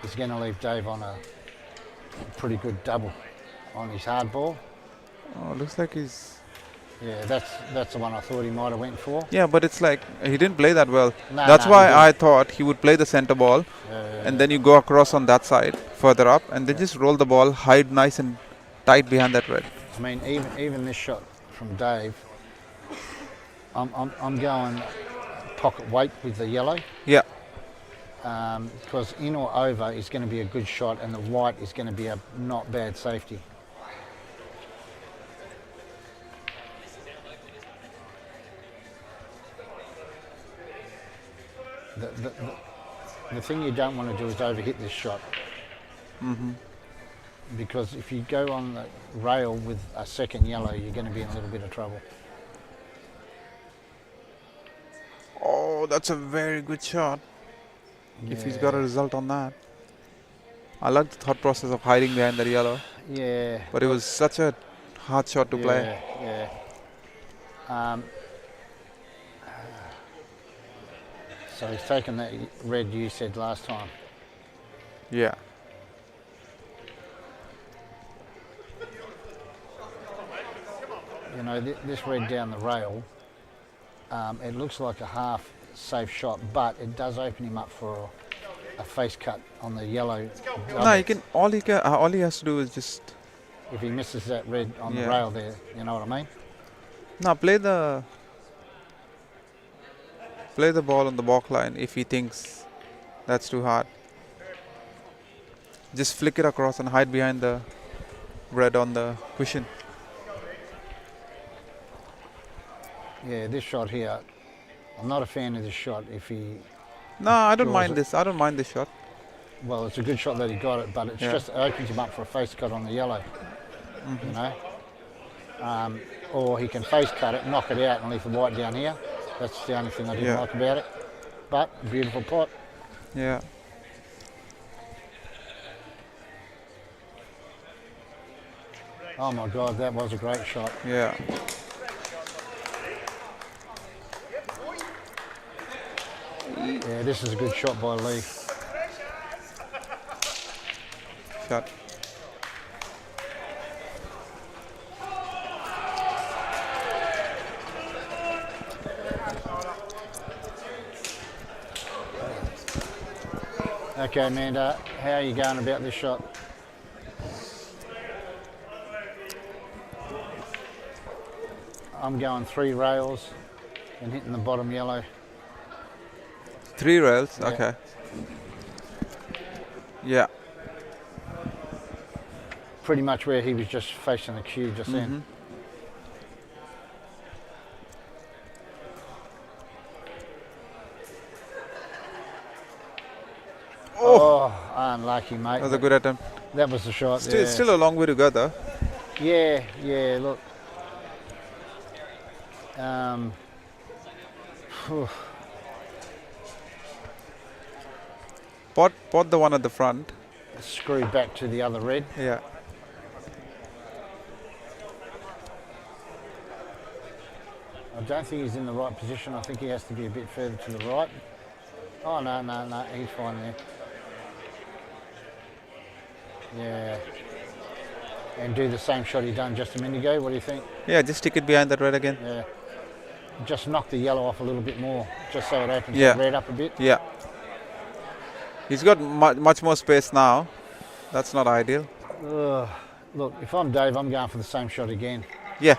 he's going to leave Dave on a pretty good double on his hard ball. Oh, looks like he's... Yeah, that's the one I thought he might have went for. Yeah, but it's like he didn't play that well. No, That's no, why he I thought he would play the center ball, didn't. and then you go across on that side, further up, and then just roll the ball, hide nice and tight behind that red. I mean, even this shot from Dave, I'm going pocket weight with the yellow. Yeah. Because in or over is going to be a good shot, and the white is going to be a not bad safety. The thing you don't want to do is overhit this shot. Because if you go on the rail with a second yellow, you're going to be in a little bit of trouble. Oh, that's a very good shot. If he's got a result on that. I like the thought process of hiding behind that yellow. Yeah. But it was such a hard shot to play. Yeah. So he's taken that red you said last time. Yeah. You know, this red down the rail, it looks like a half safe shot, but it does open him up for a face cut on the yellow. No, he can. All he has to do is just. If he misses that red on the rail there, you know what I mean? No, play the ball on the balk line if he thinks that's too hard. Just flick it across and hide behind the red on the cushion. Yeah, this shot here, I'm not a fan of this shot if he... No, I don't draws mind it. this. I don't mind this shot. Well, it's a good shot that he got it, but it's just, it opens him up for a face cut on the yellow, you know? Or he can face cut it, knock it out and leave the white down here. That's the only thing I didn't like about it. But, beautiful pot. Yeah. Oh my God, that was a great shot. Yeah. Yeah, this is a good shot by Lee. Shot. Okay, Amanda, how are you going about this shot? I'm going 3 rails and hitting the bottom yellow. 3 rails. Yeah. Okay. Yeah. Pretty much where he was just facing the cue just then. Oh, unlucky, mate. That was a good attempt. That was the shot. Still a long way to go, though. Yeah, look. Pot the one at the front. Screw back to the other red. Yeah. I don't think he's in the right position. I think he has to be a bit further to the right. Oh, no, he's fine there. Yeah. And do the same shot he done just a minute ago. What do you think? Yeah, just stick it behind that red again. Yeah. Just knock the yellow off a little bit more, just so it opens Yeah. the red up a bit. Yeah. He's got much more space now. That's not ideal. Look, if I'm Dave, I'm going for the same shot again. Yeah.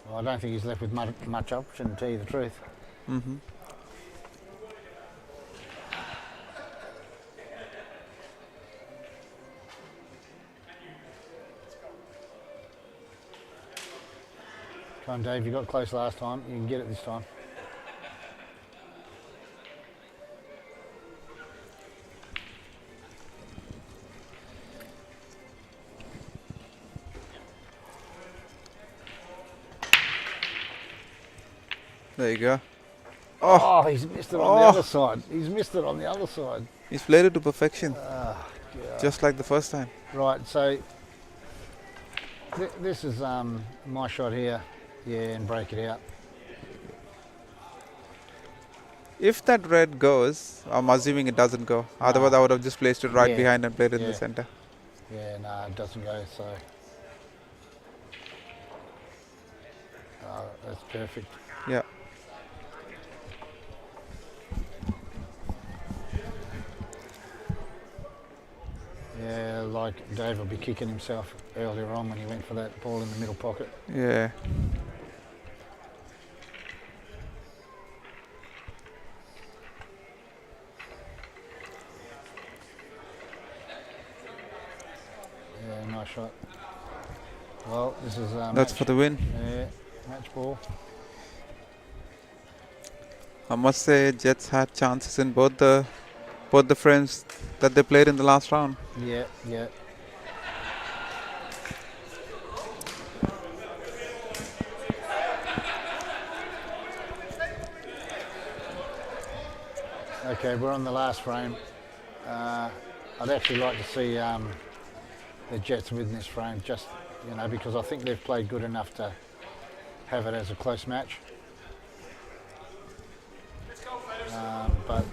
Well, I don't think he's left with much option, to tell you the truth. Come on, Dave, you got close last time. You can get it this time. There you go. Oh, he's missed it on the other side. He's missed it on the other side. He's played it to perfection. Just like the first time. Right, so This is my shot here. Yeah, and break it out. If that red goes, I'm assuming it doesn't go. Otherwise, I would have just placed it right Yeah. behind and played it in the Yeah. center. Yeah, no, it doesn't go, so... that's perfect. Yeah. Yeah, like Dave will be kicking himself earlier on when he went for that ball in the middle pocket. Yeah. Yeah, nice shot. Well, this is That's for the win. Yeah, match ball. I must say, Jets had chances in both the frames that they played in the last round. Yeah, yeah. Okay, we're on the last frame. I'd actually like to see the Jets win this frame, just because I think they've played good enough to have it as a close match. But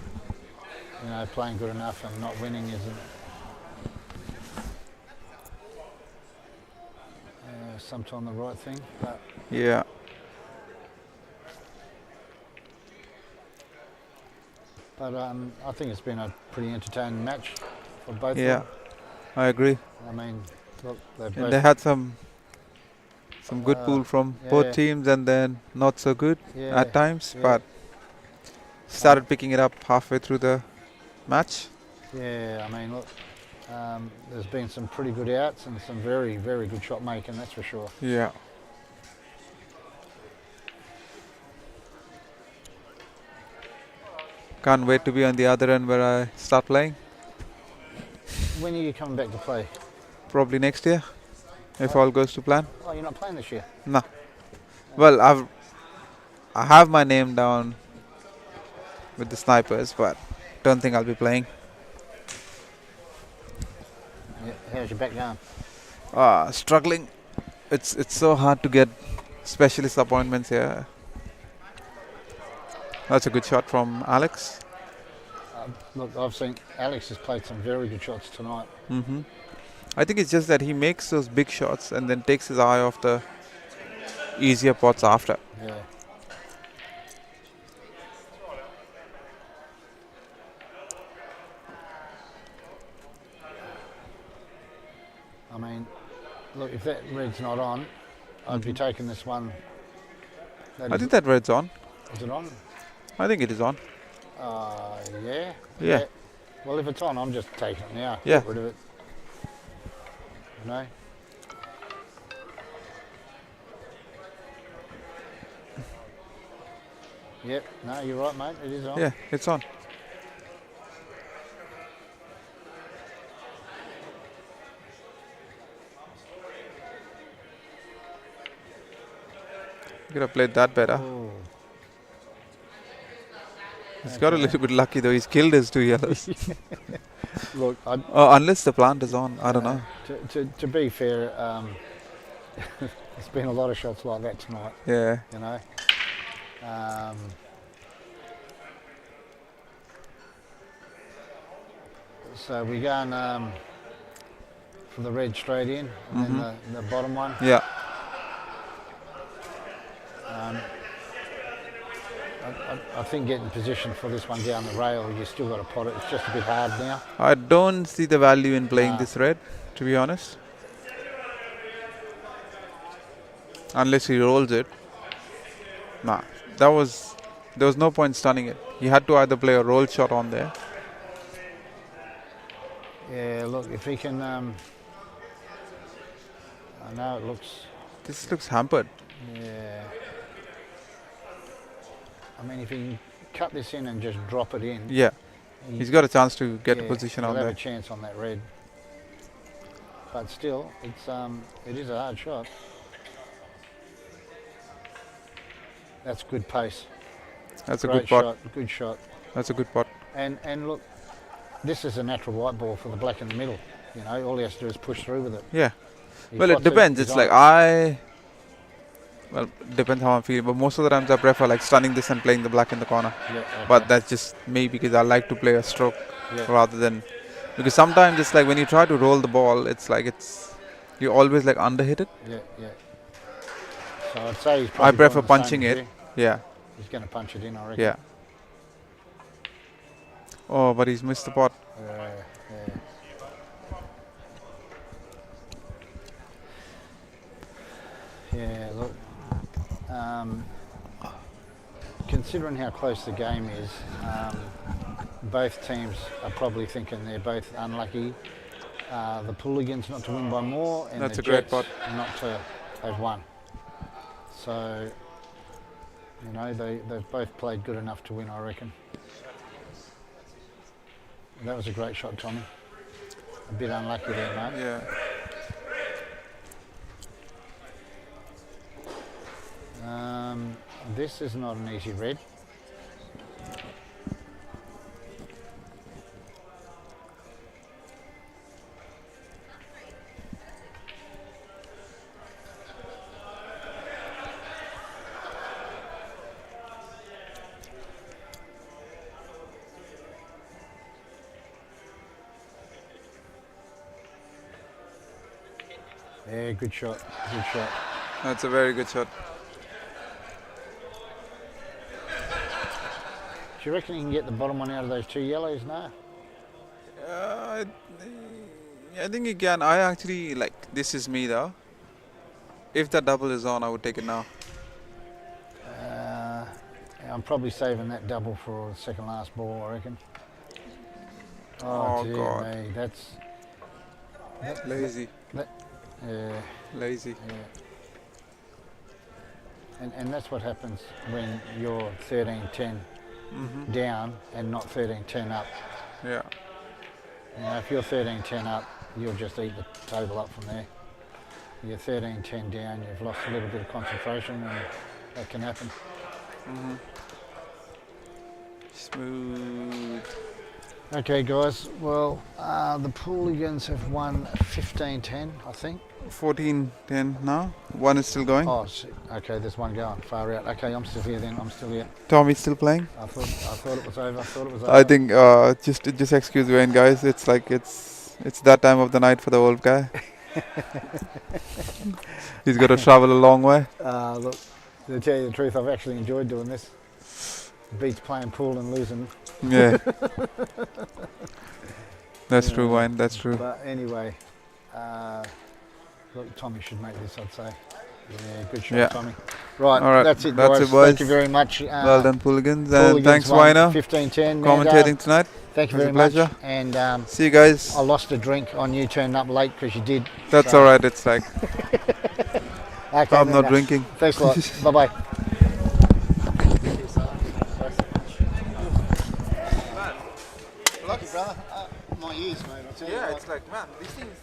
playing good enough and not winning isn't sometimes the right thing. But Yeah. I think it's been a pretty entertaining match for both Yeah. of them. I agree. I mean, look, And both, they had some good pool from yeah. both teams, and then not so good Yeah, at times, yeah. but started picking it up halfway through the match. Yeah, I mean, look, there's been some pretty good outs and some very, very good shot making, that's for sure. Yeah. Can't wait to be on the other end where I start playing. When are you coming back to play? Probably next year, if all goes to plan. Oh, you're not playing this year? No. Well, I have my name down with the Snipers, but don't think I'll be playing. Yeah. How's your back going? Struggling. It's so hard to get specialist appointments here. That's a good shot from Alex. Look, I've seen Alex has played some very good shots tonight. Mm-hmm. I think it's just that he makes those big shots and then takes his eye off the easier pots after. Yeah. I mean, look, if that red's not on, I'd be taking this one. I think that red's on. Is it on? I think it is on. Yeah. Yeah. Well, if it's on, I'm just taking it now. Yeah. Get rid of it. You know? Yep. No, you're right, mate. It is on. Yeah, it's on. Could have played that better. Oh. He's got a little bit lucky though. He's killed his 2 yellows. Look, Unless the plant is on, I don't know. To be fair, there's been a lot of shots like that tonight. Yeah. You know. So we're going for the red straight in, and then the bottom one. Yeah. I think getting position for this one down the rail, you still got to pot it. It's just a bit hard now. I don't see the value in playing Nah. this red, to be honest. Unless he rolls it. Nah. There was no point stunning it. He had to either play a roll shot on there. Yeah, look, if he can... I know it looks... This looks hampered. Yeah. I mean, if he can cut this in and just drop it in... Yeah. He's got a chance to get a position on he'll have there. a chance on that red. But still, it is a hard shot. That's good pace. That's a Great good pot. shot, good shot. That's a good pot. And look, this is a natural white ball for the black in the middle. You know, all he has to do is push through with it. Yeah. He Well, it pots depends. he's It's on like it. well, depends how I'm feeling. But most of the times I prefer like stunning this and playing the black in the corner. Yeah, okay. But that's just me because I like to play a stroke Yeah. rather than because sometimes it's like when you try to roll the ball, it's like you always like underhit it. Yeah, yeah. So I'd say he's I probably prefer doing the same punching as it. you. Yeah, He's going to punch it in, I reckon. yeah. Oh, but he's missed the pot. Yeah. Yeah, look, considering how close the game is, both teams are probably thinking they're both unlucky. The Pooligans not to win by more, and That's the a great Jets pot. not to have won. So, you know, they've both played good enough to win, I reckon. That was a great shot, Tommy. A bit unlucky there, mate. Yeah. This is not an easy red. Yeah, good shot, good shot. That's a very good shot. Do you reckon you can get the bottom one out of those two yellows now? I think you can. I actually like this is me though. If the double is on, I would take it now. I'm probably saving that double for the second last ball, I reckon. Oh, dear God. me, that's Lazy. yeah, Lazy. yeah. And that's what happens when you're 13-10 down and not 13-10 up. Yeah. You know, if you're 13-10 up, you'll just eat the table up from there. You're 13-10 down, you've lost a little bit of concentration, and that can happen. Smooth. Okay, guys. Well, the Pooligans have won 15-10, I think. 14-10 now. One is still going. Oh, okay. There's one going far out. Okay, I'm still here. Then I'm still here. Tommy's still playing. I thought it was over. I thought it was over. I think just excuse Wayne, guys. It's like it's that time of the night for the old guy. He's got to travel a long way. Look, to tell you the truth, I've actually enjoyed doing this. Beats playing pool and losing. Yeah. That's true, Wayne. That's true. But anyway, look, Tommy should make this, I'd say. Yeah, good shot, Tommy. Right, all right, that's it, that's guys. it, boys. Thank you very much. Well done, Pooligans. And thanks, Winer, 15-10. commentating tonight. Thank you It was very a much. pleasure. And See you guys. I lost a drink on you turning up late because you did. That's so. all right. It's like Okay, I'm not drinking. Thanks a lot. Bye-bye. Lucky, brother. My ears, mate. I'll tell you what. It's like, man, these things.